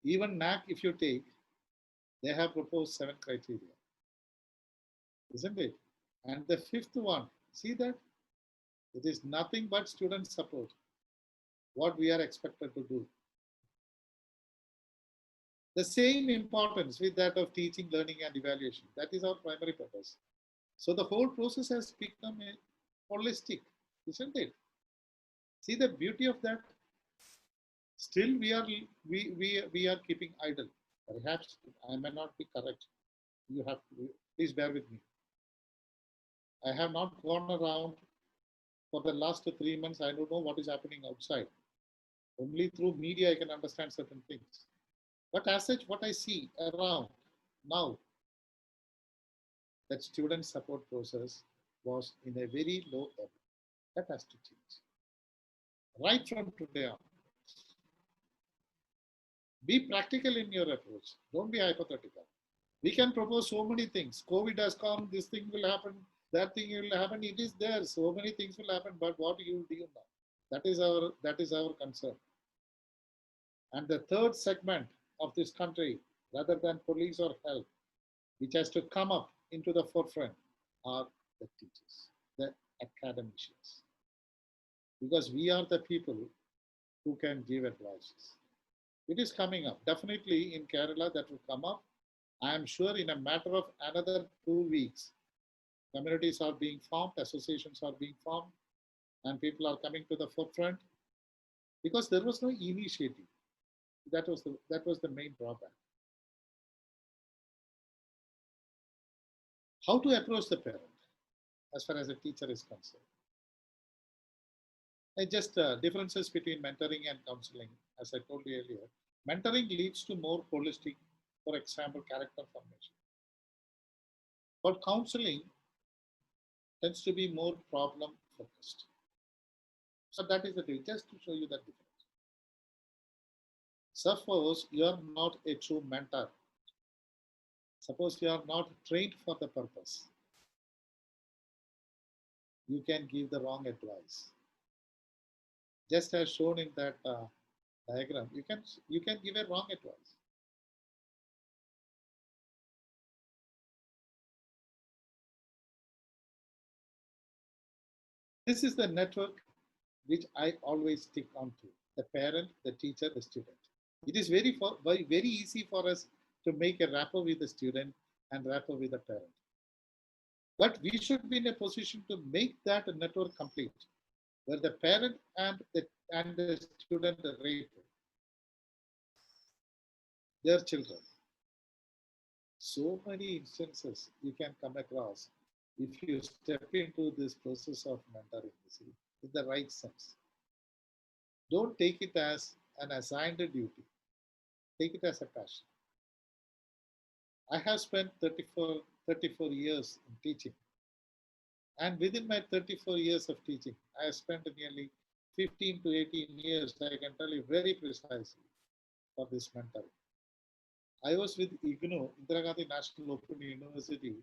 Even NAC, if you take, they have proposed 7 criteria, isn't it? And the 5th one, see that? It is nothing but student support, what we are expected to do. The same importance with that of teaching, learning, and evaluation. That is our primary purpose. So the whole process has become a holistic, isn't it? See the beauty of that? Still we are keeping idle. Perhaps I may not be correct. You have to, please bear with me. I have not gone around for the last 3 months. I don't know what is happening outside. Only through media I can understand certain things. But as such, what I see around now, that student support process was in a very low level. That has to change. Right from today on. Be practical in your approach. Don't be hypothetical. We can propose so many things. COVID has come, this thing will happen, that thing will happen. It is there. So many things will happen. But what do you do now? That is our concern. And the third segment of this country, rather than police or health, which has to come up into the forefront, are the teachers, the academicians. Because we are the people who can give advices. It is coming up. Definitely in Kerala that will come up. I am sure in a matter of another 2 weeks, communities are being formed, associations are being formed, and people are coming to the forefront because there was no initiative. That was the main drawback. How to approach the parent as far as a teacher is concerned. Just differences between mentoring and counseling, as I told you earlier. Mentoring leads to more holistic, for example, character formation. But counseling tends to be more problem focused. So that is the thing, just to show you that difference. Suppose you are not a true mentor. Suppose you are not trained for the purpose. You can give the wrong advice. Just as shown in that diagram, you can give a wrong advice. This is the network which I always stick onto: the parent, the teacher, the student. It is very easy for us to make a rapport with the student and rapport with the parent. But we should be in a position to make that network complete, where the parent and the student rate their children. So many instances you can come across if you step into this process of mentoring, in the right sense. Don't take it as an assigned duty. Take it as a passion. I have spent 34 years in teaching. And within my 34 years of teaching, I have spent nearly 15 to 18 years, I can tell you very precisely, for this mentoring. I was with IGNO, Indira Gandhi National Open University,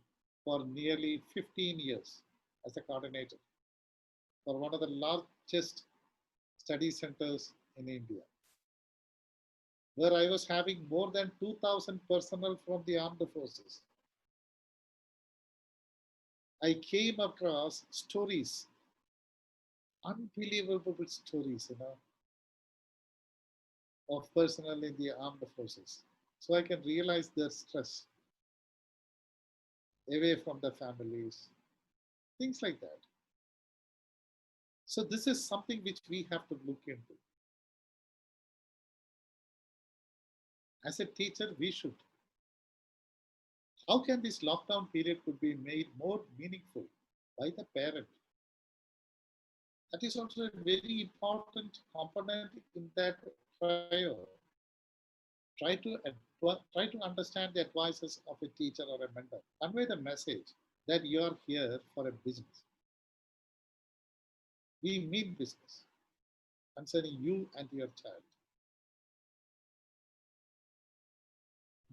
for nearly 15 years as a coordinator for one of the largest study centers in India, where I was having more than 2,000 personnel from the armed forces. I came across stories, unbelievable stories, of personnel in the armed forces. So I can realize their stress away from the families, things like that. So this is something which we have to look into. As a teacher, we should. How can this lockdown period could be made more meaningful by the parent? That is also a very important component in that trial. Try to understand the advices of a teacher or a mentor. Convey the message that you are here for a business. We mean business concerning you and your child.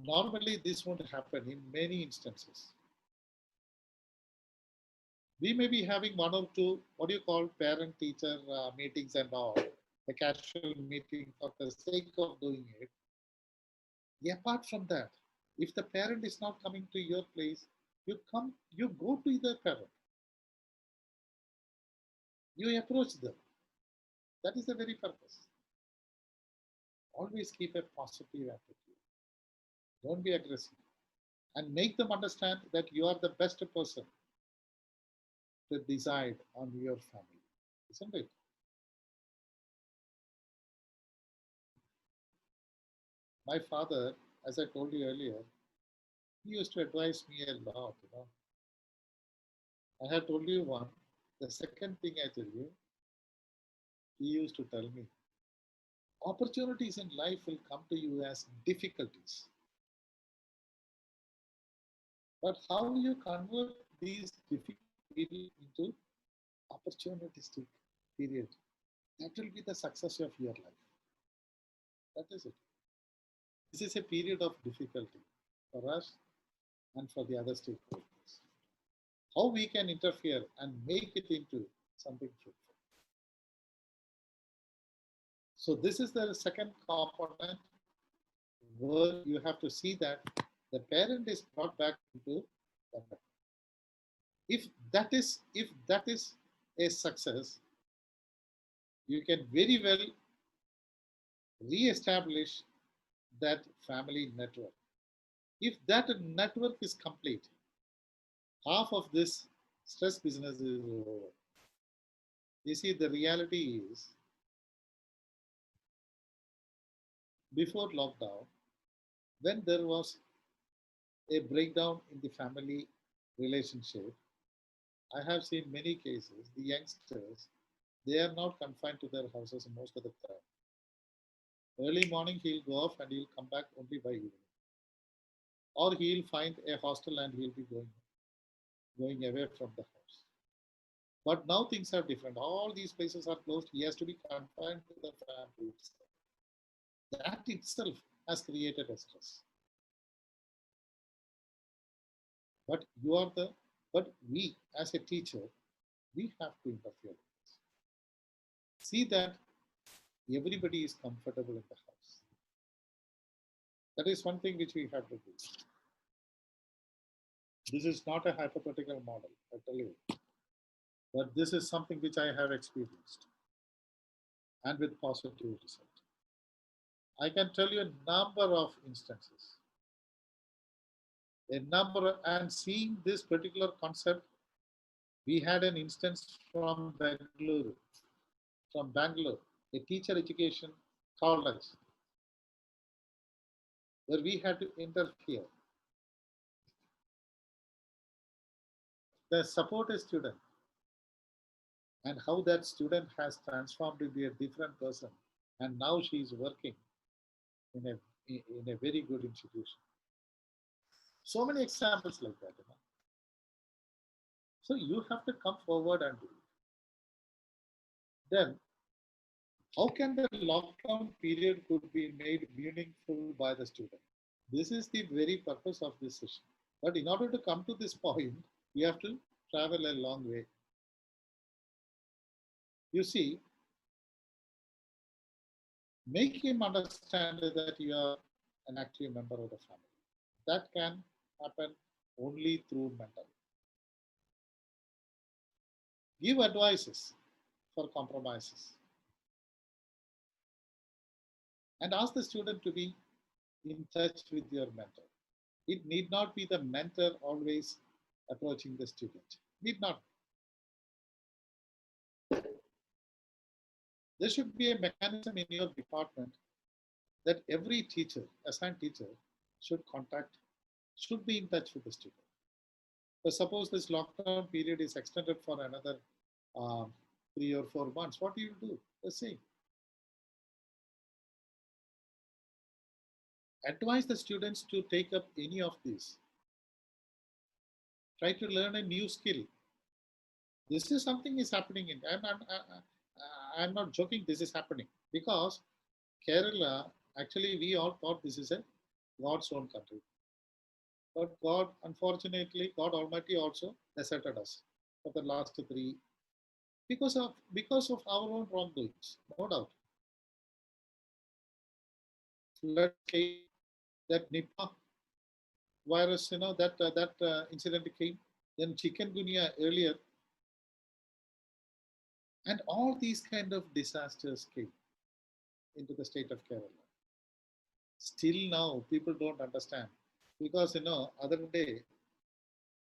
Normally, this won't happen in many instances. We may be having one or two, what do you call, parent-teacher meetings and all, a casual meeting for the sake of doing it. Apart from that, if the parent is not coming to your place, you go to the parent. You approach them. That is the very purpose. Always keep a positive attitude. Don't be aggressive. And make them understand that you are the best person to decide on your family. Isn't it? My father, as I told you earlier, he used to advise me a lot. I have told you one. The second thing I tell you, he used to tell me, opportunities in life will come to you as difficulties. But how you convert these difficulties into opportunistic period, that will be the success of your life. That is it. This is a period of difficulty for us and for the other stakeholders. How we can interfere and make it into something fruitful. So this is the second component where you have to see that the parent is brought back into the network. If that is a success, you can very well re-establish that family network. If that network is complete, half of this stress business is over. You see, the reality is, before lockdown, when there was a breakdown in the family relationship, I have seen many cases, the youngsters, they are not confined to their houses most of the time. Early morning, he'll go off and he'll come back only by evening. Or he'll find a hostel and he'll be going away from the house. But now things are different. All these places are closed. He has to be confined to the family itself. That itself has created a stress. But we as a teacher, we have to interfere with this. See that everybody is comfortable in the house. That is one thing which we have to do. This is not a hypothetical model, I tell you, but this is something which I have experienced and with positive result. I can tell you a number of instances. And seeing this particular concept, we had an instance from Bangalore, a teacher education college, where we had to interfere. The support a student and how that student has transformed into a different person, and now she is working in a very good institution. So many examples like that. So you have to come forward and do it. Then, how can the lockdown period could be made meaningful by the student? This is the very purpose of this session. But in order to come to this point, you have to travel a long way. You see, make him understand that you are an active member of the family. That can happen only through mentoring. Give advices for compromises. And ask the student to be in touch with your mentor. It need not be the mentor always approaching the student. Need not. There should be a mechanism in your department that every teacher, assigned teacher, should be in touch with the student. So suppose this lockdown period is extended for another 3 or 4 months. What do you do? The same. Advise the students to take up any of these. Try to learn a new skill. This is something is happening in. I'm not joking. This is happening because Kerala. Actually, we all thought this is a God's own country, but God, unfortunately, God Almighty also deserted us for the last 3 because of our own wrongdoings, no doubt. Flood came, that Nipah virus, that incident came, then chikungunya earlier, and all these kind of disasters came into the state of Kerala. Still now, people don't understand because other day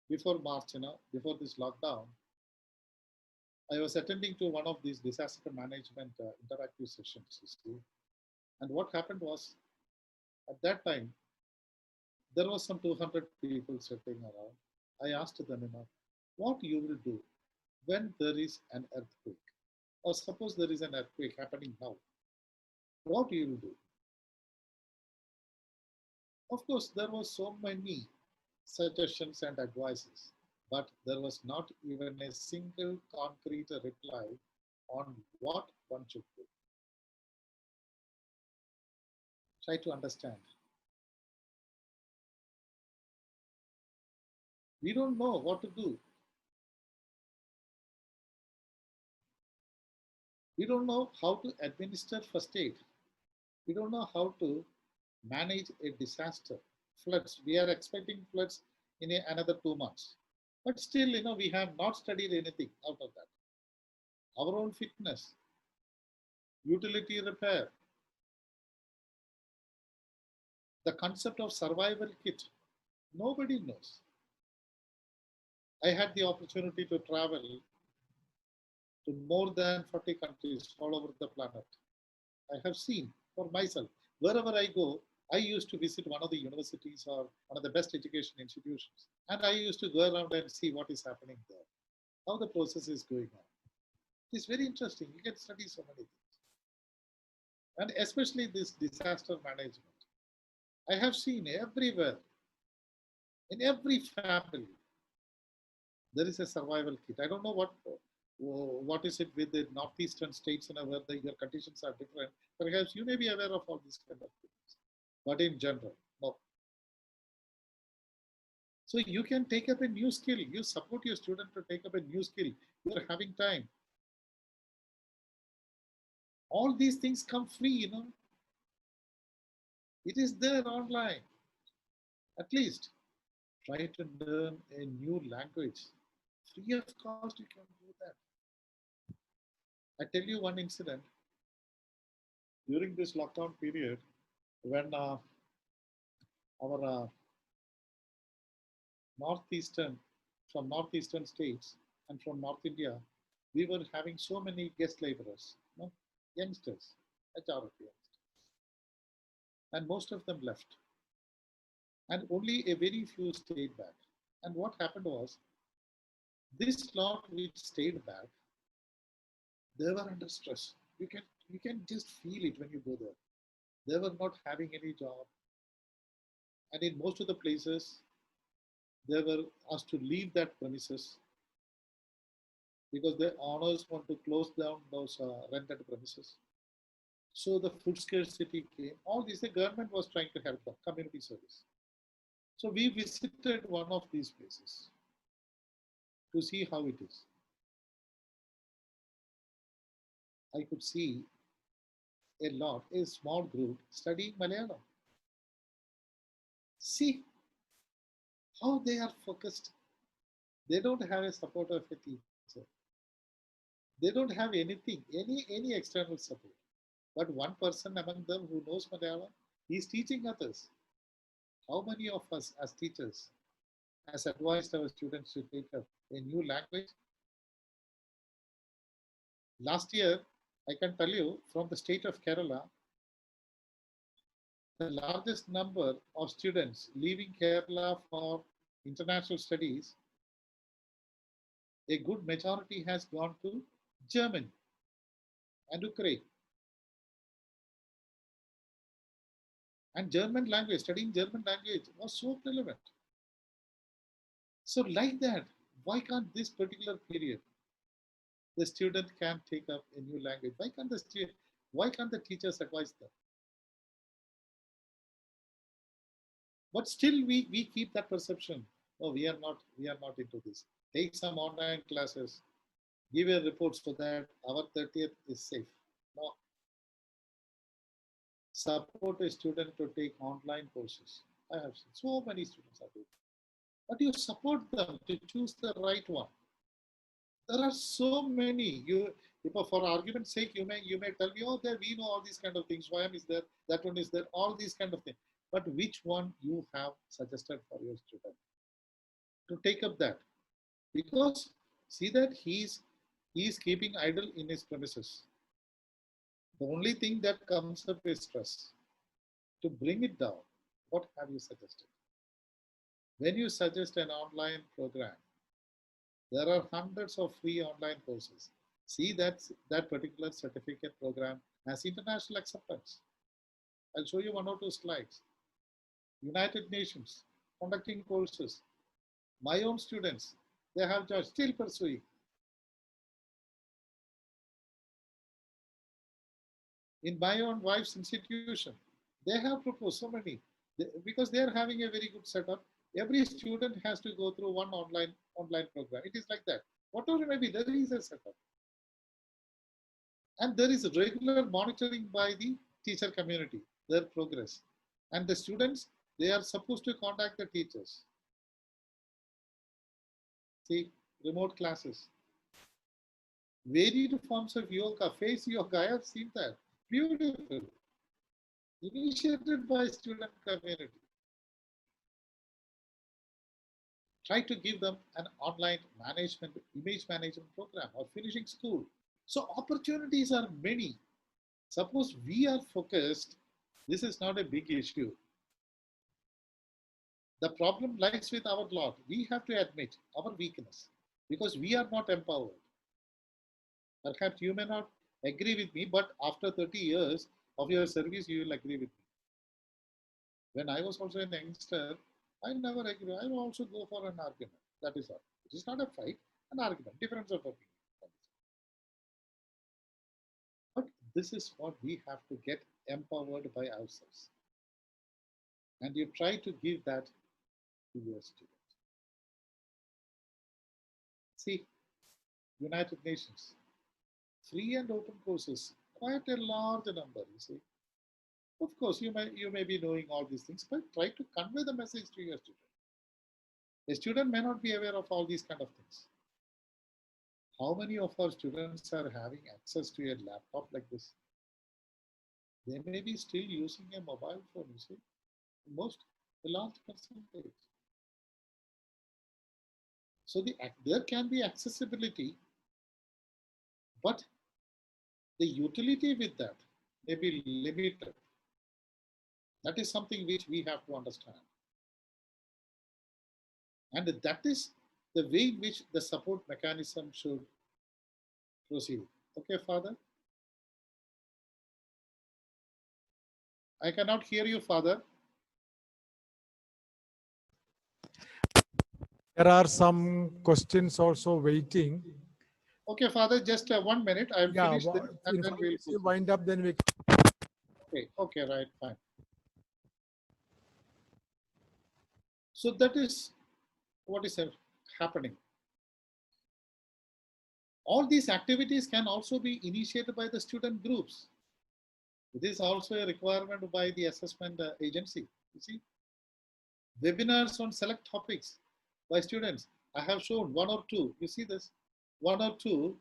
before March, before this lockdown, I was attending to one of these disaster management interactive sessions, you see. And what happened was, at that time, there was some 200 people sitting around. I asked them, what you will do when there is an earthquake, or suppose there is an earthquake happening now, what you will do? Of course, there were so many suggestions and advices, but there was not even a single concrete reply on what one should do. Try to understand. We don't know what to do. We don't know how to administer first aid. We don't know how to manage a disaster. Floods. We are expecting floods in another 2 months. But still, we have not studied anything out of that. Our own fitness, utility repair, the concept of survival kit, nobody knows. I had the opportunity to travel to more than 40 countries all over the planet. I have seen for myself, wherever I go, I used to visit one of the universities or one of the best education institutions. And I used to go around and see what is happening there, how the process is going on. It's very interesting. You can study so many things. And especially this disaster management. I have seen everywhere, in every family, there is a survival kit. I don't know what is it with the northeastern states, where your conditions are different. Perhaps you may be aware of all these kind of things, but in general, no. So you can take up a new skill. You support your student to take up a new skill. You are having time. All these things come free, It is there online. At least try to learn a new language. Free of cost, you can do that. I tell you one incident. During this lockdown period, when our northeastern states and from North India, we were having so many guest laborers, youngsters, majority youngsters, and most of them left, and only a very few stayed back. And what happened was, this lot which stayed back, they were under stress. You can just feel it when you go there. They were not having any job, and in most of the places, they were asked to leave that premises because the owners want to close down those rented premises. So the food scarcity came. All this, the government was trying to help them, community service. So we visited one of these places to see how it is. I could see a small group studying Malayalam. See how they are focused. They don't have a support of a teacher. They don't have anything, any external support. But one person among them who knows Malayalam, he is teaching others. How many of us as teachers has advised our students to take up a new language? Last year, I can tell you, from the state of Kerala, the largest number of students leaving Kerala for international studies, a good majority has gone to Germany and Ukraine. And German language, studying German language was so relevant. So like that, why can't this particular period, the student can take up a new language? Why can't the teachers advise them? But still we keep that perception. Oh, we are not into this. Take some online classes, give a report so that our 30th is safe. No. Support a student to take online courses. I have seen so many students are doing it. But you support them to choose the right one. There are so many. For argument's sake, you may tell me, oh, we know all these kind of things. YM is there, that one is there, all these kind of things. But which one you have suggested for your student to take up that? Because see that he is keeping idle in his premises. The only thing that comes up is stress. To bring it down, what have you suggested? When you suggest an online program, there are hundreds of free online courses. See that particular certificate program has international acceptance. I'll show you one or two slides. United Nations conducting courses. My own students, they have just still pursuing. In my own wife's institution, they have proposed so many, because they are having a very good setup. Every student has to go through one online program. It is like that. Whatever it may be, there is a setup. And there is regular monitoring by the teacher community, their progress. And the students, they are supposed to contact the teachers. See, remote classes. Varied forms of yoga, face yoga, I have seen that. Beautiful. Initiated by student community. Try to give them an online image management program or finishing school. So opportunities are many. Suppose we are focused, this is not a big issue. The problem lies with our lot. We have to admit our weakness because we are not empowered. Perhaps you may not agree with me, but after 30 years of your service, you will agree with me. When I was also a youngster, I never agree. I will also go for an argument. That is all. It is not a fight, an argument, difference of opinion. this is what we have to get empowered by ourselves. And you try to give that to your student. See, United Nations, free and open courses, quite a large number, you see. Of course, you may be knowing all these things, but try to convey the message to your student. A student may not be aware of all these kind of things. How many of our students are having access to a laptop like this? They may be still using a mobile phone, you see, a large percentage. So there can be accessibility, but the utility with that may be limited. That is something which we have to understand. And that is the way in which the support mechanism should proceed. Okay, Father? I cannot hear you, Father. There are some questions also waiting. Okay, Father, just 1 minute. I'll finish this and then we'll wind up, then we. Okay, right, fine. So that is what is happening. All these activities can also be initiated by the student groups. It is also a requirement by the assessment agency. You see, webinars on select topics by students. I have shown 1 or 2. You see this? 1 or 2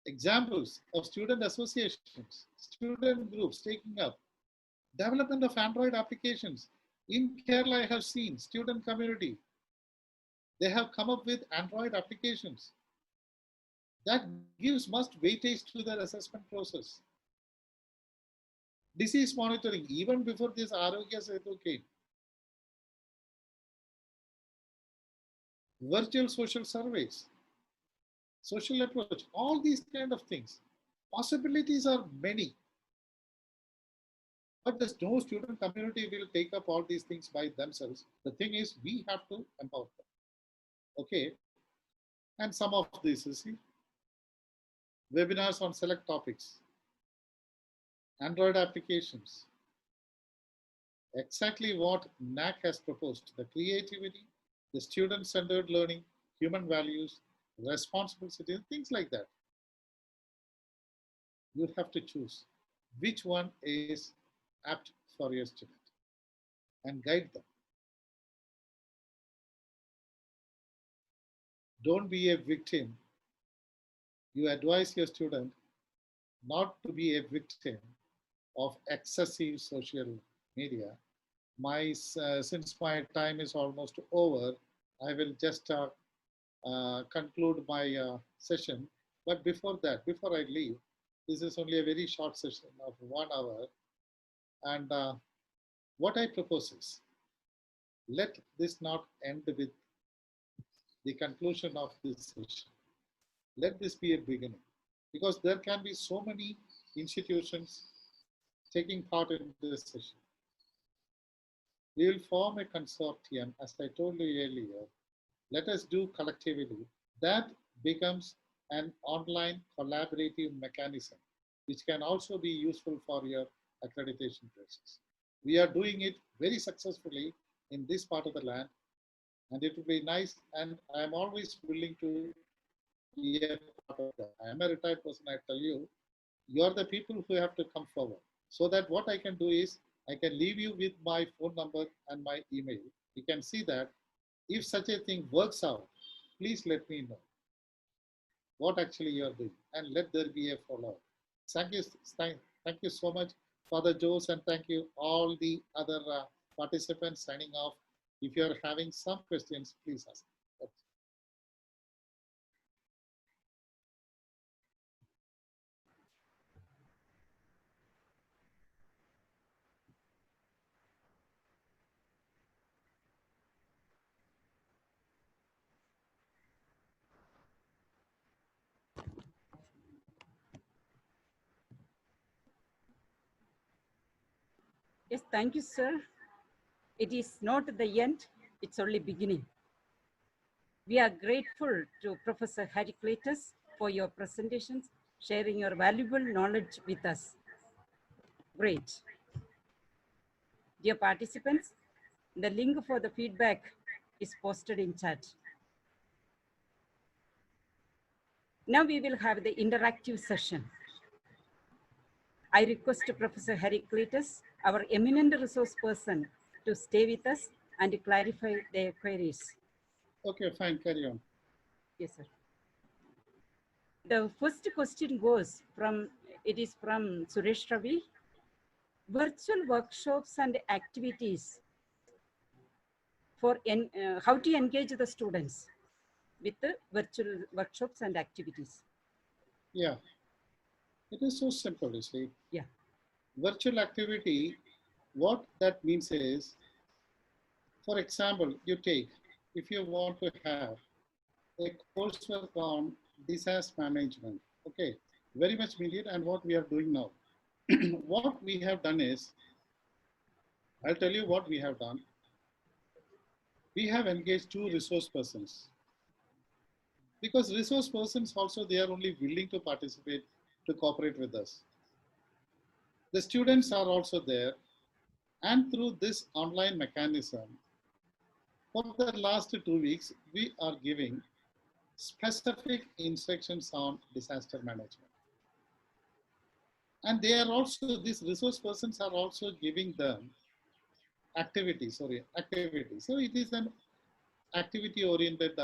examples of student associations, student groups taking up development of Android applications. In Kerala, I have seen student community. They have come up with Android applications. That gives much weightage to their assessment process. Disease monitoring, even before this Arogya Setu came. Virtual social surveys, social approach, all these kind of things. Possibilities are many. But no student community will take up all these things by themselves. The thing is, we have to empower them. Okay. And some of this, you see, webinars on select topics, Android applications, exactly what NAC has proposed, the creativity, the student-centered learning, human values, responsible citizen, things like that. You have to choose which one is apt for your student and guide them. Don't be a victim. You advise your student not to be a victim of excessive social media. Since my time is almost over, I will just conclude my session. But before that, before I leave, this is only a very short session of 1 hour. And what I propose is, let this not end with the conclusion of this session. Let this be a beginning, because there can be so many institutions taking part in this session. We will form a consortium, as I told you earlier. Let us do collectively. That becomes an online collaborative mechanism, which can also be useful for your accreditation process. We are doing it very successfully in this part of the land, and it will be nice, and I am always willing to be a part of that. I am a retired person, I tell you, you are the people who have to come forward. So that what I can do is, I can leave you with my phone number and my email. You can see that if such a thing works out, please let me know what actually you are doing, and let there be a follow-up. Thank you so much, Father Jose, and thank you all the other participants signing off. If you are having some questions, please ask. Yes, thank you, sir. It is not the end, it's only beginning. We are grateful to Professor Harry Cletus for your presentations, sharing your valuable knowledge with us. Great. Dear participants, the link for the feedback is posted in chat. Now we will have the interactive session. I request Professor Harry Cletus, our eminent resource person, to stay with us and clarify their queries. Okay, fine, carry on. Yes, sir. The first question goes from, it is from Suresh Ravi. Virtual workshops and activities for how to engage the students with the virtual workshops and activities. Yeah, it is so simple, you see. Yeah. Virtual activity, what that means is, for example, you take, if you want to have a coursework on disaster management, okay, very much needed, and what we are doing now. What we have done is, I'll tell you what we have done. We have engaged 2 resource persons, because resource persons also, they are only willing to participate, to cooperate with us. The students are also there, and through this online mechanism, for the last 2 weeks, we are giving specific instructions on disaster management. And they are also, these resource persons are also giving them activities. So it is an activity-oriented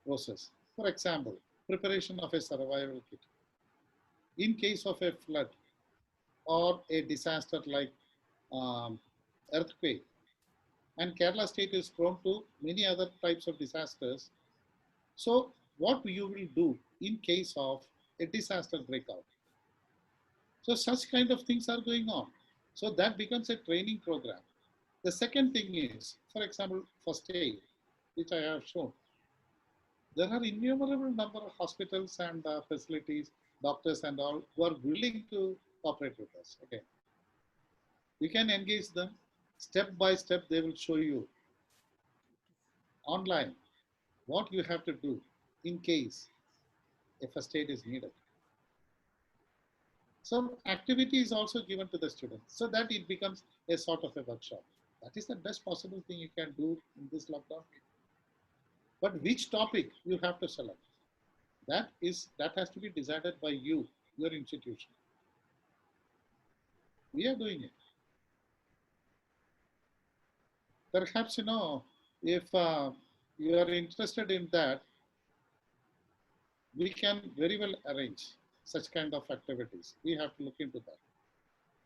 process. For example, preparation of a survival kit. In case of a flood or a disaster like earthquake, and Kerala state is prone to many other types of disasters. So what you will do in case of a disaster breakout? So such kind of things are going on. So that becomes a training program. The second thing is, for example, first aid, which I have shown. There are innumerable number of hospitals and facilities, doctors and all, who are willing to cooperate with us. Okay, you can engage them. Step by step, they will show you online what you have to do in case a first aid is needed. So activity is also given to the students so that it becomes a sort of a workshop. That is the best possible thing you can do in this lockdown. But which topic you have to select? That has to be decided by you, your institution. We are doing it. Perhaps, if you are interested in that, we can very well arrange such kind of activities. We have to look into that.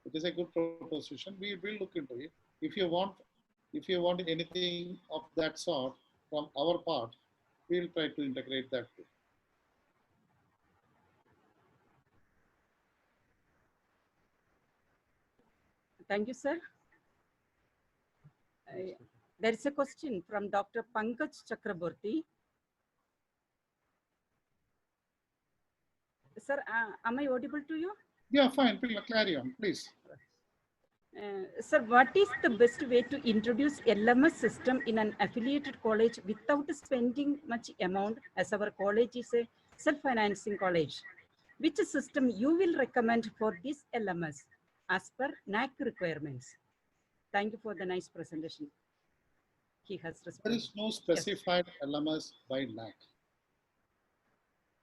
It is a good proposition. We will look into it. If you want anything of that sort from our part, we will try to integrate that too. Thank you, sir. There is a question from Dr. Pankaj Chakraborty. Sir, am I audible to you? Yeah, fine. Carry on, please. Sir, what is the best way to introduce LMS system in an affiliated college without spending much amount, as our college is a self-financing college? Which system you will recommend for this LMS as per NAC requirements? Thank you for the nice presentation. He has responded. There is no specified LMS by NAC.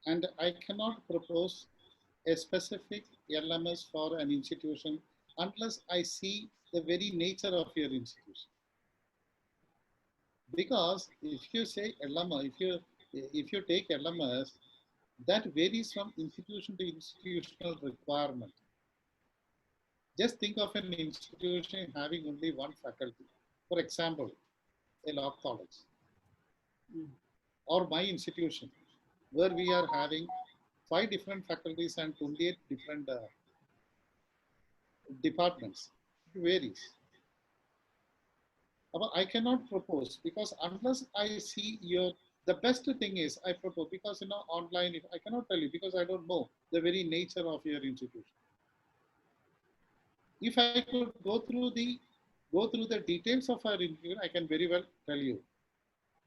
And I cannot propose a specific LMS for an institution unless I see the very nature of your institution. Because if you say LMS, if you take LMS, that varies from institution to institutional requirement. Just think of an institution having only one faculty. For example, a law college, or my institution, where we are having 5 different faculties and 28 different departments. It varies. I cannot propose, because unless I see the best thing is I propose, because online, I cannot tell you because I don't know the very nature of your institution. If I could go through the details of our institution, I can very well tell you.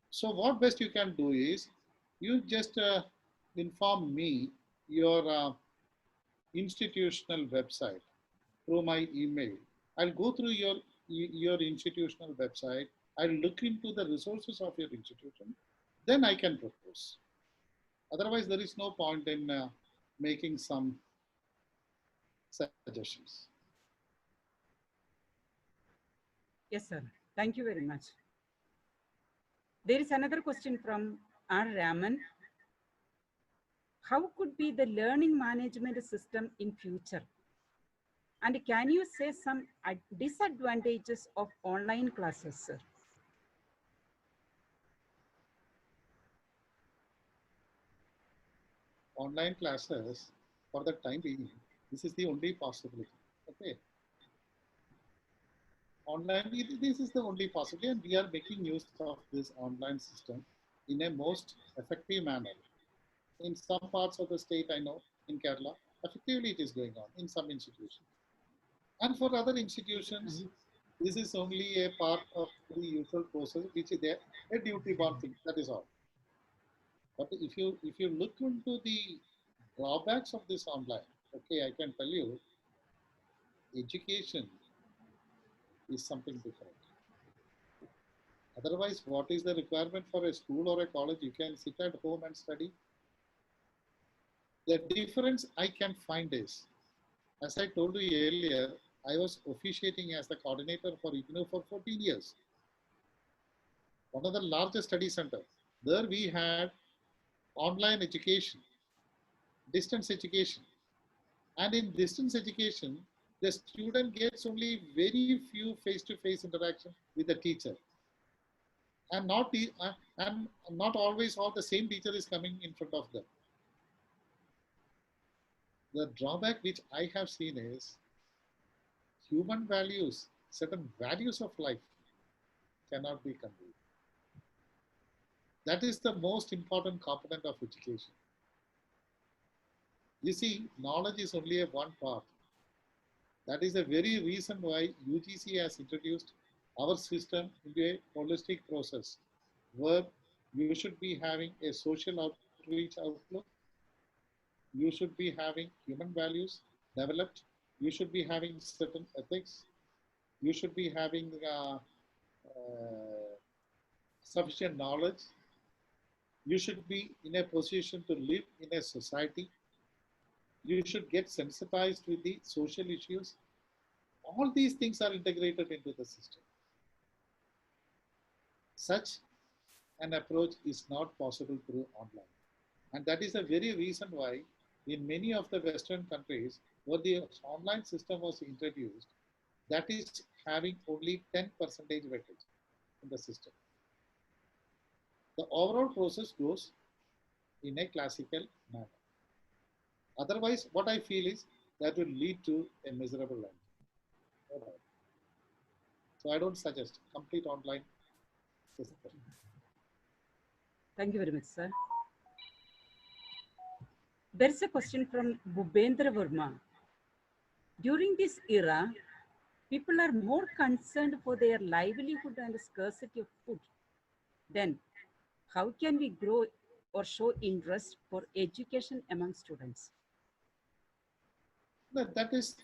So what best you can do is, you just inform me your institutional website through my email. I'll go through your institutional website. I'll look into the resources of your institution. Then I can propose. Otherwise, there is no point in making some suggestions. Yes, sir. Thank you very much. There is another question from R. Raman. How could be the learning management system in future? And can you say some disadvantages of online classes, sir? Online classes, for the time being, this is the only possibility. Okay. Online, this is the only possibility, and we are making use of this online system in a most effective manner. In some parts of the state, I know, in Kerala, effectively it is going on in some institutions. And for other institutions, this is only a part of the usual process, which is a duty-bound thing. That is all. But if you look into the drawbacks of this online, okay, I can tell you, education is something different. Otherwise, what is the requirement for a school or a college? You can sit at home and study. The difference I can find is, as I told you earlier, I was officiating as the coordinator for IGNOU for 14 years. One of the largest study centers. There we had online education, distance education. And in distance education, the student gets only very few face-to-face interaction with the teacher. And not always all the same teacher is coming in front of them. The drawback which I have seen is human values, certain values of life cannot be conveyed. That is the most important component of education. You see, knowledge is only a one part. That is the very reason why UGC has introduced our system into a holistic process where you should be having a social outreach outlook, you should be having human values developed, you should be having certain ethics, you should be having sufficient knowledge, you should be in a position to live in a society, you should get sensitized with the social issues. All these things are integrated into the system. Such an approach is not possible through online. And that is the very reason why in many of the Western countries where the online system was introduced, that is having only 10% weightage in the system. The overall process goes in a classical manner. Otherwise, what I feel is that will lead to a miserable life. So I don't suggest complete online system. Thank you very much, sir. There is a question from Bhupendra Verma. During this era, people are more concerned for their livelihood and scarcity of food. Then, how can we grow or show interest for education among students? That is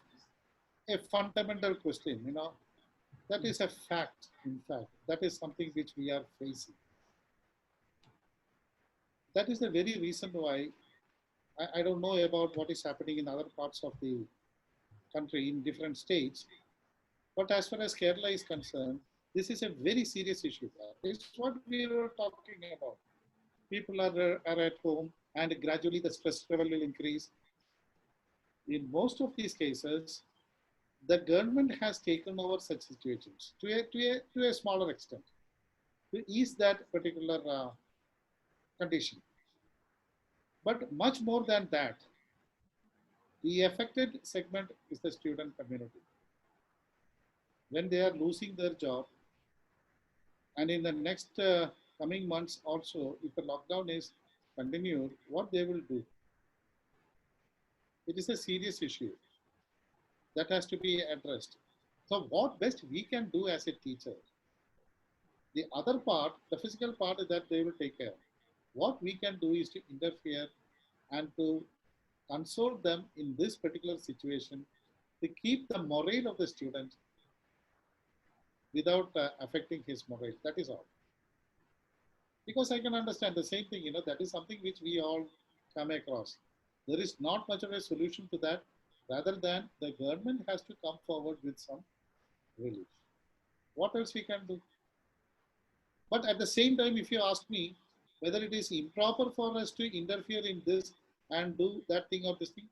a fundamental question, you know. That is a fact, in fact. That is something which we are facing. That is the very reason why I don't know about what is happening in other parts of the country in different states. But as far as Kerala is concerned, this is a very serious issue. It's what we were talking about. People are at home and gradually the stress level will increase. In most of these cases, the government has taken over such situations to a smaller extent to ease that particular condition. But much more than that, the affected segment is the student community. When they are losing their job, and in the next coming months also, if the lockdown is continued, what they will do? It is a serious issue that has to be addressed. So what best we can do as a teacher? The other part, the physical part, is that they will take care. What we can do is to interfere and to console them in this particular situation to keep the morale of the student without affecting his morale. That is all. Because I can understand the same thing, that is something which we all come across. There is not much of a solution to that, rather than the government has to come forward with some relief. What else we can do? But at the same time, if you ask me whether it is improper for us to interfere in this and do that thing or this thing,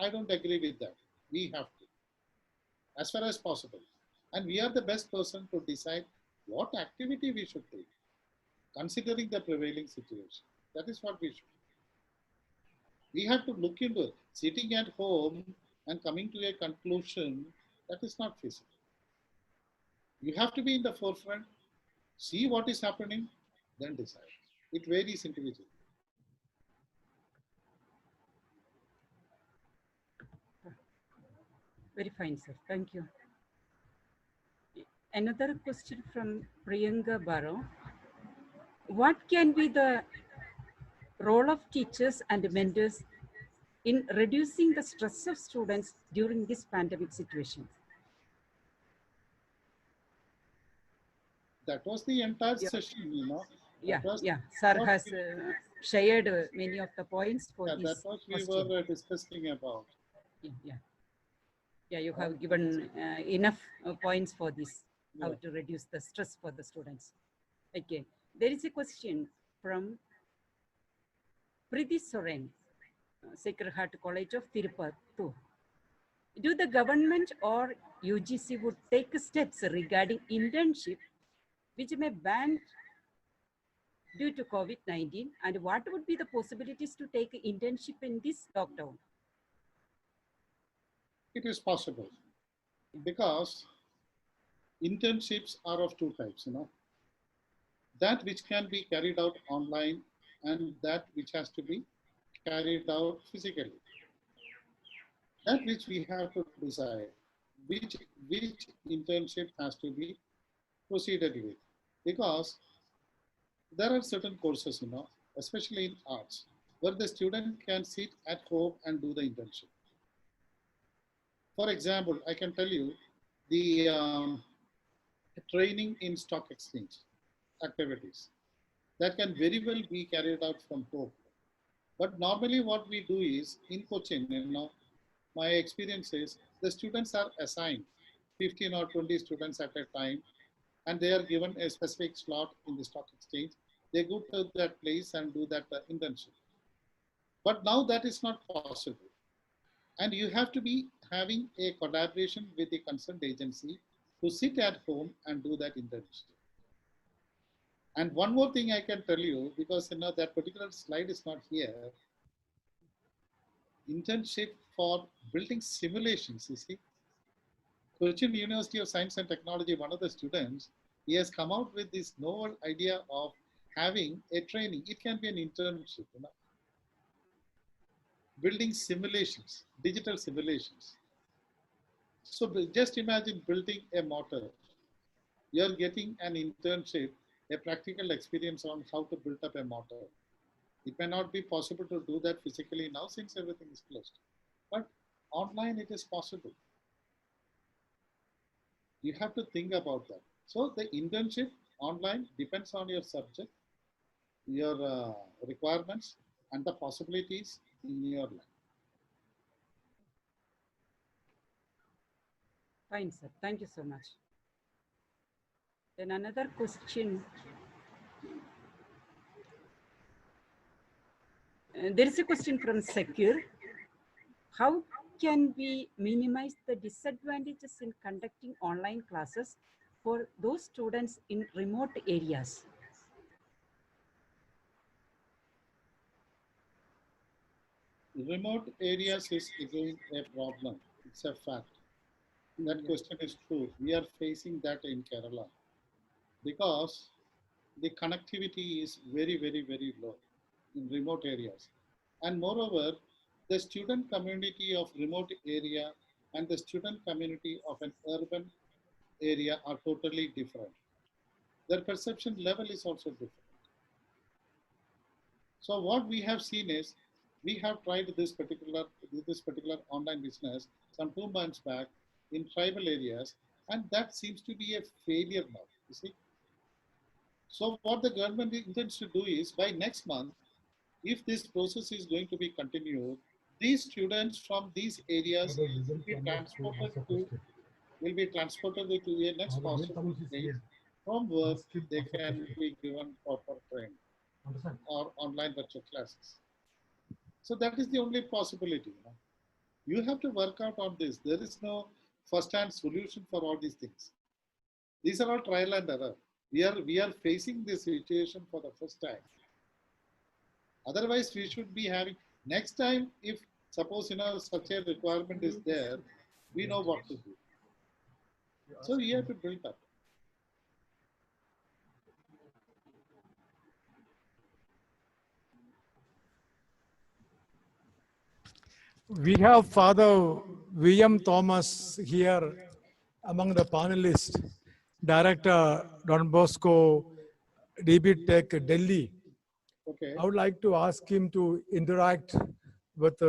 I don't agree with that. We have to, as far as possible. And we are the best person to decide what activity we should take, considering the prevailing situation. That is what we should. We have to look into it. Sitting at home and coming to a conclusion, that is not feasible. You have to be in the forefront, see what is happening, then decide. It varies individually. Very fine, sir. Thank you. Another question from Priyanka Baro. What can be the role of teachers and mentors in reducing the stress of students during this pandemic situation? That was the entire session, Yeah, Sir has shared many of the points for this. That was we were discussing about. Yeah, you have given enough points for this, how to reduce the stress for the students. Okay, there is a question from Priti Soren, Sacred Heart College of Tirupattur. Do the government or UGC would take steps regarding internship which may ban due to COVID-19, and what would be the possibilities to take internship in this lockdown? It is possible because internships are of two types, that which can be carried out online and that which has to be carried out physically. That which we have to decide which internship has to be proceeded with, because there are certain courses, especially in arts, where the student can sit at home and do the internship. For example, I can tell you the training in stock exchange activities that can very well be carried out from home. But normally what we do is in coaching, my experience is the students are assigned 15 or 20 students at a time, and they are given a specific slot in the stock exchange. They go to that place and do that internship. But now that is not possible. And you have to be having a collaboration with the concerned agency to sit at home and do that internship. And one more thing I can tell you, because that particular slide is not here, internship for building simulations, you see. Cochin University of Science and Technology, one of the students, he has come out with this novel idea of having a training. It can be an internship, building simulations, digital simulations. So just imagine building a motor. You're getting an internship, a practical experience on how to build up a motor. It may not be possible to do that physically now since everything is closed. But online it is possible. You have to think about that. So the internship online depends on your subject, your requirements, and the possibilities in your life. Fine, sir. Thank you so much. Then another question. There is a question from Secure. How can we minimize the disadvantages in conducting online classes for those students in remote areas? Remote areas is again a problem. It's a fact. That question is true. We are facing that in Kerala because the connectivity is very, very, very low in remote areas. And moreover, the student community of remote area and the student community of an urban area are totally different. Their perception level is also different. So what we have seen is we have tried this particular online business some 2 months back in tribal areas, and that seems to be a failure now, you see. So what the government intends to do is, by next month, if this process is going to be continued, these students from these areas will be transported to a next possible place from work. They can be given proper training or online virtual classes. So that is the only possibility. You have to work out on this. There is no first-hand solution for all these things. These are all trial and error. We are facing this situation for the first time. Otherwise, we should be having next time. If suppose such a requirement is there, we know what to do. So we have to build up. We have Father V.M. Thomas here among the panelists, Director Don Bosco, DB Tech Delhi. Okay. I would like to ask him to interact with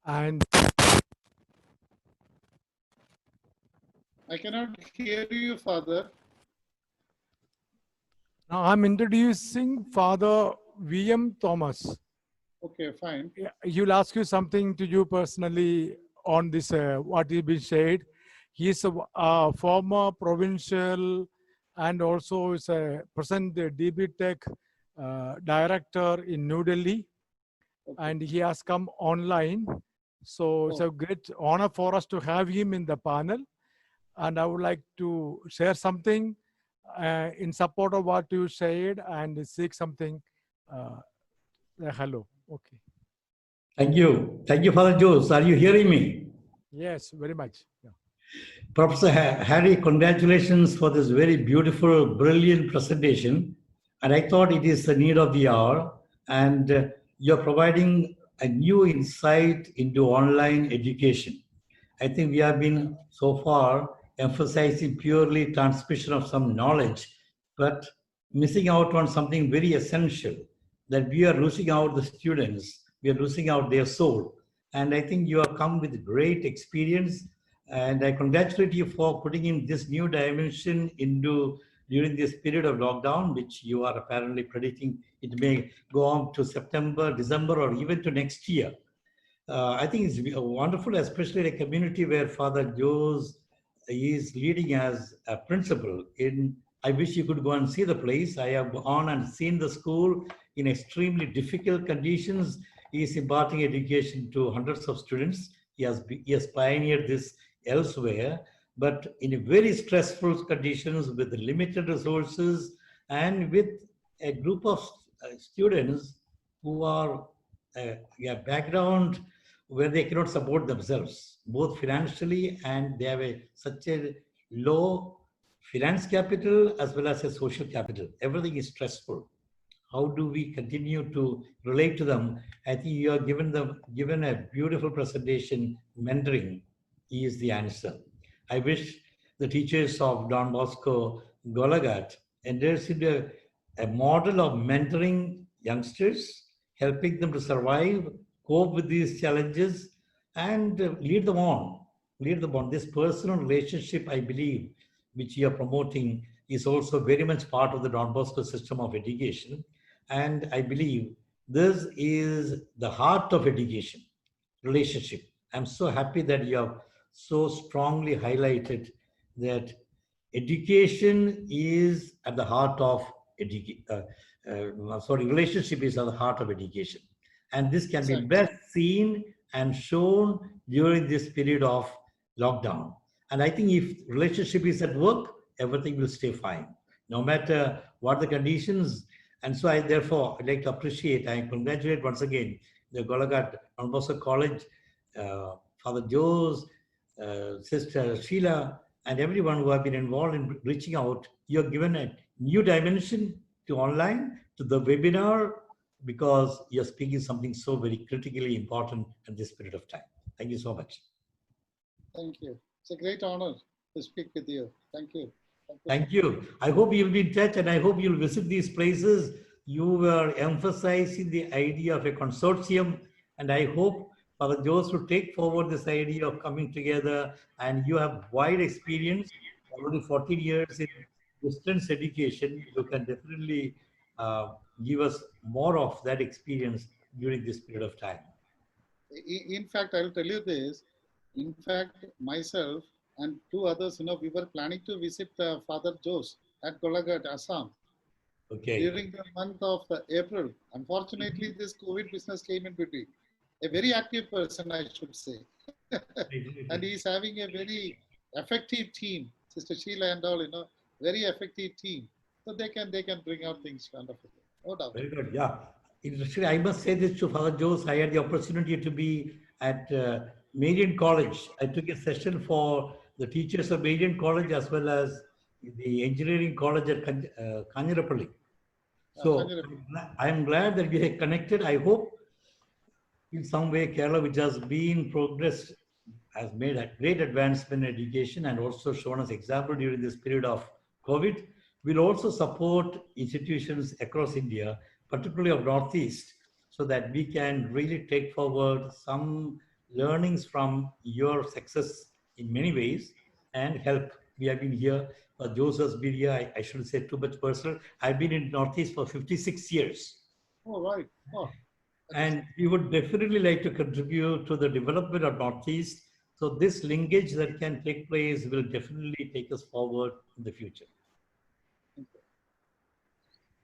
and I cannot hear you, Father. now I'm introducing Father V.M. Thomas. Okay, fine. He'll ask you something to you personally on this, what is being shared. He's a former provincial and also is a present DB Tech director in New Delhi. Okay. And he has come online. So it's a great honor for us to have him in the panel. And I would like to share something in support of what you said and seek something. Hello. Okay. Thank you. Thank you, Father Jose. Are you hearing me? Yes, very much. Yeah. Professor Harry, congratulations for this very beautiful, brilliant presentation. And I thought it is the need of the hour. And you're providing a new insight into online education. I think we have been so far emphasizing purely transmission of some knowledge, but missing out on something very essential, that we are losing out the students, we are losing out their soul. And I think you have come with great experience, and I congratulate you for putting in this new dimension into during this period of lockdown, which you are apparently predicting it may go on to September, December, or even to next year. I think it's wonderful, especially in a community where Father Jose is leading as a principal. I wish you could go and see the place. I have gone and seen the school in extremely difficult conditions. He is imparting education to hundreds of students. He has pioneered this elsewhere, but in a very stressful conditions with limited resources and with a group of students who are a background where they cannot support themselves, both financially, and they have such a low finance capital as well as a social capital. Everything is stressful. How do we continue to relate to them? I think you are given a beautiful presentation. Mentoring is the answer. I wish the teachers of Don Bosco Golaghat enters into a model of mentoring youngsters, helping them to survive, cope with these challenges, and lead them on. This personal relationship, I believe, which you are promoting, is also very much part of the Don Bosco system of education. And I believe this is the heart of education, relationship. I'm so happy that you have so strongly highlighted that education is at the heart of relationship is at the heart of education. And this can be best seen and shown during this period of lockdown. And I think if relationship is at work, everything will stay fine, no matter what the conditions. And so I'd like to appreciate and congratulate once again the Golaghat Don Bosco College, Father Jose, Sister Sheila, and everyone who have been involved in reaching out. You have given a new dimension to online, to the webinar, because you're speaking something so very critically important at this period of time. Thank you so much. Thank you. It's a great honor to speak with you. Thank you. Thank you. I hope you'll be in touch, and I hope you'll visit these places you were emphasizing the idea of a consortium, and I hope Father Jose will take forward this idea of coming together, and you have wide experience, already 14 years in distance education. You can definitely give us more of that experience during this period of time. In fact, I'll tell you this. In fact, myself and two others, we were planning to visit Father Jose at Golaghat, Assam. Okay. During the month of April. Unfortunately, this COVID business came in between. A very active person, I should say. And he's having a very effective team. Sister Sheila and all, very effective team. So they can bring out things wonderfully. No doubt. Very good. Yeah. Interesting. I must say this to Father Jose. I had the opportunity to be at Marian College. I took a session for the teachers of Marian College as well as the engineering college at Kanjirapalli. So I'm glad that we are connected. I hope in some way Kerala, which has been progressed, has made a great advancement in education and also shown us example during this period of COVID, will also support institutions across India, particularly of Northeast, so that we can really take forward some learnings from your success in many ways and help. We have been here, Jose has been here, I shouldn't say too much personal. I've been in Northeast for 56 years. Oh, right. Oh. And we would definitely like to contribute to the development of Northeast. So this linkage that can take place will definitely take us forward in the future.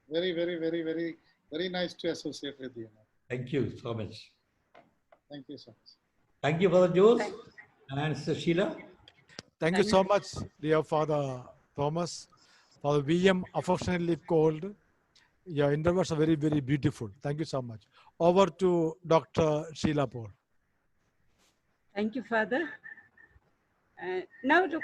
Very, very, very, very, very nice to associate with you. Thank you so much. Thank you so much. Thank you, Father Jose and Sister Sheila. Thank you so much, dear Father Thomas. Father VM, affectionately called. Your interviews are very, very beautiful. Thank you so much. Over to Dr. Sheila Paul. Thank you, Father. Now to